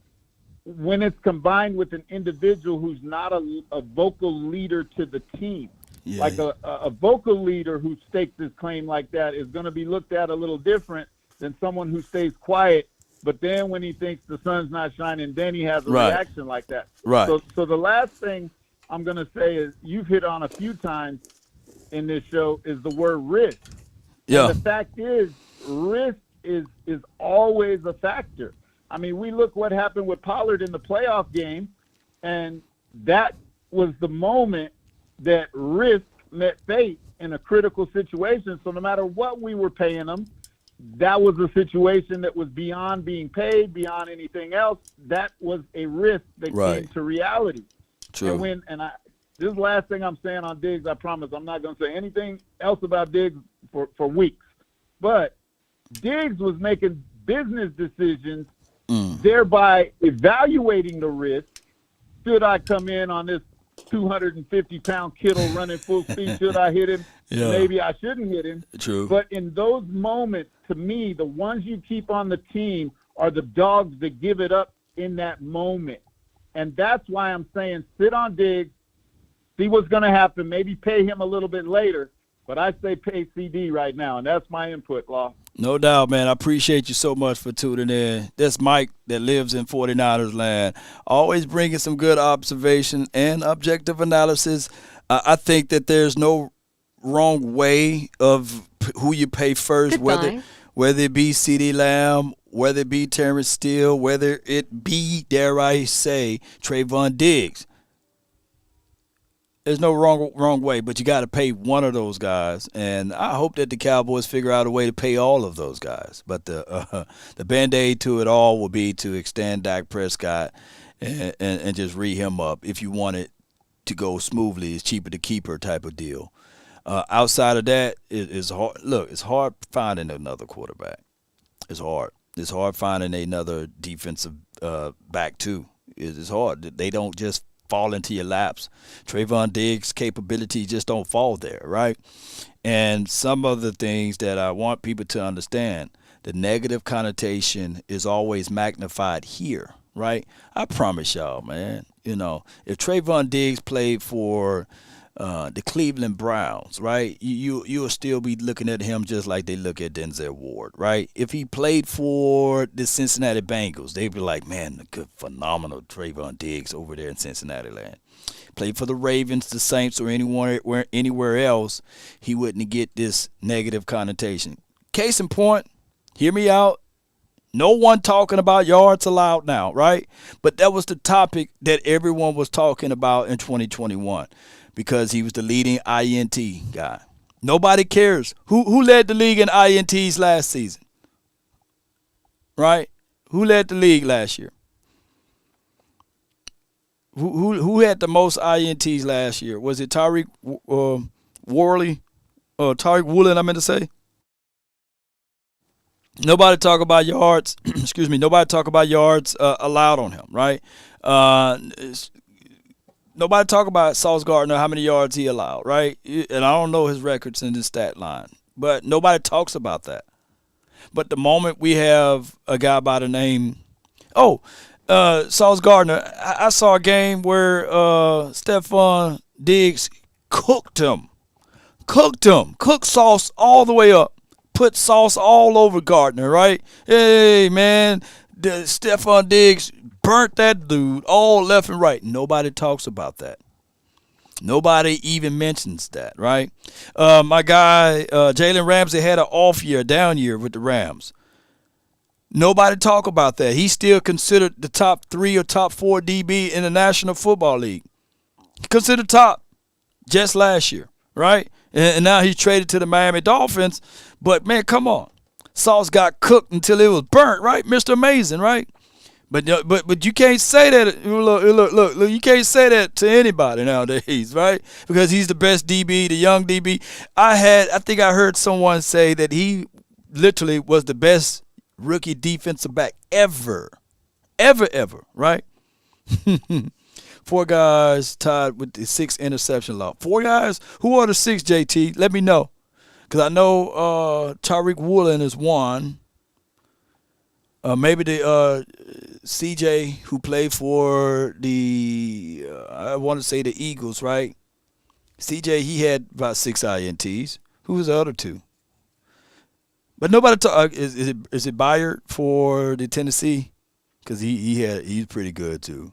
when it's combined with an individual who's not a vocal leader to the team. Yeah. Like a vocal leader who stakes his claim like that is going to be looked at a little different than someone who stays quiet, but then when he thinks the sun's not shining, then he has a reaction like that. Right. So the last thing I'm going to say is you've hit on a few times in this show is the word risk. Yeah. And the fact is, risk is always a factor. I mean, we look what happened with Pollard in the playoff game, and that was the moment that risk met faith in a critical situation. So no matter what we were paying them, that was a situation that was beyond being paid, beyond anything else. That was a risk that came to reality. True. And this is the last thing I'm saying on Diggs. I promise I'm not going to say anything else about Diggs for weeks. But Diggs was making business decisions, thereby evaluating the risk. Should I come in on this 250-pound Kittle running full speed? Should I hit him? Yeah. Maybe I shouldn't hit him. True. But in those moments, to me, the ones you keep on the team are the dogs that give it up in that moment. And that's why I'm saying sit on Diggs, see what's going to happen, maybe pay him a little bit later. But I say pay CeeDee right now, and that's my input, Law. No doubt, man. I appreciate you so much for tuning in. That's Mike that lives in 49ers land. Always bringing some good observation and objective analysis. I think that there's no wrong way of who you pay first, whether it be CeeDee Lamb, whether it be Terrence Steele, whether it be, dare I say, Trayvon Diggs. There's no wrong way, but you got to pay one of those guys, and I hope that the Cowboys figure out a way to pay all of those guys. But the Band-Aid to it all will be to extend Dak Prescott and just re him up. If you want it to go smoothly, it's cheaper to keep her type of deal. Outside of that, it's hard. Look, it's hard finding another quarterback. It's hard. It's hard finding another defensive back too. It's hard. They don't just fall into your laps. Trayvon Diggs' capability just don't fall there, right? And some of the things that I want people to understand, the negative connotation is always magnified here, right? I promise y'all, man. You know, if Trayvon Diggs played for the Cleveland Browns, right? You'll still be looking at him just like they look at Denzel Ward, right? If he played for the Cincinnati Bengals, they'd be like, man, the good, phenomenal Trayvon Diggs over there in Cincinnati land. Played for the Ravens, the Saints, or anywhere else, he wouldn't get this negative connotation. Case in point, hear me out. No one talking about yards allowed now, right? But that was the topic that everyone was talking about in 2021. Because he was the leading INT guy. Nobody cares. Who led the league in INTs last season? Right? Who led the league last year? Who had the most INTs last year? Was it Tyreek Worley? Tyreek Woolen, I meant to say? Nobody talk about yards. Excuse me. Nobody talk about yards allowed on him, right? Nobody talk about Sauce Gardner, how many yards he allowed, right? And I don't know his records in his stat line. But nobody talks about that. But the moment we have a guy by the name, Sauce Gardner, I saw a game where Stephon Diggs cooked him. Cooked Sauce all the way up. Put sauce all over Gardner, right? Hey, man, Stephon Diggs burnt that dude all left and right. Nobody talks about that. Nobody even mentions that, right? My guy, Jalen Ramsey, had an off year, down year with the Rams. Nobody talk about that. He's still considered the top 3 or top 4 DB in the National Football League. Considered top just last year, right? And now he's traded to the Miami Dolphins. But, man, come on. Sauce got cooked until it was burnt, right? Mr. Amazing, right? But you can't say that. Look, you can't say that to anybody nowadays, right? Because he's the best DB, the young DB. I think I heard someone say that he literally was the best rookie defensive back ever, right? 4 guys tied with the 6 interception law. 4 guys? Who are the 6, JT? Let me know. Because I know Tyreek Woolen is 1. Maybe the CJ who played for the, I want to say the Eagles, right? CJ, he had about 6 INTs. Who was the other 2? But nobody talk. Is it Byard for the Tennessee? Because he's pretty good too.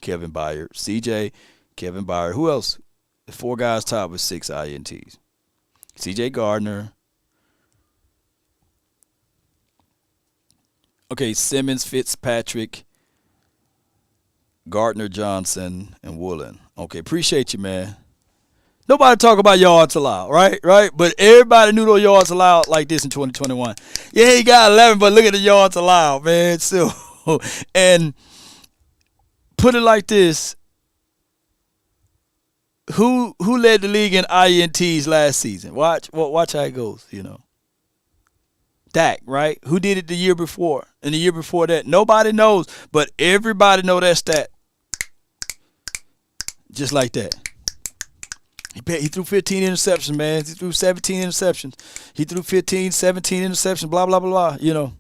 Kevin Byard, CJ, Kevin Byard. Who else? The 4 guys tied with 6 INTs. CJ Gardner. Okay, Simmons, Fitzpatrick, Gardner Johnson, and Woolen. Okay, appreciate you, man. Nobody talk about yards allowed, right? But everybody knew those yards allowed like this in 2021. Yeah, he got 11, but look at the yards allowed, man. So, and put it like this. Who led the league in INTs last season? Watch how it goes, you know. Dak, right? Who did it the year before? And the year before that? Nobody knows, but everybody know that stat. Just like that. He threw 15 interceptions, man. He threw 17 interceptions. He threw 15, 17 interceptions, blah, blah, blah, blah, you know.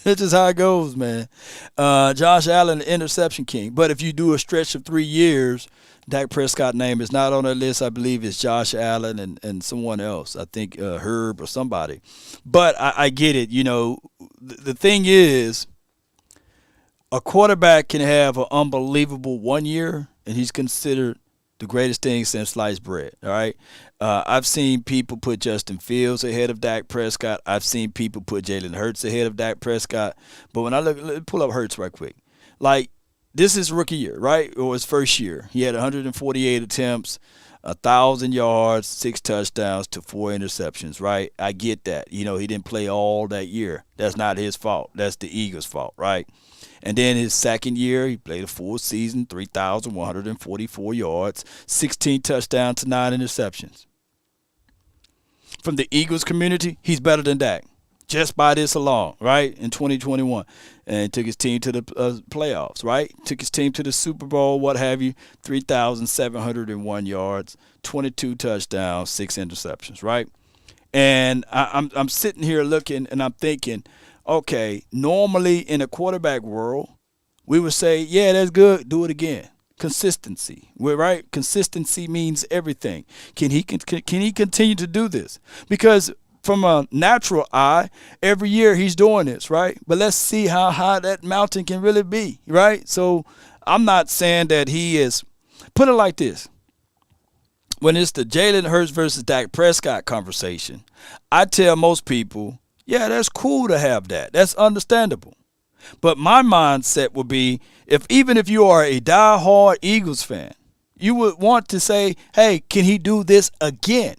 That's just how it goes, man. Josh Allen, the interception king. But if you do a stretch of 3 years, Dak Prescott name is not on that list. I believe it's Josh Allen and someone else. I think Herb or somebody. But I get it. You know, the thing is, a quarterback can have an unbelievable 1 year, and he's considered the greatest thing since sliced bread, all right? I've seen people put Justin Fields ahead of Dak Prescott. I've seen people put Jalen Hurts ahead of Dak Prescott. But when I look, pull up Hurts right quick. Like, this is rookie year, right? Or his first year. He had 148 attempts, 1,000 yards, 6 touchdowns to 4 interceptions, right? I get that. He didn't play all that year. That's not his fault. That's the Eagles' fault, right? And then his second year, he played a full season, 3,144 yards, 16 touchdowns to 9 interceptions. From the Eagles community, he's better than Dak. Just by this alone, right, in 2021. And took his team to the playoffs, right? Took his team to the Super Bowl, what have you, 3,701 yards, 22 touchdowns, 6 interceptions, right? And I'm sitting here looking and I'm thinking, okay, normally in a quarterback world, we would say, yeah, that's good, do it again. Consistency, right? Consistency means everything. Can he continue to do this? Because from a natural eye, every year he's doing this, right? But let's see how high that mountain can really be, right? So I'm not saying that he is. Put it like this. When it's the Jalen Hurts versus Dak Prescott conversation, I tell most people, yeah, that's cool to have that. That's understandable. But my mindset would be, even if you are a diehard Eagles fan, you would want to say, hey, can he do this again?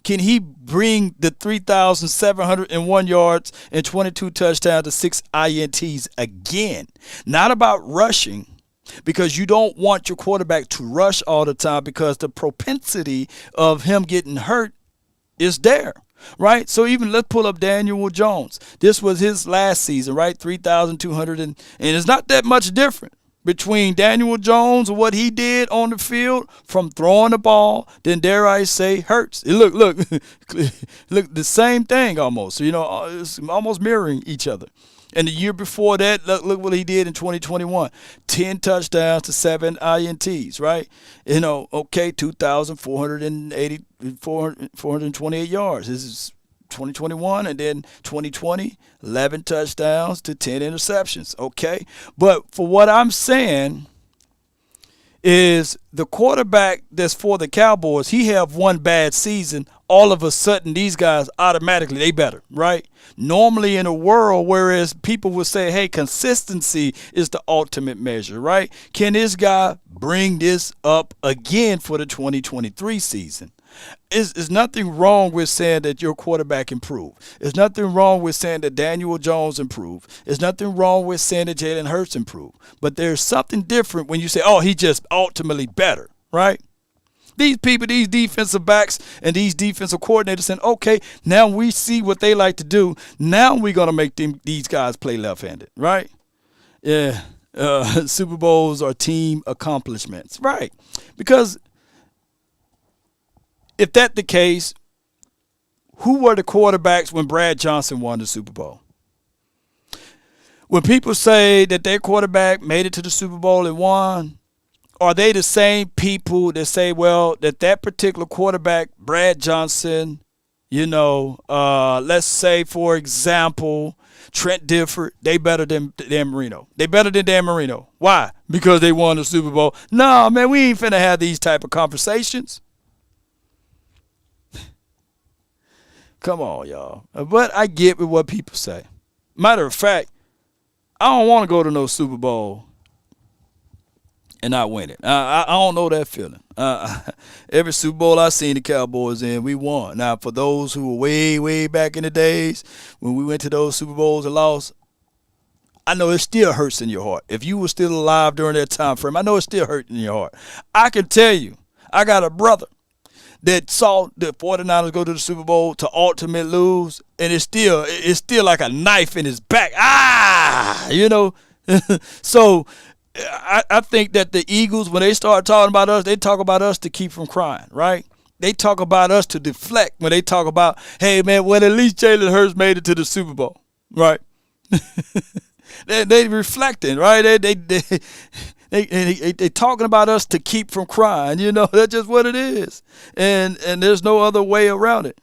Can he bring the 3,701 yards and 22 touchdowns to 6 INTs again? Not about rushing, because you don't want your quarterback to rush all the time because the propensity of him getting hurt is there, right? So even let's pull up Daniel Jones. This was his last season, right? 3,200, and it's not that much different between Daniel Jones and what he did on the field from throwing the ball, then dare I say Hurts. Look, the same thing almost. So, it's almost mirroring each other. And the year before that, look what he did in 2021. 10 touchdowns to 7 INTs, right? 2,428 yards. This is 2021, and then 2020, 11 touchdowns to 10 interceptions, okay? But for what I'm saying is the quarterback that's for the Cowboys, he have one bad season, all of a sudden these guys automatically, they better, right? Normally in a world, whereas people would say, hey, consistency is the ultimate measure, right? Can this guy bring this up again for the 2023 season? There's nothing wrong with saying that your quarterback improved. There's nothing wrong with saying that Daniel Jones improved. There's nothing wrong with saying that Jalen Hurts improved. But there's something different when you say, oh, he just ultimately better, right? These people, these defensive backs and these defensive coordinators saying, okay, now we see what they like to do. Now we're going to make these guys play left-handed, right? Yeah, Super Bowls are team accomplishments, right? Because if that's the case, who were the quarterbacks when Brad Johnson won the Super Bowl? When people say that their quarterback made it to the Super Bowl and won, are they the same people that say, well, that particular quarterback, Brad Johnson, let's say, for example, Trent Dilfer, they better than Dan Marino. They better than Dan Marino. Why? Because they won the Super Bowl. No, man, we ain't finna have these type of conversations. Come on, y'all. But I get with what people say. Matter of fact, I don't want to go to no Super Bowl and not win it. I don't know that feeling. Every Super Bowl I seen the Cowboys in, we won. Now, for those who were way, way back in the days when we went to those Super Bowls and lost, I know it still hurts in your heart. If you were still alive during that time frame, I know it still hurts in your heart. I can tell you, I got a brother that saw the 49ers go to the Super Bowl to ultimately lose, and it's still like a knife in his back. So I think that the Eagles, when they start talking about us, they talk about us to keep from crying, right? They talk about us to deflect when they talk about, hey, man, well, at least Jalen Hurts made it to the Super Bowl, right? they reflecting, right? They talking about us to keep from crying. That's just what it is. And there's no other way around it.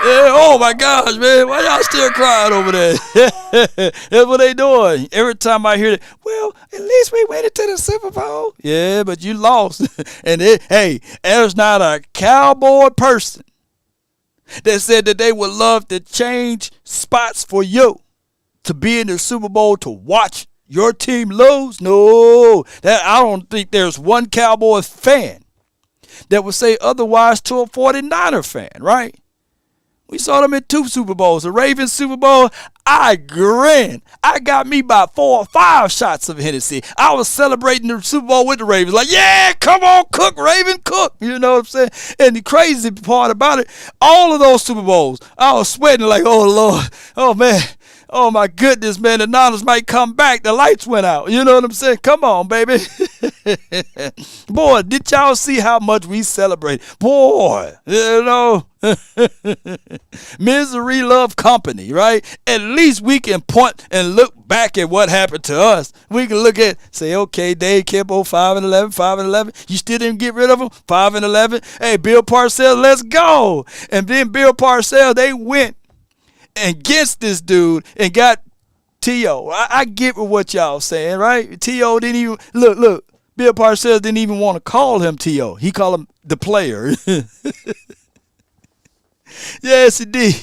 Yeah, oh, my gosh, man. Why y'all still crying over there? That's what they doing. Every time I hear it, well, at least we went into the Super Bowl. Yeah, but you lost. And, hey, there's not a Cowboy person that said that they would love to change spots for you to be in the Super Bowl to watch your team lose. No, I don't think there's one Cowboys fan that would say otherwise to a 49er fan, right? We saw them in 2 Super Bowls. The Ravens Super Bowl, I grinned. I got me about 4 or 5 shots of Hennessy. I was celebrating the Super Bowl with the Ravens. Like, yeah, come on, cook, Raven, cook. You know what I'm saying? And the crazy part about it, all of those Super Bowls, I was sweating like, oh, Lord, oh, man. Oh, my goodness, man, the Niners might come back. The lights went out. You know what I'm saying? Come on, baby. Boy, did y'all see how much we celebrate? Boy, you know, misery love company, right? At least we can point and look back at what happened to us. We can look at, say, okay, Dave Kimbo, 5-11, 5-11. You still didn't get rid of them? 5-11. Hey, Bill Parcells, let's go. And then Bill Parcells, they went against this dude and got T.O. I get what y'all saying, right? T.O. didn't even, look, Bill Parcells didn't even want to call him T.O. He called him the player. Yes, he did.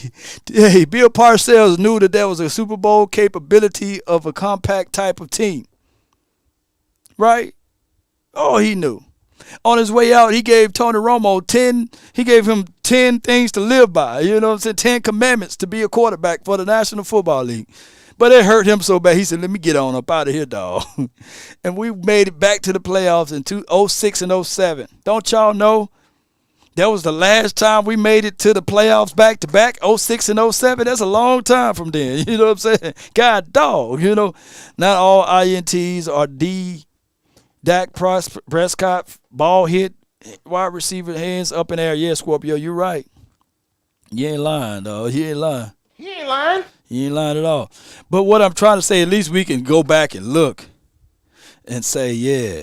Hey, Bill Parcells knew that there was a Super Bowl capability of a compact type of team, right? Oh, he knew. On his way out, he gave Tony Romo 10 things to live by. You know what I'm saying? 10 commandments to be a quarterback for the National Football League. But it hurt him so bad, he said, let me get on up out of here, dog. And we made it back to the playoffs in 2006 and 07. Don't y'all know that was the last time we made it to the playoffs back-to-back, 06 and 07? That's a long time from then. You know what I'm saying? God, dog, you know. Not all INTs are Dak Prescott, ball hit, wide receiver, hands up in the air. Yeah, Scorpio, you're right. You ain't lying, dog. You ain't lying. He ain't lying. You ain't lying at all. But what I'm trying to say, at least we can go back and look and say, yeah,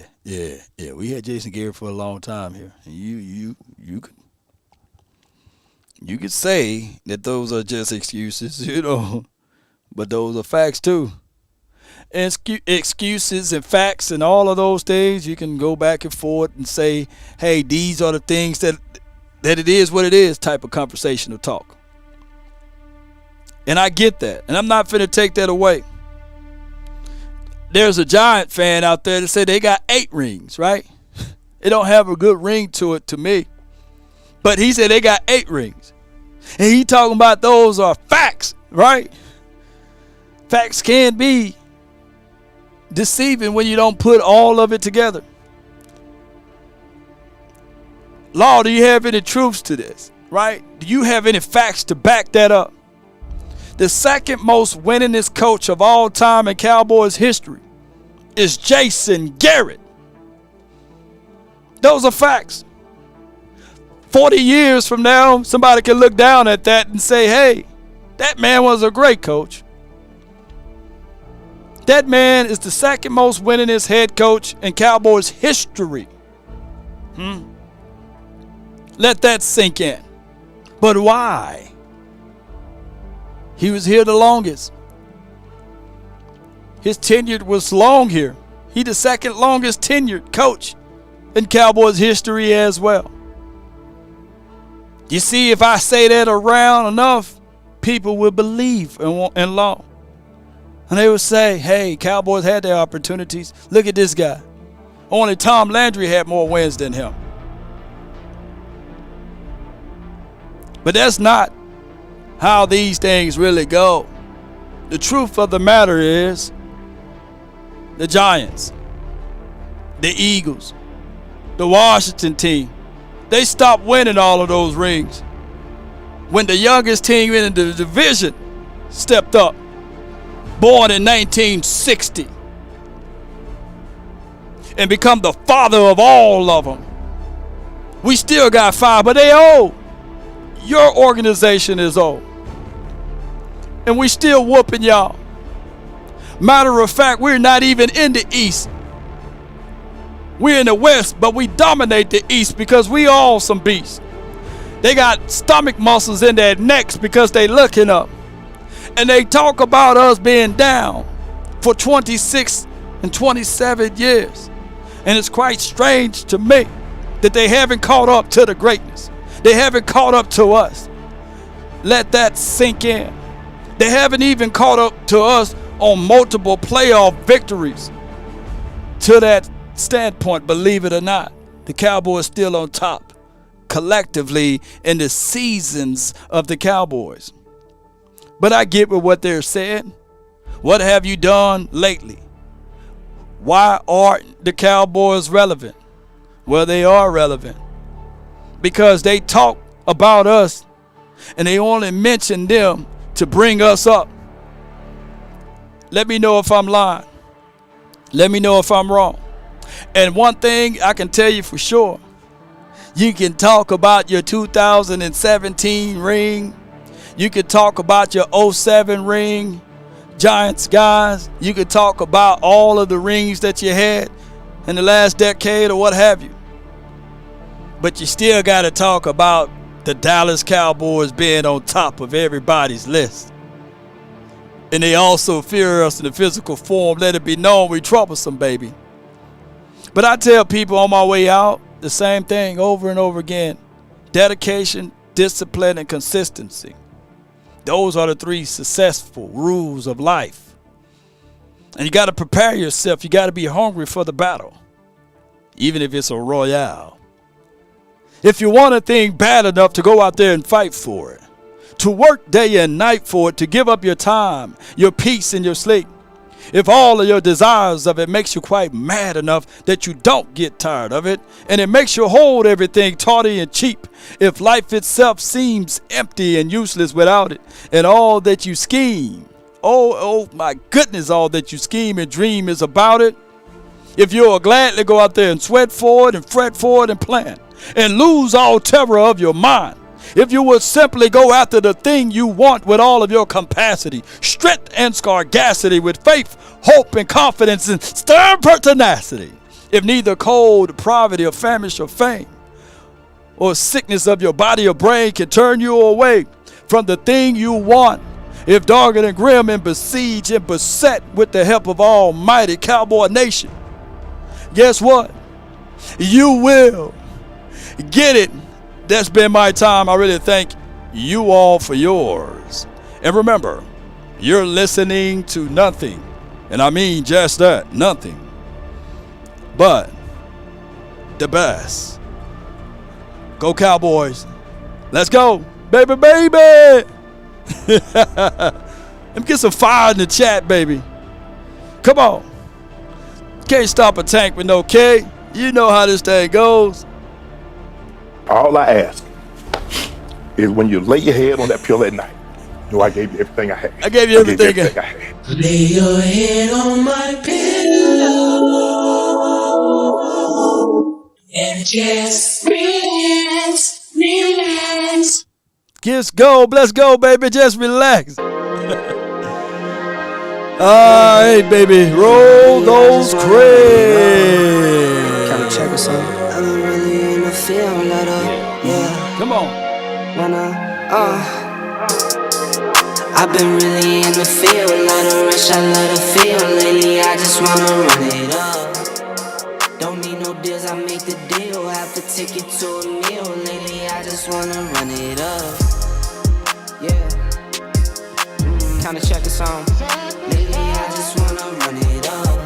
we had Jason Garrett for a long time here. And you could say that those are just excuses, you know, but those are facts too. And excuses and facts and all of those things, you can go back and forth and say, hey, these are the things that it is what it is type of conversational talk. And I get that. And I'm not finna take that away. There's a Giant fan out there that said they got 8 rings, right? It don't have a good ring to it to me. But he said they got 8 rings. And he talking about those are facts, right? Facts can be deceiving when you don't put all of it together. Law, do you have any truths to this, right? Do you have any facts to back that up? The second most winningest coach of all time in Cowboys history is Jason Garrett. Those are facts. 40 years from now, somebody can look down at that and say, hey, that man was a great coach. That man is the second most winningest head coach in Cowboys history. Let that sink in. But why? He was here the longest. His tenure was long here. He the second longest tenured coach in Cowboys history as well. You see, if I say that around enough, people will believe in law. And they would say, hey, Cowboys had their opportunities. Look at this guy. Only Tom Landry had more wins than him. But that's not how these things really go. The truth of the matter is the Giants, the Eagles, the Washington team, they stopped winning all of those rings when the youngest team in the division stepped up, born in 1960, and become the father of all of them. We still got 5, but they old. Your organization is old. And we still whooping y'all. Matter of fact, we're not even in the East. We're in the West, but we dominate the East because we all some beasts. They got stomach muscles in their necks because they looking up. And they talk about us being down for 26 and 27 years. And it's quite strange to me that they haven't caught up to the greatness. They haven't caught up to us. Let that sink in. They haven't even caught up to us on multiple playoff victories to that standpoint, believe it or not. the Cowboys still on top collectively in the seasons of the Cowboys. But I get with what they're saying. What have you done lately? Why aren't the Cowboys relevant? Well, they are relevant because they talk about us and they only mention them to bring us up. Let me know if I'm lying. Let me know if I'm wrong. And one thing I can tell you for sure, you can talk about your 2017 ring. You can talk about your 07 ring, Giants guys. You can talk about all of the rings that you had in the last decade or what have you. But you still got to talk about the Dallas Cowboys being on top of everybody's list. And they also fear us in the physical form. Let it be known we troublesome, baby. But I tell people on my way out the same thing over and over again. Dedication, discipline, and consistency. Those are the 3 successful rules of life. And you got to prepare yourself. You got to be hungry for the battle, even if it's a royale. If you want a thing bad enough to go out there and fight for it, to work day and night for it, to give up your time, your peace, and your sleep. If all of your desires of it makes you quite mad enough that you don't get tired of it, and it makes you hold everything tawdry and cheap, if life itself seems empty and useless without it, and all that you scheme, oh my goodness, all that you scheme and dream is about it, if you'll gladly go out there and sweat for it and fret for it and plan, and lose all terror of your mind, if you would simply go after the thing you want with all of your capacity, strength and scarcity, with faith, hope, and confidence, and stern pertinacity, if neither cold, poverty, or famish, or fame, or sickness of your body or brain can turn you away from the thing you want, if dogged and grim and besieged and beset with the help of almighty Cowboy Nation, guess what? You will get it. That's been my time. I really thank you all for yours. And remember, you're listening to nothing, and I mean just that, nothing, but the best. Go Cowboys. Let's go, baby, baby. Let me get some fire in the chat, baby. Come on. Can't stop a tank with no K. You know how this thing goes. All I ask is when you lay your head on that pillow at night, know I gave you everything I had. I gave you everything I had. Lay your head on my pillow and just relax, relax. Just go. Let's go, baby. Just relax. All right, baby. Roll those crates. Can we check us out? I'm really in the feel letter, yeah. Come on. I've been really in the feel, let her rush, I let her feel. Lately I just wanna run it up. Don't need no deals, I make the deal. Have to take it to a meal. Lately I just wanna run it up. Yeah. Kinda check the song. Lately I just wanna run it up.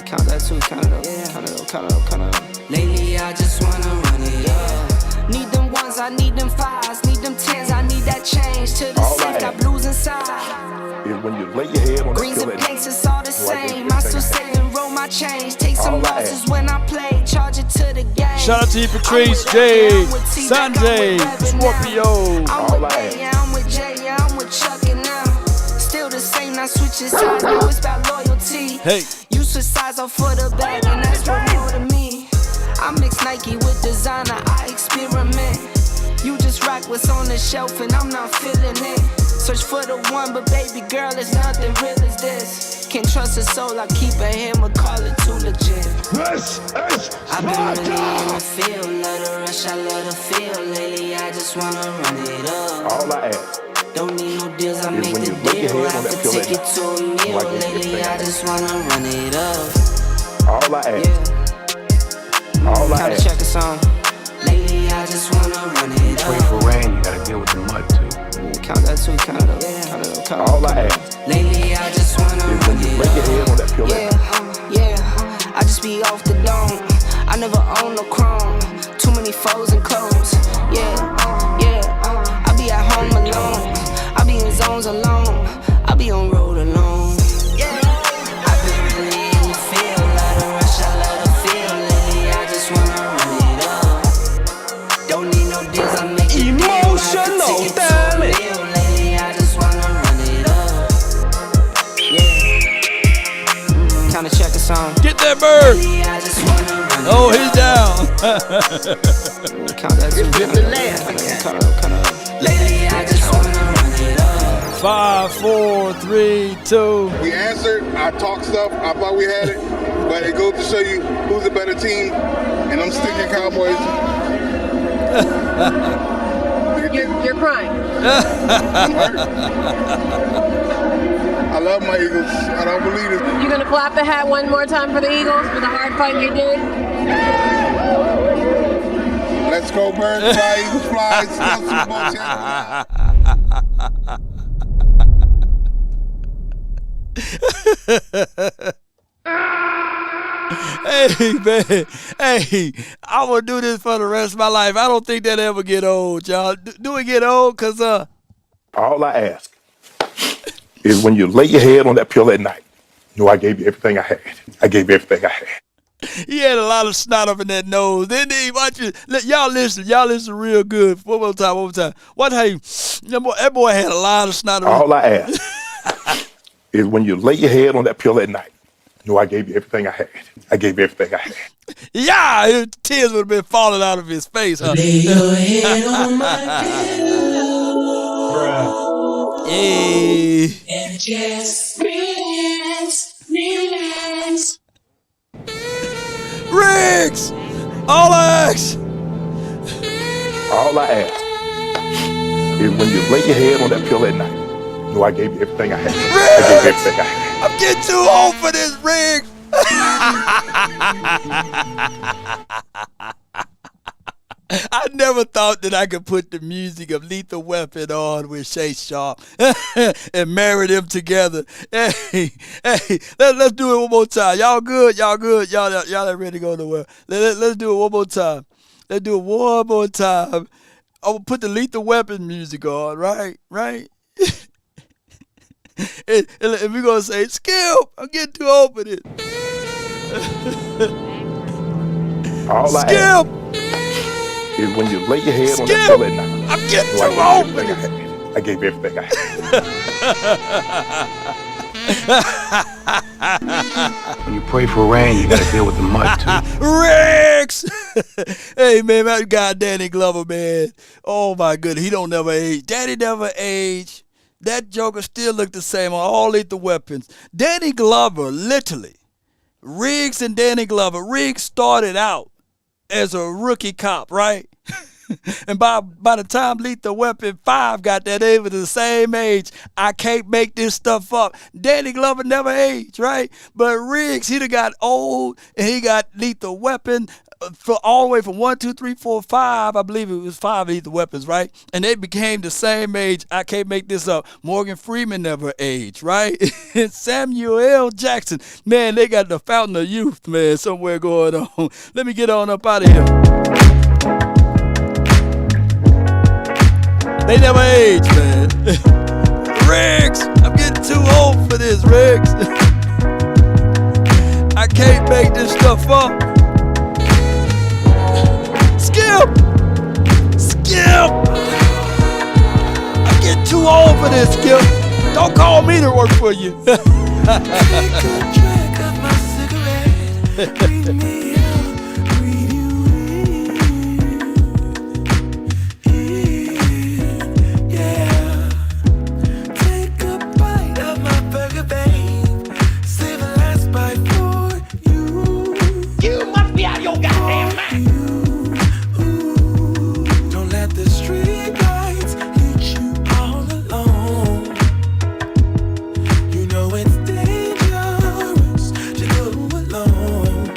Count that too, count it up, count it up, count it up, count it up. Lately I just wanna run it up. Need them ones, I need them fives, need them tens, I need that change to the cent, got blues inside. Is when you lay your head on Greens that and pillow pinks, it's all the same. I still save and roll my change. Take some losses when I play, charge it to the game. Shout out to you, Patrice, Jay, Sanjay, Scorpio. I'm with Bay, yeah, I'm with Jay, yeah, I'm with Chuck and now. Still the same, now switching sides, know it's about loyalty. Hey. You switch sides off for the bag, and that's what more to me. I mix Nike with designer, I experiment. You just rock what's on the shelf and I'm not feeling it. Search for the one, but baby girl, it's nothing real as this. Can't trust a soul, I keep a hammer, call it too legit. I've been really in the field, let her rush, I let her feel. Lately I just wanna run it up. All I ask. Don't need no deals, I make the deal. Have to take it to a meal. Lately I just wanna run it up. All I ask. All I Kinda ask. check the song. Lately I just wanna run it up. Wait for rain, you gotta deal with the mud too. Count that too, count it up, count it up, count it up. All I ask. Lately I just wanna run it up. Lay your head on that pillow. Yeah, I just be off the dome. foes and clones. I be at home alone. I be in zones alone. I be on road alone. I been really in the field, let her rush, I let her feel lately. I just wanna run it up. Don't need no deals, I make it emotional, damn it. Lately, I just wanna run it up. Time to check the song. Get that bird. Oh, he's down. Count that too. Lately, I just wanna run it up. 5, 4, 3, 2. We answered. I talked stuff. I thought we had it, but it goes to show you who's a better team, and I'm sticking Cowboys. You're crying. I love my Eagles. I don't believe it. You gonna clap the hat one more time for the Eagles for the hard fight you did? Let's go, birds fly, Eagles fly. Still Super Bowl Hey, man. Hey, I will do this for the rest of my life. I don't think that ever get old, y'all. Do it get old? Because, all I ask is when you lay your head on that pillow at night, I gave you everything I had. I gave you everything I had. he had a lot of snot up in that nose. Didn't he? Watch it. Y'all listen. Y'all listen real good. One more time. Watch how that boy had a lot of snot. All I ask is when you lay your head on that pillow at night, I gave you everything I had. I gave you everything I had. Yeah, tears would have been falling out of his face. Huh? Lay your head on my pillow. Hey. And just relax. Riggs! All I ask is when you lay your head on that pillow at night, I gave you everything I had. Riggs! I gave you everything I had. I'm getting too old for this, Riggs! I never thought that I could put the music of Lethal Weapon on with Shay Sharp and marry them together. Hey, let's do it one more time. Y'all good? Y'all ain't ready to go nowhere. Let's do it one more time. Let's do it one more time. I'm gonna put the Lethal Weapon music on, right? and we're gonna say, Skip, I'm getting too old for this. Skip! Is when you lay your head on that pillow at night. I'm getting too old for this. I gave you everything I had. When you pray for rain, you gotta deal with the mud too. Rex! Hey man, that guy Danny Glover, man. Oh my goodness, he don't never age. Danny never age. That Joker still look the same on all Lethal Weapons. Danny Glover, literally. Riggs and Danny Glover. Riggs started out as a rookie cop, right? And by the time Lethal Weapon 5 got that, they were the same age. I can't make this stuff up. Danny Glover never aged, right? But Riggs, he done got old, and he got Lethal Weapon for all the way from 1, 2, 3, 4, 5. I believe it was 5 Lethal Weapons, right? And they became the same age. I can't make this up. Morgan Freeman never aged, right? And Samuel L. Jackson, man, they got the fountain of youth, man, somewhere going on. Let me get on up out of here. They never age, man. Riggs, I'm getting too old for this, Riggs. I can't make this stuff up. Skip! I'm getting too old for this, Skip. Don't call me to work for you. Take a drink of my cigarette. Breathe me out, breathe you in. Yeah. Take a bite of my burger, babe. Save the last bite for you. You must be out of your goddamn mind. Don't let the street lights hit you all alone. You know it's dangerous to go alone.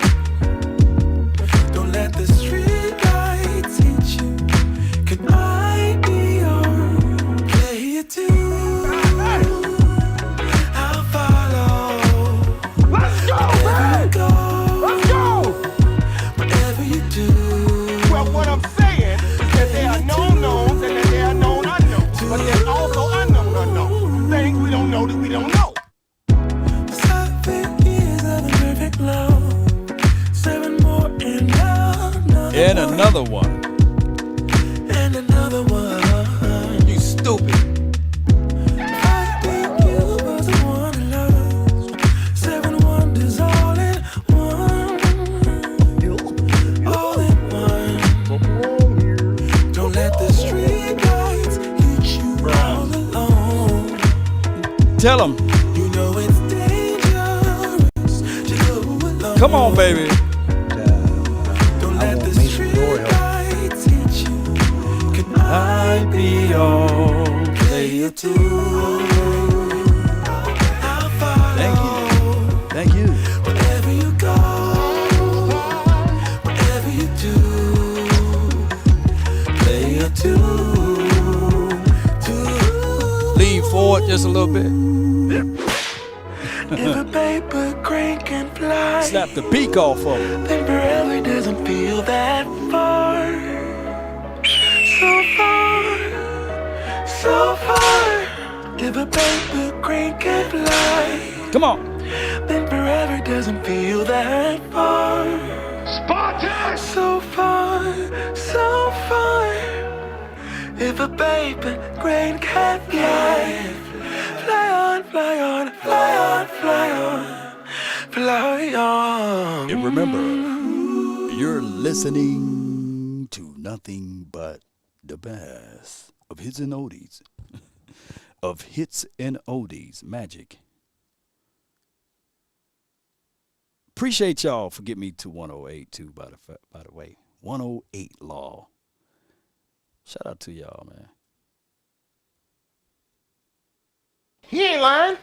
another one. And another one. You stupid. I think you was the one I love. 7 wonders all in one. All in one. Don't let the street lights hit you all alone. Tell him. You know it's dangerous to go alone. Come on, baby. Don't let the street lights hit you. Could I be your player too? Thank you. Thank you. Wherever you go, whatever you do, player too. Lean forward just a little bit. If a paper crane can fly, Slap the peak off of him. then forever doesn't feel that far. So far, so far. If a paper crane can fly, come on, then forever doesn't feel that far. Spartan! So far, so far. If a paper crane can fly, fly on, fly on, fly on, fly on, fly on. And remember, you're listening to nothing but the best of hits and oldies. Of hits and oldies magic. Appreciate y'all for getting me to 108 too, by the way. 108 Law. Shout out to y'all, man. He ain't lying.